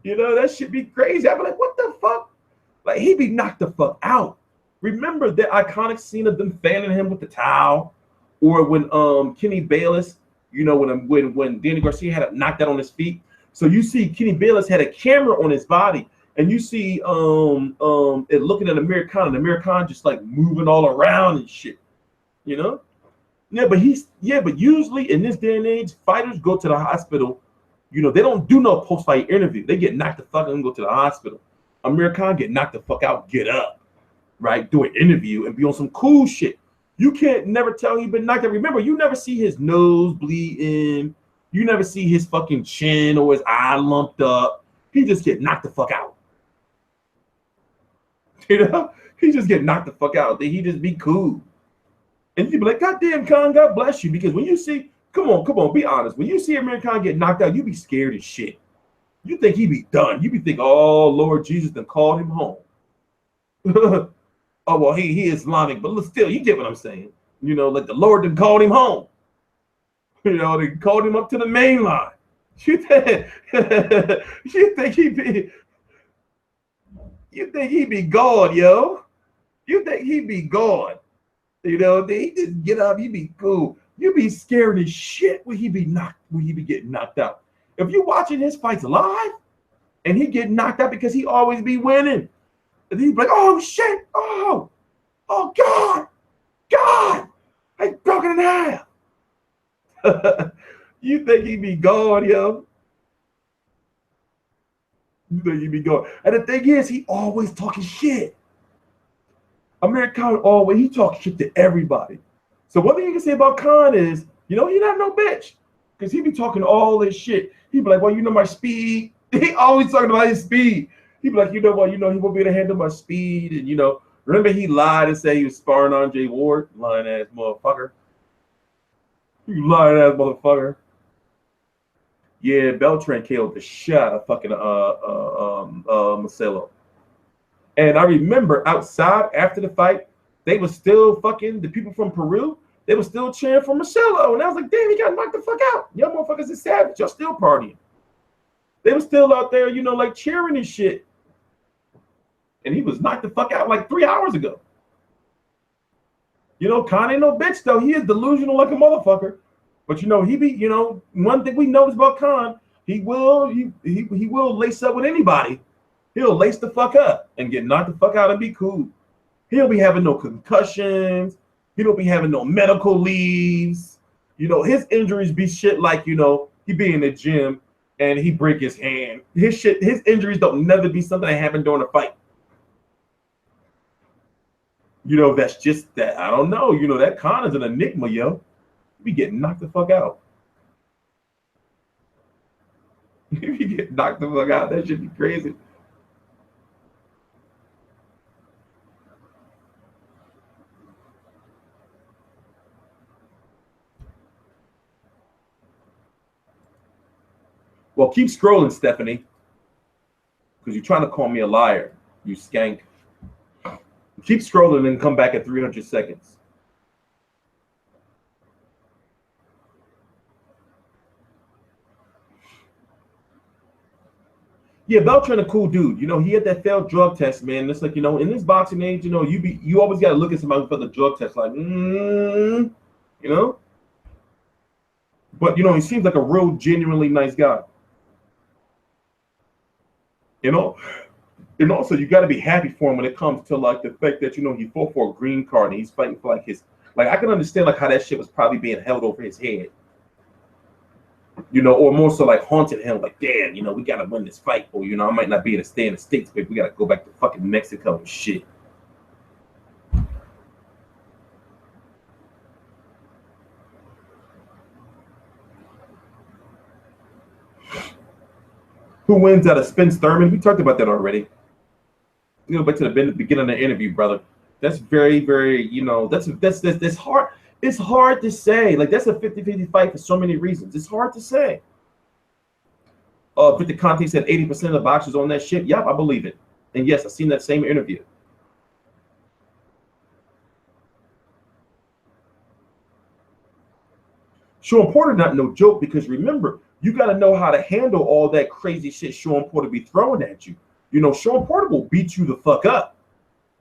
You know, that shit be crazy. I'd be like, what the fuck? Like, he be knocked the fuck out. Remember that iconic scene of them fanning him with the towel? Or when Kenny Bayless, you know, when Danny Garcia had it knocked out on his feet. So you see Kenny Bayless had a camera on his body, and you see it looking at Amir Khan, and Amir Khan just like moving all around and shit. You know? But usually in this day and age, fighters go to the hospital. You know, they don't do no post-fight interview. They get knocked the fuck out and go to the hospital. Amir Khan get knocked the fuck out, get up, right? Do an interview and be on some cool shit. You can't never tell he been knocked out. Remember, you never see his nose bleeding. You never see his fucking chin or his eye lumped up. He just get knocked the fuck out. You know? He just get knocked the fuck out. He just be cool. And you be like, God damn, Khan, God bless you. Because when you see, come on, be honest. When you see Amir Khan get knocked out, you be scared as shit. You think he be done. You be thinking, oh, Lord Jesus done called him home. Oh, well, he Islamic, but still, you get what I'm saying. You know, like the Lord done called him home. You know, they called him up to the main line. You think he be God, yo. You think he be God. You know, he just get up, he be cool. You be scared as shit when he be getting knocked out. If you watching his fights live and he get knocked out because he always be winning, and he be like, oh shit, oh God, I broke it in half. You think he be God, yo? You think he be God? And the thing is, he always talking shit. Amir Khan always, he talks shit to everybody. So one thing you can say about Khan is, you know, he not no bitch. Because he be talking all this shit. He be like, well, you know my speed. He always talking about his speed. He be like, you know what, he won't be able to handle my speed. And, you know, remember he lied and said he was sparring on Jay Ward? Lying ass motherfucker. You lying ass motherfucker. Yeah, Beltran killed the shit out of fucking Marcelo. And I remember outside after the fight, they were still fucking, the people from Peru, they were still cheering for Marcelo. And I was like, damn, he got knocked the fuck out. Y'all motherfuckers is savage. Y'all still partying. They were still out there, you know, like cheering and shit. And he was knocked the fuck out like 3 hours ago. You know, Khan ain't no bitch, though. He is delusional like a motherfucker. But, you know, he be, you know, one thing we noticed about Khan, he will lace up with anybody. He'll lace the fuck up and get knocked the fuck out and be cool. He'll be having no concussions. He don't be having no medical leaves. You know, his injuries be shit like, you know, he be in the gym and he break his hand. His injuries don't never be something that happened during a fight. You know, that's just that. I don't know. You know, that Khan is an enigma, yo. He be getting knocked the fuck out. If you get knocked the fuck out, that should be crazy. Well, keep scrolling, Stephanie, because you're trying to call me a liar, you skank. Keep scrolling and come back at 300 seconds. Yeah, Beltran a cool dude. You know, he had that failed drug test, man. It's like, you know, in this boxing age, you know, you always got to look at somebody for the drug test, like, you know. But, you know, he seems like a real, genuinely nice guy. You know, and also you got to be happy for him when it comes to like the fact that, you know, he fought for a green card and he's fighting for like his, like I can understand like how that shit was probably being held over his head, you know, or more so like haunting him, like, damn, you know, we got to win this fight, or, you know, I might not be able to stay in the States, but we got to go back to fucking Mexico and shit. Who wins out of Spence Thurman? We talked about that already. You know, back to the beginning of the interview, brother. That's very, very, you know, that's hard. It's hard to say. Like, that's a 50-50 fight for so many reasons. It's hard to say. Victor Conte said 80% of the boxers on that shit. Yep, I believe it. And yes, I've seen that same interview. Sean Porter not no joke, because remember, you got to know how to handle all that crazy shit Sean Porter be throwing at you. You know, Sean Porter will beat you the fuck up.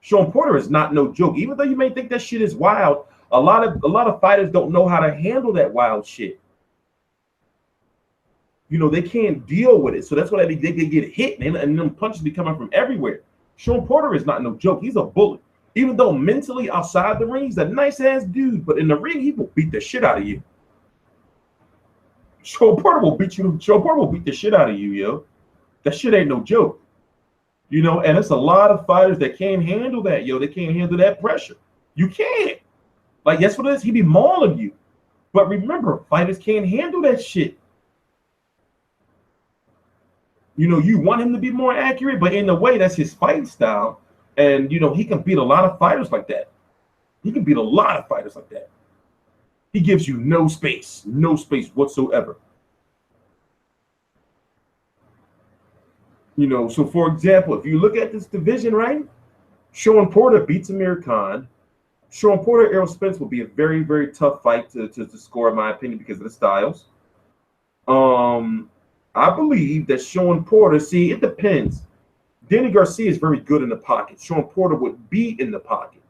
Sean Porter is not no joke. Even though you may think that shit is wild, a lot of fighters don't know how to handle that wild shit. You know, they can't deal with it. So that's why they get hit, and them punches be coming from everywhere. Sean Porter is not no joke. He's a bullet. Even though mentally outside the ring, he's a nice ass dude, but in the ring, he will beat the shit out of you. Sean Porter will beat you. Sean Porter will beat the shit out of you, yo. That shit ain't no joke. You know, and it's a lot of fighters that can't handle that, yo. They can't handle that pressure. You can't. Like, that's what it is. He be mauling you. But remember, fighters can't handle that shit. You know, you want him to be more accurate, but in a way, that's his fighting style. And, you know, he can beat a lot of fighters like that. He can beat a lot of fighters like that. He gives you no space whatsoever. You know, so for example, if you look at this division, right? Sean Porter beats Amir Khan. Sean Porter, Errol Spence will be a very, very tough fight to score, in my opinion, because of the styles. I believe that Sean Porter, see, it depends. Danny Garcia is very good in the pocket. Sean Porter would be in the pocket.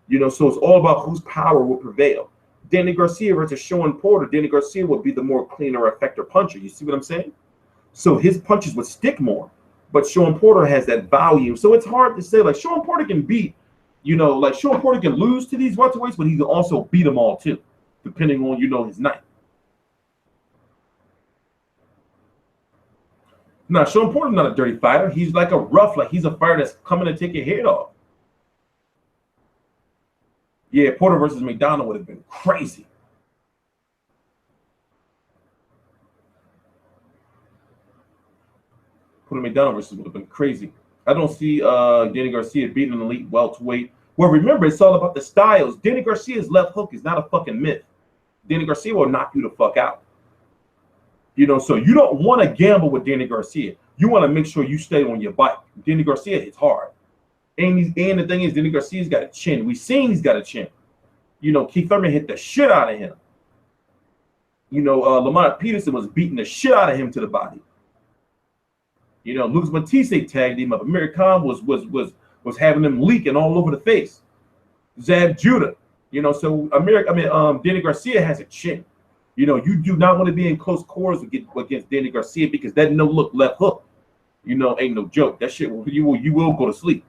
You know, so it's all about whose power will prevail. Danny Garcia versus Sean Porter, Danny Garcia would be the more cleaner, effective puncher. You see what I'm saying? So his punches would stick more. But Sean Porter has that volume. So it's hard to say, like, Sean Porter can beat, you know, like Sean Porter can lose to these welterweights, but he can also beat them all too, depending on, you know, his night. Now, Sean Porter's not a dirty fighter. He's like a rough, like he's a fighter that's coming to take your head off. Yeah, Porter versus McDonald would have been crazy. Porter McDonald versus would have been crazy. I don't see Danny Garcia beating an elite welterweight. Well, remember, it's all about the styles. Danny Garcia's left hook is not a fucking myth. Danny Garcia will knock you the fuck out. You know, so you don't want to gamble with Danny Garcia. You want to make sure you stay on your bike. Danny Garcia hits hard. And the thing is, Danny Garcia's got a chin. We've seen he's got a chin. You know, Keith Thurman hit the shit out of him. You know, Lamont Peterson was beating the shit out of him to the body. You know, Lucas Matisse tagged him up. Amir Khan was having him leaking all over the face. Zab Judah. You know, so Danny Garcia has a chin. You know, you do not want to be in close quarters against Danny Garcia, because that no-look left hook, you know, ain't no joke. That shit, you will go to sleep.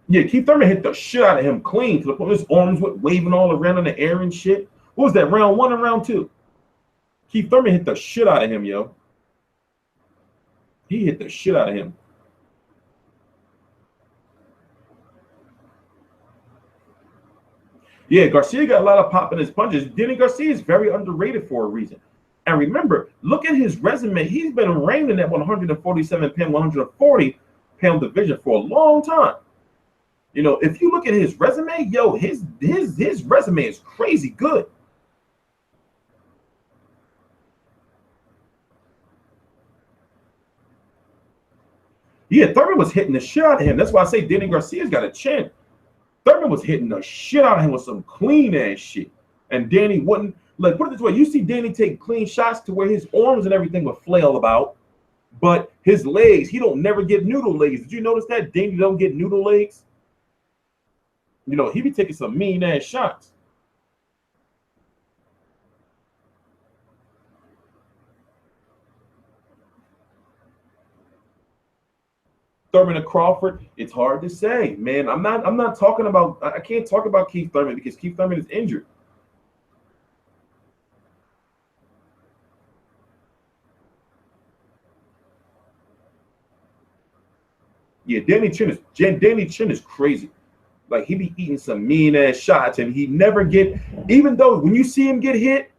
Yeah, Keith Thurman hit the shit out of him clean to the point his arms went waving all around in the air and shit. What was that, round 1 and round 2? Keith Thurman hit the shit out of him, yo. He hit the shit out of him. Yeah, Garcia got a lot of pop in his punches. Danny Garcia is very underrated for a reason. And remember, look at his resume. He's been reigning at 147-pound, 140-pound division for a long time. You know, if you look at his resume, yo, his resume is crazy good. Yeah, Thurman was hitting the shit out of him. That's why I say Danny Garcia's got a chin. Thurman was hitting the shit out of him with some clean ass shit. And Danny wouldn't, like, put it this way, you see Danny take clean shots to where his arms and everything would flail about, but his legs, he don't never get noodle legs. Did you notice that? Danny don't get noodle legs? You know, he be taking some mean ass shots. Thurman and Crawford, it's hard to say, man. I'm not talking about, I can't talk about Keith Thurman because Keith Thurman is injured. Yeah, Danny Chin is crazy. Like, he be eating some mean ass shots, and he never get, even though when you see him get hit,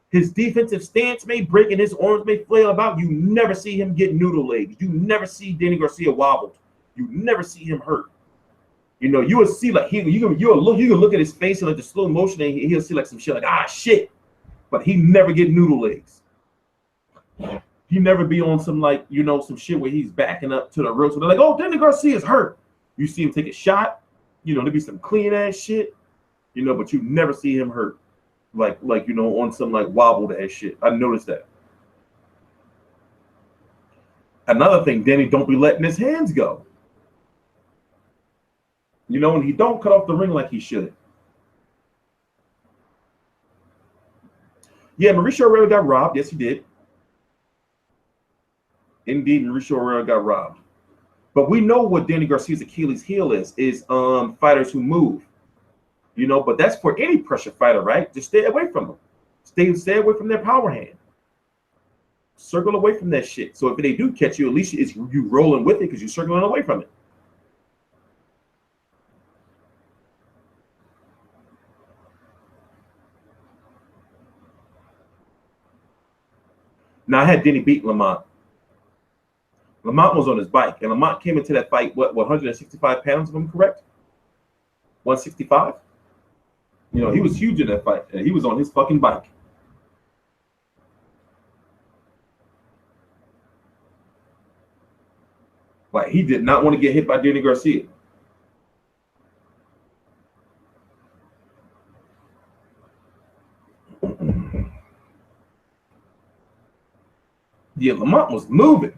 his defensive stance may break and his arms may flail about, you never see him get noodle legs. You never see Danny Garcia wobbled. You never see him hurt. You know, you will see, like, you can look at his face in like the slow motion, and he'll see like some shit like, ah, shit. But he never get noodle legs. He never be on some, like, you know, some shit where he's backing up to the ropes. So they're like, oh, Danny Garcia's hurt. You see him take a shot. You know, there be some clean ass shit. you know, but you never see him hurt, like you know, on some like wobbled ass shit. I noticed that. Another thing, Danny don't be letting his hands go. You know, and he don't cut off the ring like he should. Yeah, Mauricio Herrera got robbed. Yes, he did. Indeed, Mauricio Herrera got robbed. But we know what Danny Garcia's Achilles heel is fighters who move. You know, but that's for any pressure fighter, right? Just stay away from them. Stay away from their power hand. Circle away from that shit. So if they do catch you, at least it's you rolling with it because you're circling away from it. Now I had Denny beat Lamont. Lamont was on his bike, and Lamont came into that fight, what 165 pounds, if I'm correct? 165? You know, he was huge in that fight, and he was on his fucking bike. Like, he did not want to get hit by Danny Garcia. Yeah, Lamont was moving.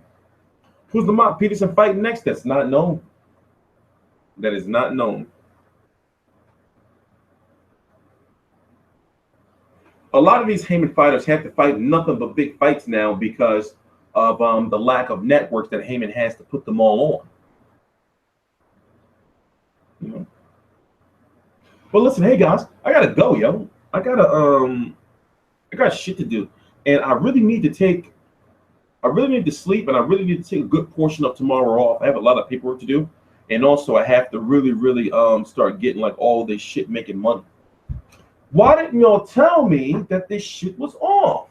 Who's Lamont Peterson fighting next? That's not known. That is not known. A lot of these Heyman fighters have to fight nothing but big fights now because of the lack of networks that Heyman has to put them all on. You know? But listen, hey guys, I gotta go, yo. I got shit to do, and I really need to sleep, and I really need to take a good portion of tomorrow off. I have a lot of paperwork to do, and also I have to really start getting like all this shit making money. Why didn't y'all tell me that this shit was off?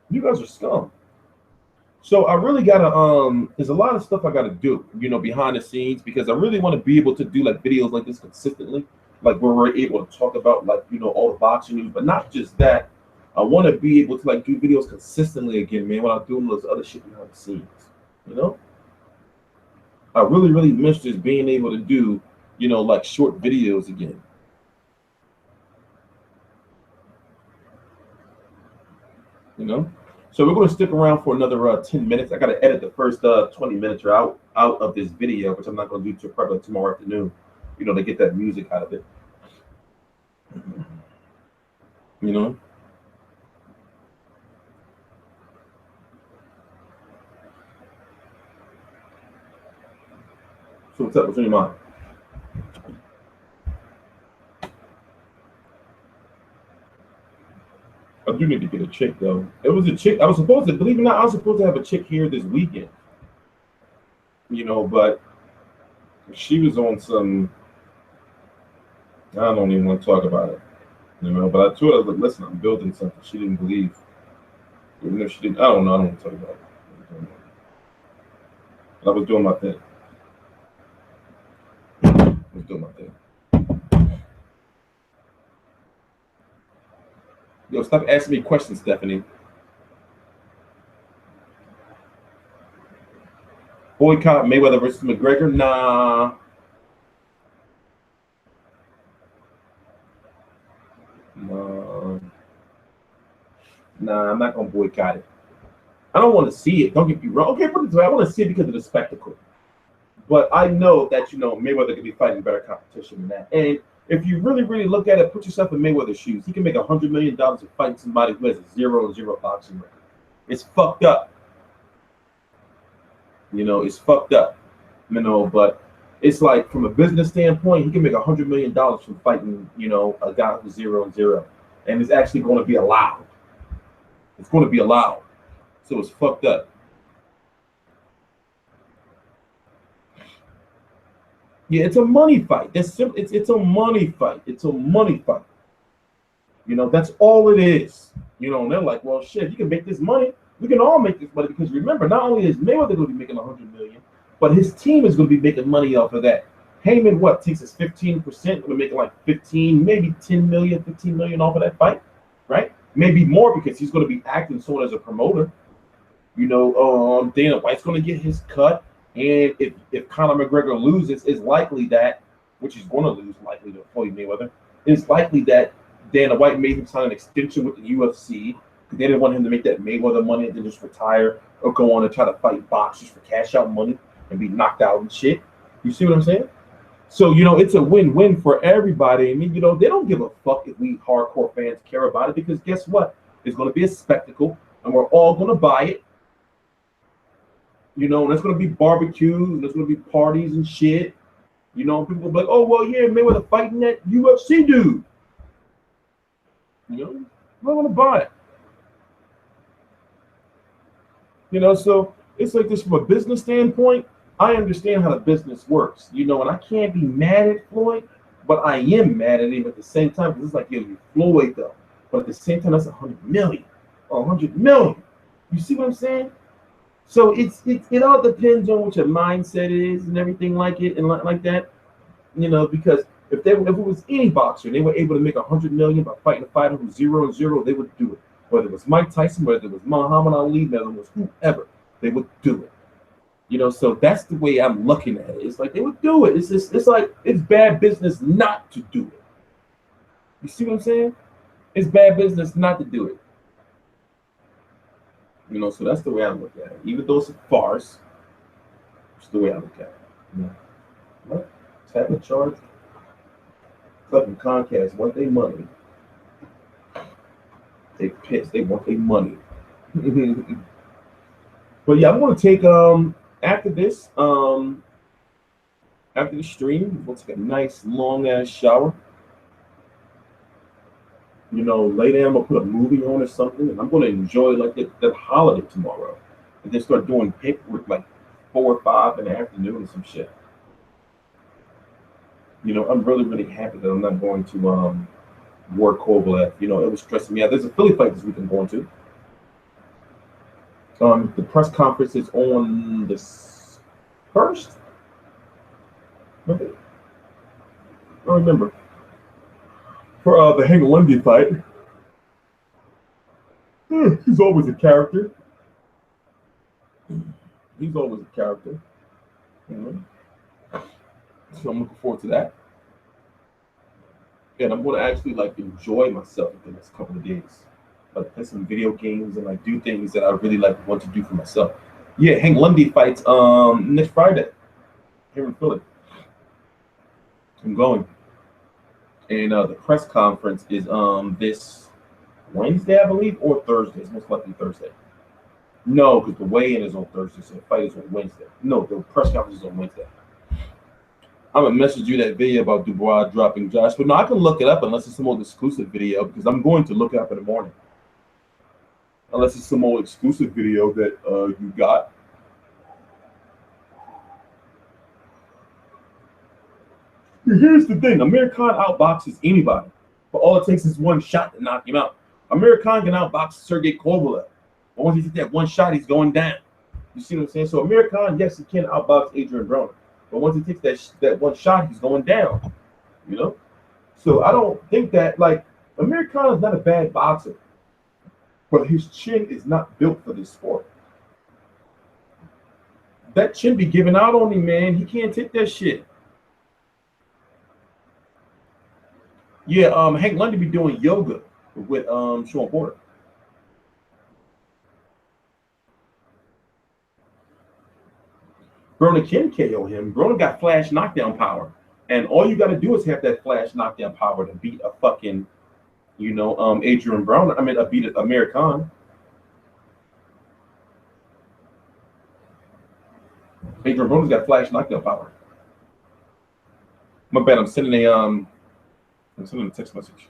You guys are scum. So I really gotta there's a lot of stuff I gotta do, you know, behind the scenes, because I really want to be able to do like videos like this consistently, like where we're able to talk about like, you know, all the boxing news, but not just that. I want to be able to like do videos consistently again, man, without doing those other shit behind the scenes, you know? I really miss just being able to do, you know, like short videos again. You know? So we're going to stick around for another 10 minutes. I got to edit the first 20 minutes out of this video, which I'm not going to do till probably tomorrow afternoon, you know, to get that music out of it. You know? So what's up? What's on your mind? I do need to get a chick though. It was a chick. I was supposed to, believe it or not, I was supposed to have a chick here this weekend. You know, but she was on some. I don't even want to talk about it. You know, but I told her, I was like, listen, I'm building something. She didn't believe. Even if she didn't, I don't know. I don't want to talk about it. But I was doing my thing. I was doing my thing. Yo, stop asking me questions, Stephanie. Boycott Mayweather versus McGregor? Nah. Nah, I'm not going to boycott it. I don't want to see it. Don't get me wrong. Okay, put it this way. I want to see it because of the spectacle. But I know that, you know, Mayweather could be fighting better competition than that. And if you really look at it, put yourself in Mayweather's shoes. He can make $100 million of fighting somebody who has a 0-0 boxing record. It's fucked up. You know, it's fucked up. You know, but it's like from a business standpoint, he can make $100 million from fighting, you know, a guy who's 0-0. And it's actually going to be allowed. It's going to be allowed. So it's fucked up. Yeah, it's a money fight. That's simple. It's a money fight. It's a money fight. You know, that's all it is. You know, and they're like, well, shit, you can make this money. We can all make this money because remember, not only is Mayweather going to be making $100 million, but his team is going to be making money off of that. Heyman, what, takes his 15%, going to make like 15, maybe 10 million, 15 million off of that fight, right? Maybe more because he's going to be acting sort of as a promoter. You know, Dana White's going to get his cut. And if Conor McGregor loses, it's likely that which he's going to lose likely to Floyd Mayweather, it's likely that Dana White made him sign an extension with the UFC because they didn't want him to make that Mayweather money and then just retire or go on and try to fight boxers for cash out money and be knocked out and shit. You see what I'm saying? So, it's a win-win for everybody. I mean, they don't give a fuck if we hardcore fans care about it because guess what? It's going to be a spectacle and we're all going to buy it. And there's going to be barbecues and there's going to be parties and shit. People will be like, oh, well, yeah, Mayweather fighting that UFC dude. I'm going to buy it. So it's like this from a business standpoint. I understand how the business works, and I can't be mad at Floyd, but I am mad at him at the same time because it's like, you're Floyd, though. But at the same time, that's $100 million or $100 million. You see what I'm saying? So it all depends on what your mindset is and everything like it and like that, because if it was any boxer and they were able to make $100 million by fighting a fighter who's 0-0, they would do it. Whether it was Mike Tyson, whether it was Muhammad Ali, whether it was whoever, they would do it. So that's the way I'm looking at it. It's like they would do it. It's like it's bad business not to do it. You see what I'm saying? It's bad business not to do it. So that's the way I look at it. Even though it's a farce, it's the way I look at it. What? Tablet charge? Club and Comcast want their money. They pissed. They want their money. But yeah, I'm going to take after this stream, we'll take a nice long ass shower. Later I'm gonna put a movie on or something, and I'm gonna enjoy like that holiday tomorrow, and then start doing paperwork like 4 or 5 in the afternoon or some shit. I'm really, really happy that I'm not going to Ward Kovalev. It was stressing me out. There's a Philly fight this week I'm going to. The press conference is on the 1st. I don't remember. For the Hank Lundy fight. He's always a character. He's always a character. So I'm looking forward to that. And I'm going to actually enjoy myself in the next couple of days. Play some video games and do things that I really want to do for myself. Yeah, Hank Lundy fights next Friday here in Philly. I'm going. And the press conference is this Wednesday, I believe, or Thursday. It's most likely Thursday. No, because the weigh-in is on Thursday, so the fight is on Wednesday. No, the press conference is on Wednesday. I'm going to message you that video about Dubois dropping Josh. But no, I can look it up unless it's some old exclusive video because I'm going to look it up in the morning. Unless it's some old exclusive video that you got. Here's the thing. Amir Khan outboxes anybody. But all it takes is one shot to knock him out. Amir Khan can outbox Sergey Kovalev. But once he takes that one shot, he's going down. You see what I'm saying? So Amir Khan, yes, he can outbox Adrian Broner. But once he takes that one shot, he's going down. So I don't think that, Amir Khan is not a bad boxer. But his chin is not built for this sport. That chin be giving out on him, man. He can't take that shit. Yeah, Hank Lundy be doing yoga with Sean Porter. Broner can KO him. Broner got flash knockdown power. And all you got to do is have that flash knockdown power to beat a fucking, Adrian Broner. Beat Amir Khan. Adrian Broner's got flash knockdown power. My bad, I'm sending a text message.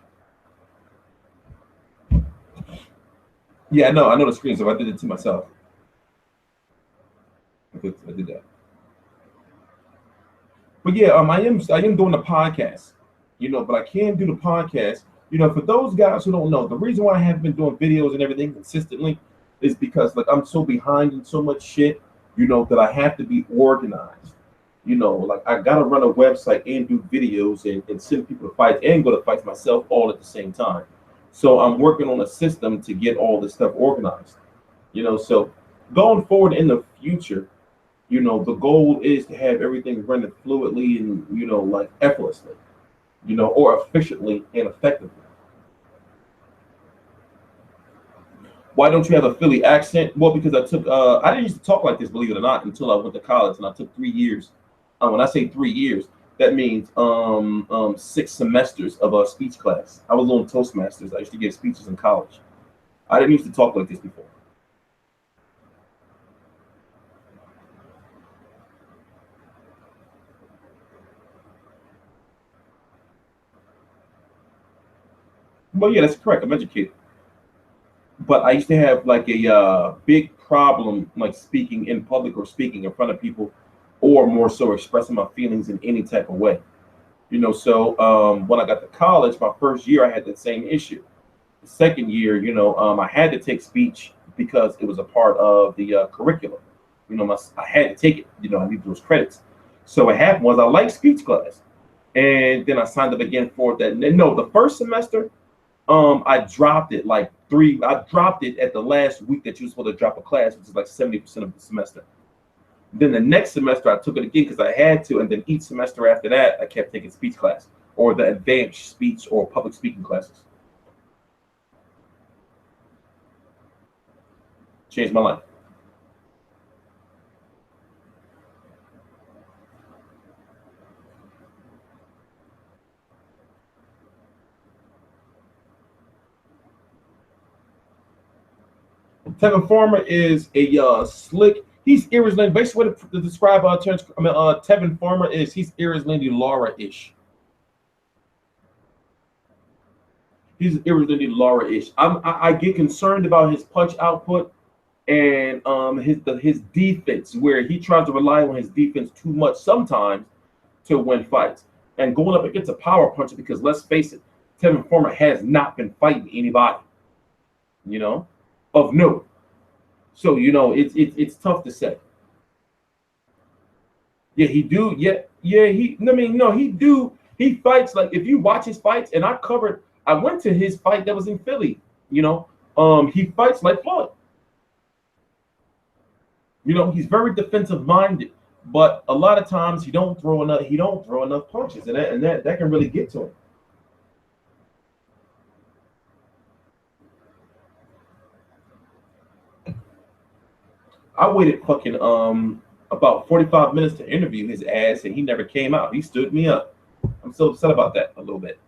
Yeah, I know the screen, so I did it to myself. I did that. But yeah, I am doing the podcast, but I can do the podcast. For those guys who don't know, the reason why I haven't been doing videos and everything consistently is because I'm so behind in so much shit, that I have to be organized. I gotta run a website and do videos and send people to fights and go to fights myself all at the same time. So I'm working on a system to get all this stuff organized. So going forward in the future, You know, the goal is to have everything running fluidly and, you know, like effortlessly, you know, or efficiently and effectively. Why don't you have a Philly accent? Well, because I didn't used to talk like this, believe it or not, until I went to college, and I took 3 years. When I say 3 years, that means 6 semesters of a speech class. I was on Toastmasters. I used to give speeches in college. I didn't used to talk like this before. Well, yeah, that's correct. I'm educated, but I used to have like a big problem like speaking in public or speaking in front of people, or more so expressing my feelings in any type of way. You know, so when I got to college, my first year, I had that same issue. The second year, you know, I had to take speech because it was a part of the curriculum. You know, I had to take it. You know, I needed those credits. So what happened was I liked speech class, and then I signed up again for that. No, the first semester, I dropped it like three. I dropped it at the last week that you were supposed to drop a class, which is like 70% of the semester. Then the next semester I took it again because I had to, and then each semester after that I kept taking speech class or the advanced speech or public speaking classes. Changed my life. Tevin Farmer is a slick. He's Iris Lindy. Basically, what to describe Tevin Farmer is he's Iris Lindy Laura-ish. He's Iris Lindy Laura-ish. I get concerned about his punch output and his defense, where he tries to rely on his defense too much sometimes to win fights. And going up against a power puncher, because let's face it, Tevin Farmer has not been fighting anybody, you know, of note. So you know it's tough to say. Yeah, he do. Yeah. He. I mean, no, he do. He fights like if you watch his fights, and I covered. I went to his fight that was in Philly. You know, he fights like Floyd. You know, he's very defensive minded, but a lot of times he don't throw enough. He don't throw enough punches, and that can really get to him. I waited fucking about 45 minutes to interview his ass, and he never came out. He stood me up. I'm so upset about that a little bit.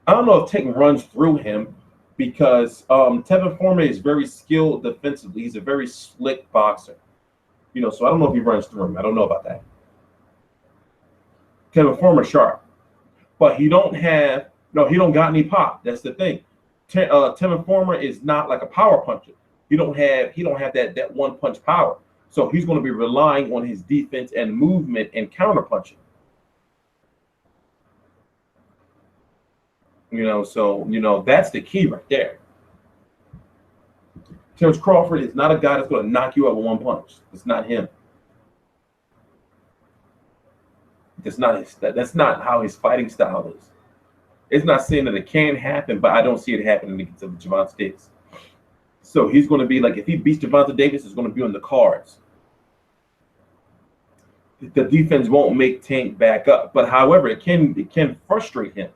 I don't know if Tank runs through him because Tevin Farmer is very skilled defensively. He's a very slick boxer. You know, so I don't know if he runs through him. I don't know about that. Tevin Farmer sharp, but he don't got any pop. That's the thing. Tevin Farmer is not like a power puncher. He don't have that one punch power. So he's going to be relying on his defense and movement and counter punching. You know, so you know that's the key right there. Terrence Crawford is not a guy that's going to knock you out with one punch. It's not him. That's not how his fighting style is. It's not saying that it can happen, but I don't see it happening against Gervonta Davis. So he's going to be like, if he beats Gervonta Davis, it's going to be on the cards. The defense won't make Tank back up, but however, it can frustrate him,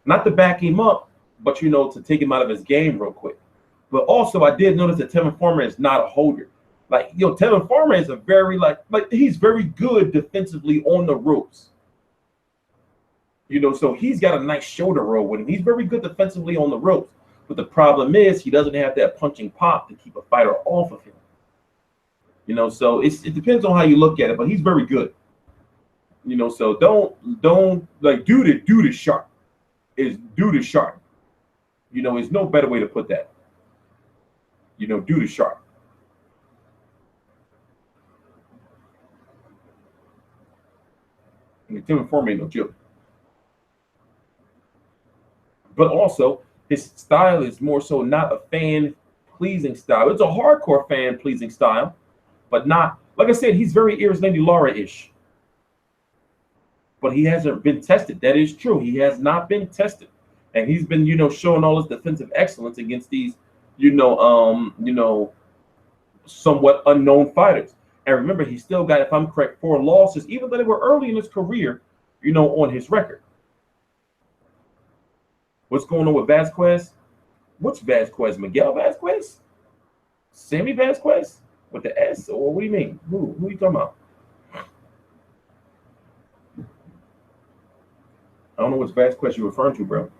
not to back him up, but you know, to take him out of his game real quick. But also, I did notice that Tevin Farmer is not a holder. Like, you know, Tevin Farmer is a very like he's very good defensively on the ropes. You know, so he's got a nice shoulder roll with him. He's very good defensively on the ropes. But the problem is he doesn't have that punching pop to keep a fighter off of him. You know, so it depends on how you look at it, but he's very good. You know, so don't like do the sharp. Is do the sharp. You know, there's no better way to put that. You know, do the sharp. I mean, Tim Foreman ain't no joke. But also, his style is more so not a fan-pleasing style. It's a hardcore fan-pleasing style, but not, like I said, he's very Iris Lindy Laura-ish. But he hasn't been tested. That is true. He has not been tested. And he's been, you know, showing all his defensive excellence against these, somewhat unknown fighters. And remember, he still got, if I'm correct, 4 losses, even though they were early in his career, you know, on his record. What's going on with Vasquez? Which Vasquez? Miguel Vasquez? Sammy Vasquez? With the S? Or what do you mean? Who are you talking about? I don't know which Vasquez you're referring to, bro.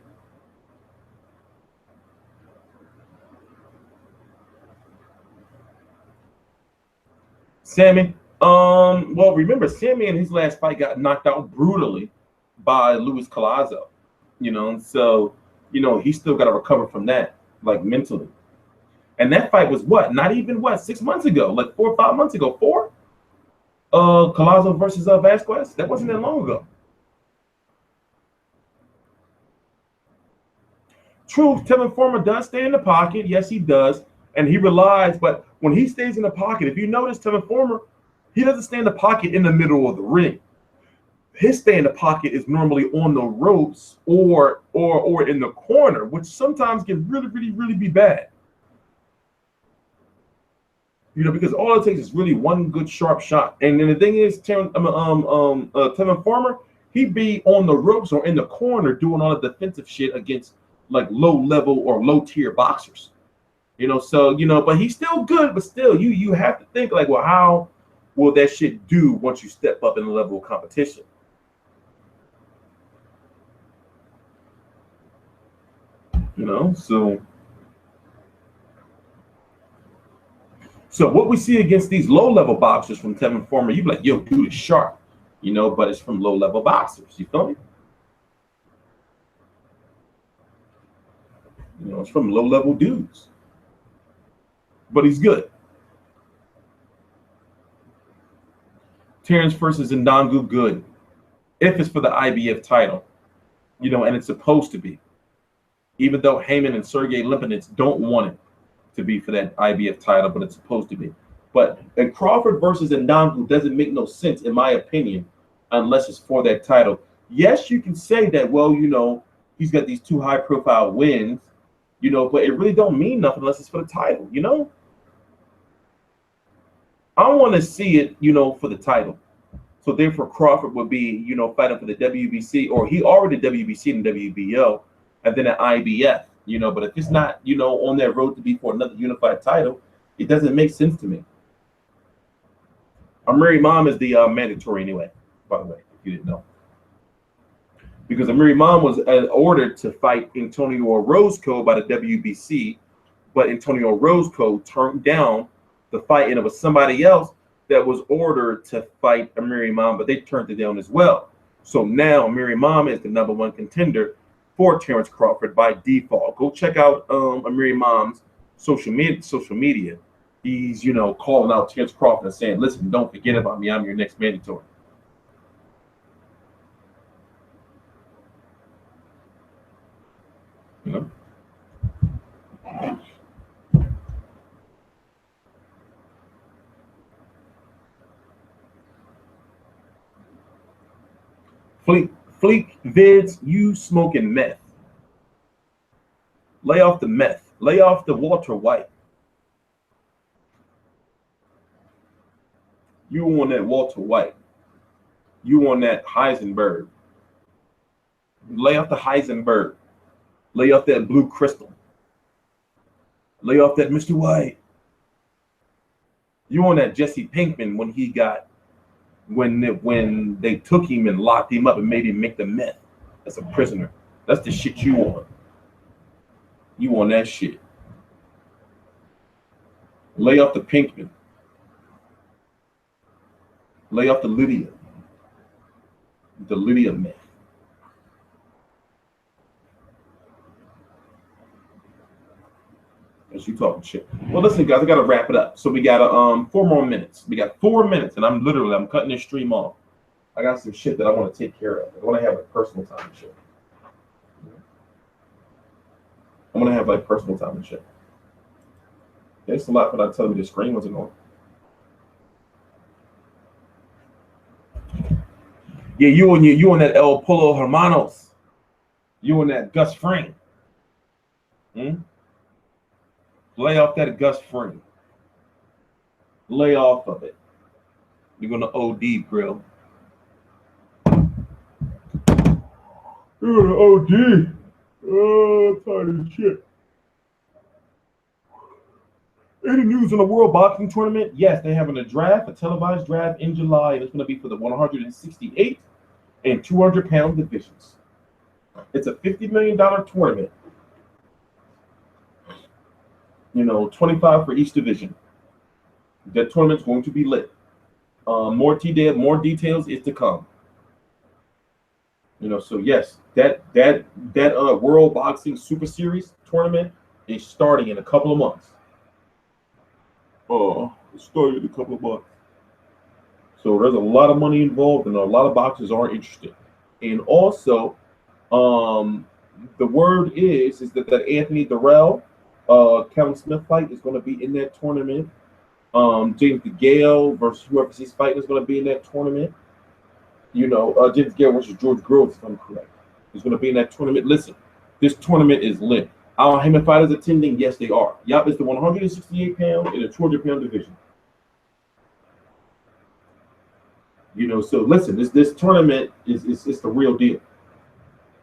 Sammy. Well, remember, Sammy in his last fight got knocked out brutally by Luis Collazo. You know, so, you know, he still got to recover from that, like mentally. And that fight was what? Not even what? 6 months ago, like 4 or 5 months ago. 4? Collazo versus Vasquez. That wasn't that long ago. True, Tevin Farmer does stay in the pocket. Yes, he does. And he relies, but when he stays in the pocket, if you notice Tevin Farmer, he doesn't stay in the pocket in the middle of the ring. His stay in the pocket is normally on the ropes or in the corner, which sometimes can really be bad. You know, because all it takes is really one good sharp shot. And then the thing is, Tevin Farmer, he'd be on the ropes or in the corner doing all the defensive shit against like low level or low tier boxers. You know, so, you know, but he's still good, but still you have to think like, well, how will that shit do once you step up in the level of competition? You know, so what we see against these low-level boxers from Tevin Farmer, you be like, yo, dude is sharp, you know, but it's from low-level boxers. You feel me? You know, it's from low-level dudes. But he's good. Terrence versus Ngannou, good. If it's for the IBF title, you know, and it's supposed to be. Even though Heyman and Sergey Lipinets don't want it to be for that IBF title, but it's supposed to be. But and Crawford versus Ngannou doesn't make no sense, in my opinion, unless it's for that title. Yes, you can say that, well, you know, he's got these 2 high-profile wins, you know, but it really don't mean nothing unless it's for the title, you know? I want to see it, you know, for the title. So therefore, Crawford would be, you know, fighting for the WBC, or he already WBC and WBO, and then an IBF, you know. But if it's not, you know, on that road to be for another unified title, it doesn't make sense to me. Amiri Imam is the mandatory anyway, by the way, if you didn't know. Because Amiri Imam was ordered to fight Antonio Orozco by the WBC, but Antonio Orozco turned down the fight, and it was somebody else that was ordered to fight Amiri Imam, but they turned it down as well. So now Amiri Imam is the #1 contender for Terrence Crawford by default. Go check out Amiri Imam's social media. He's, you know, calling out Terrence Crawford and saying, listen, don't forget about me. I'm your next mandatory. You know? Fleek vids, you smoking meth. Lay off the meth. Lay off the Walter White. You on that Walter White. You on that Heisenberg. Lay off the Heisenberg. Lay off that Blue Crystal. Lay off that Mr. White. You on that Jesse Pinkman when he got, when they took him and locked him up and made him make the meth as a prisoner. That's the shit you on. You on that shit. Lay off the Pinkman. Lay off the Lydia. The Lydia meth. As you talking shit. Well, listen, guys, I gotta wrap it up. So we got 4 more minutes. We got 4 minutes, and I'm cutting this stream off. I got some shit that I want to take care of. I want to have like personal time and shit. I'm gonna have like personal time and shit. Thanks a lot for not telling me the screen wasn't on. Yeah, you on that El Polo Hermanos. You on that Gus Fring. Lay off that Gus Fring. Lay off of it. You're gonna OD, grill. You're gonna OD. Oh, tired of shit. Any news in the World Boxing Tournament? Yes, they're having a draft, a televised draft in July, and it's going to be for the 168 and 200-pound divisions. It's a $50 million tournament. 25 for each division. That tournament's going to be lit. More details is to come. So yes, that World Boxing Super Series tournament is starting in a couple of months. It started in a couple of months. So there's a lot of money involved, and a lot of boxers are interested. And also, the word is that the Anthony Durrell, Kevin Smith fight is going to be in that tournament. James DeGale versus whoever he's fighting is going to be in that tournament. James DeGale versus George Groves, if I'm correct, is going to be in that tournament. Listen, this tournament is lit. Are Hammond fighters attending? Yes, they are. Yup, it's the 168-pound and the 200-pound division. So listen, this tournament is the real deal.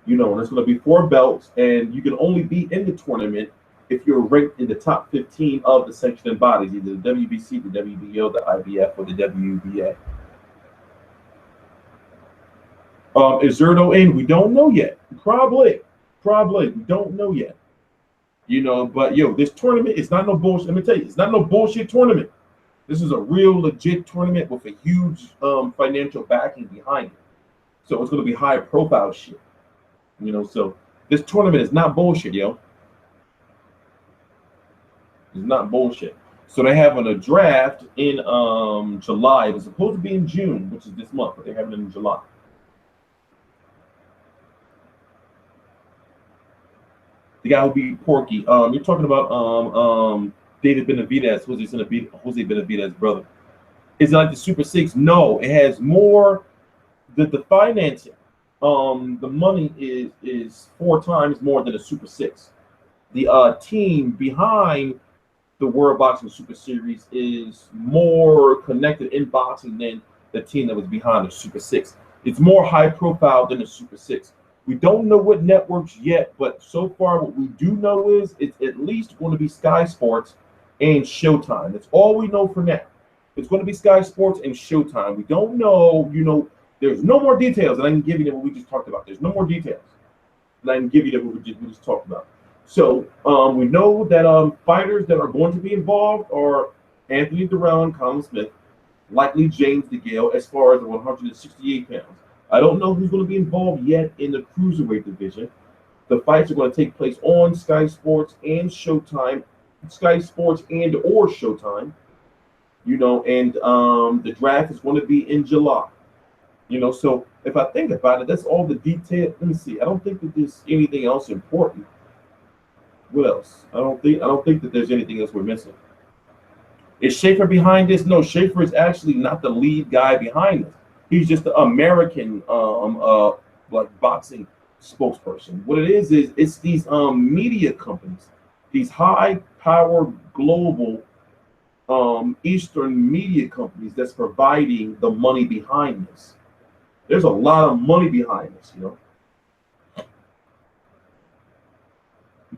And it's going to be 4 belts, and you can only be in the tournament if you're ranked in the top 15 of the sanctioning bodies, either the WBC, the WBO, the IBF, or the WBA. Is Zerto in? We don't know yet. Probably. We don't know yet. But this tournament is not no bullshit. Let me tell you, it's not no bullshit tournament. This is a real legit tournament with a huge financial backing behind it. So it's going to be high profile shit. So this tournament is not bullshit, yo. It's not bullshit. So they're having a draft in July. It was supposed to be in June, which is this month, but they're having it in July. The guy who beat Porky. You're talking about David Benavidez, Jose Benavidez's brother. Is it like the Super 6? No, it has more. The financing, the money is 4 times more than a Super 6. The team behind the World Boxing Super Series is more connected in boxing than the team that was behind the Super 6. It's more high profile than the Super 6. We don't know what networks yet, but so far what we do know is it's at least going to be Sky Sports and Showtime. That's all we know for now. It's going to be Sky Sports and Showtime. We don't know, there's no more details that I can give you than what we just talked about. There's no more details that I can give you than what we just talked about. So we know that fighters that are going to be involved are Anthony Durrell and Colin Smith, likely James DeGale as far as the 168 pounds. I don't know who's going to be involved yet in the cruiserweight division. The fights are going to take place on Sky Sports and Showtime, Sky Sports and or Showtime, and the draft is going to be in July. So if I think about it, that's all the detail. Let me see. I don't think that there's anything else important. What else? I don't think that there's anything else we're missing. Is Schaefer behind this? No, Schaefer is actually not the lead guy behind this. He's just the American like boxing spokesperson. What it is it's these media companies, these high-powered global Eastern media companies that's providing the money behind this. There's a lot of money behind this,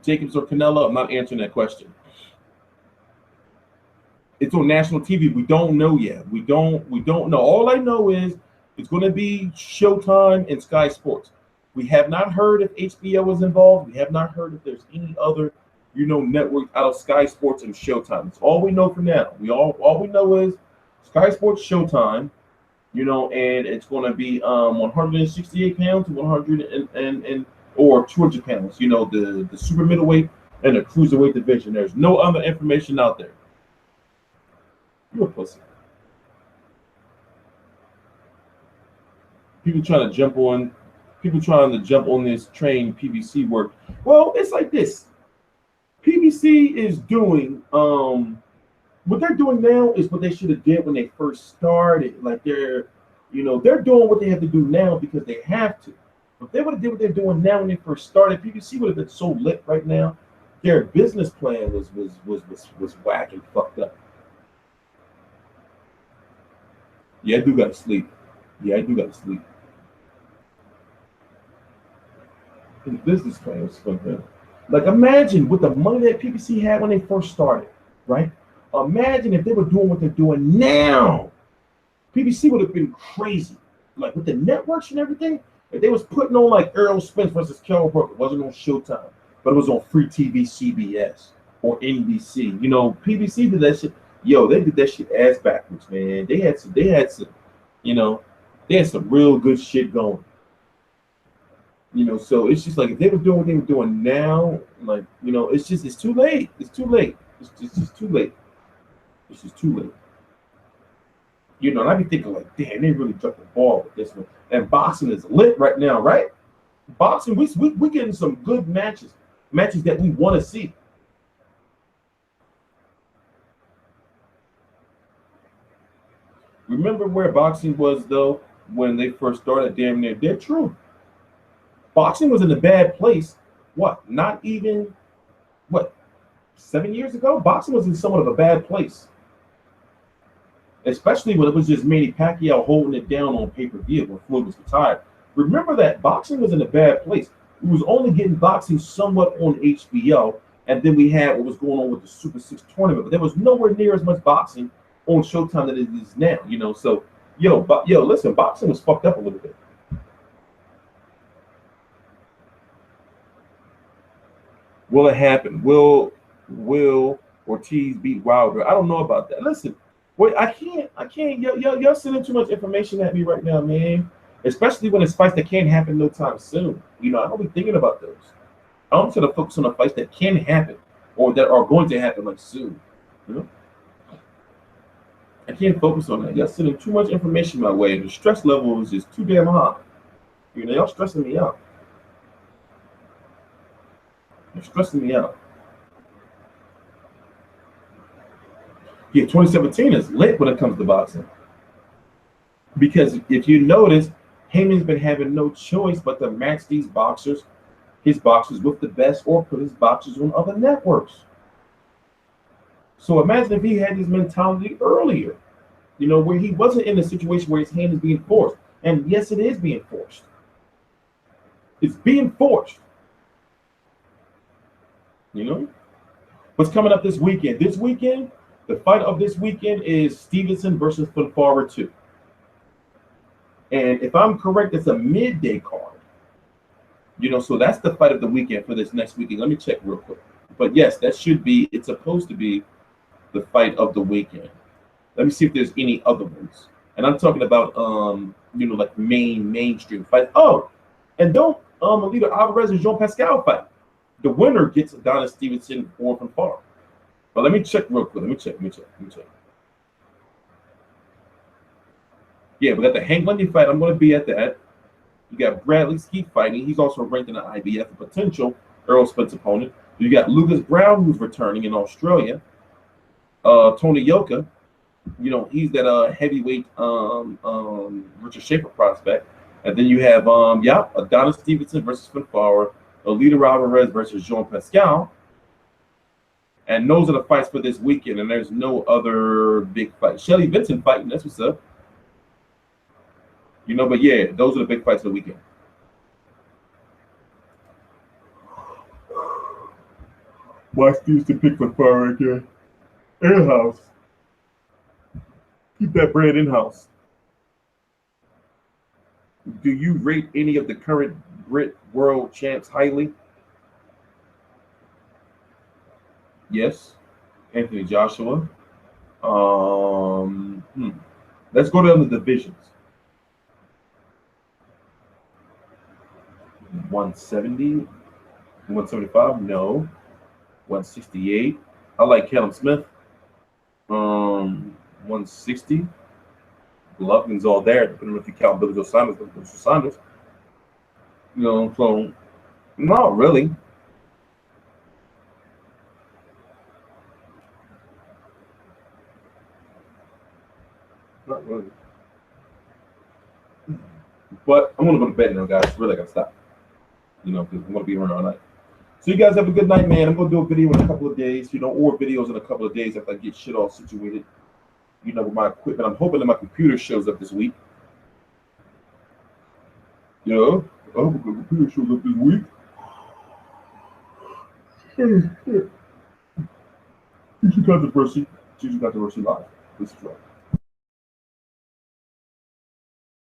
Jacobs or Canelo? I'm not answering that question. It's on national TV. We don't know yet. We don't know. All I know is it's going to be Showtime and Sky Sports. We have not heard if HBO is involved. We have not heard if there's any other, network out of Sky Sports and Showtime. It's all we know for now. All we know is Sky Sports, Showtime, and it's going to be 168 pounds to 100 or 200 pounds. The super middleweight and the cruiserweight division. There's no other information out there. You're a pussy. People trying to jump on this train PBC work. Well, it's like this. PBC is doing what they're doing now is what they should have did when they first started. Like they're doing what they have to do now because they have to. If they would have did what they're doing now when they first started, PBC would have been so lit right now. Their business plan was whack and fucked up. Yeah, I do gotta sleep. Yeah, I do gotta sleep. This is kind of fun. Like, imagine with the money that PPC had when they first started, right? Imagine if they were doing what they're doing now. PPC would have been crazy. Like with the networks and everything, if they was putting on like Earl Spence versus Kell Brook, it wasn't on Showtime, but it was on free TV, CBS or NBC. You know, PBC did that shit. Yo, they did that shit ass backwards, man. They had some, you know, they had some real good shit going. You know, so it's just like if they were doing what they were doing now, like, you know, it's too late. It's too late. It's just too late. It's just too late. You know, and I be thinking like, damn, they really dropped the ball with this one. And boxing is lit right now, right? Boxing, we getting some good matches that we want to see. Remember where boxing was though when they first started? Damn near dead true. Boxing was in a bad place. What? Not even what? 7 years ago, boxing was in somewhat of a bad place. Especially when it was just Manny Pacquiao holding it down on pay-per-view when Floyd was retired. Remember that boxing was in a bad place. We was only getting boxing somewhat on HBO, and then we had what was going on with the Super 6 tournament, but there was nowhere near as much boxing on Showtime that it is now, you know. So, listen, boxing was fucked up a little bit. Will it happen? Will Ortiz beat Wilder? I don't know about that. Listen. Wait, I can't. Y'all sending too much information at me right now, man. Especially when it's fights that can't happen no time soon. You know, I don't be thinking about those. I'm trying to focus on the fights that can happen or that are going to happen like soon. You know, I can't focus on that. Y'all sending too much information my way. The stress level is just too damn high. You know, y'all stressing me out. You're stressing me out. Yeah, 2017 is lit when it comes to boxing. Because if you notice, Heyman's been having no choice but to match his boxers with the best or put his boxers on other networks. So imagine if he had this mentality earlier, you know, where he wasn't in a situation where his hand is being forced. And yes, it is being forced. It's being forced. You know? What's coming up this weekend? This weekend, the fight of this weekend is Stevenson versus Fonfara 2. And if I'm correct, it's a midday card. You know, so that's the fight of the weekend for this next weekend. Let me check real quick. But yes, it's supposed to be the fight of the weekend. Let me see if there's any other ones. And I'm talking about, like mainstream fights. Oh, and don't Alito Alvarez and Jean Pascal fight. The winner gets Adonis Stevenson or Fonfara. But let me check real quick. Let me check. Yeah, we got the Hank Lundy fight. I'm going to be at that. You got Bradley Skeet fighting. He's also ranked in the IBF, a potential Earl Spence opponent. You got Lucas Brown, who's returning in Australia. Tony Yoka, you know, he's that heavyweight Richard Schaefer prospect. And then you have Adonis Stevenson versus Fonfara, Alito Alvarez versus Jean Pascal. And those are the fights for this weekend, and there's no other big fight. Shelly Vincent fighting, that's what's up. You know, but yeah, those are the big fights of the weekend. Why Stevenson pick for far right there? In-house. Keep that bread in-house. Do you rate any of the current Brit world champs highly? Yes. Anthony Joshua. Let's go down the divisions. 170, 175, no. 168. I like Callum Smith. 160. Golovkin's all there, depending on if you count Billy Joe Saunders. You know, so not really. Not really. But I'm gonna go to bed now, guys. Really gotta stop. You know, because I'm gonna be around all night. So you guys have a good night, man. I'm gonna do a video in a couple of days, you know, or videos in a couple of days after I get shit all situated. you know, with my equipment. I'm hoping that my computer shows up this week. Yeah, I hope my computer shows up this week. Teaching controversy live. This is right.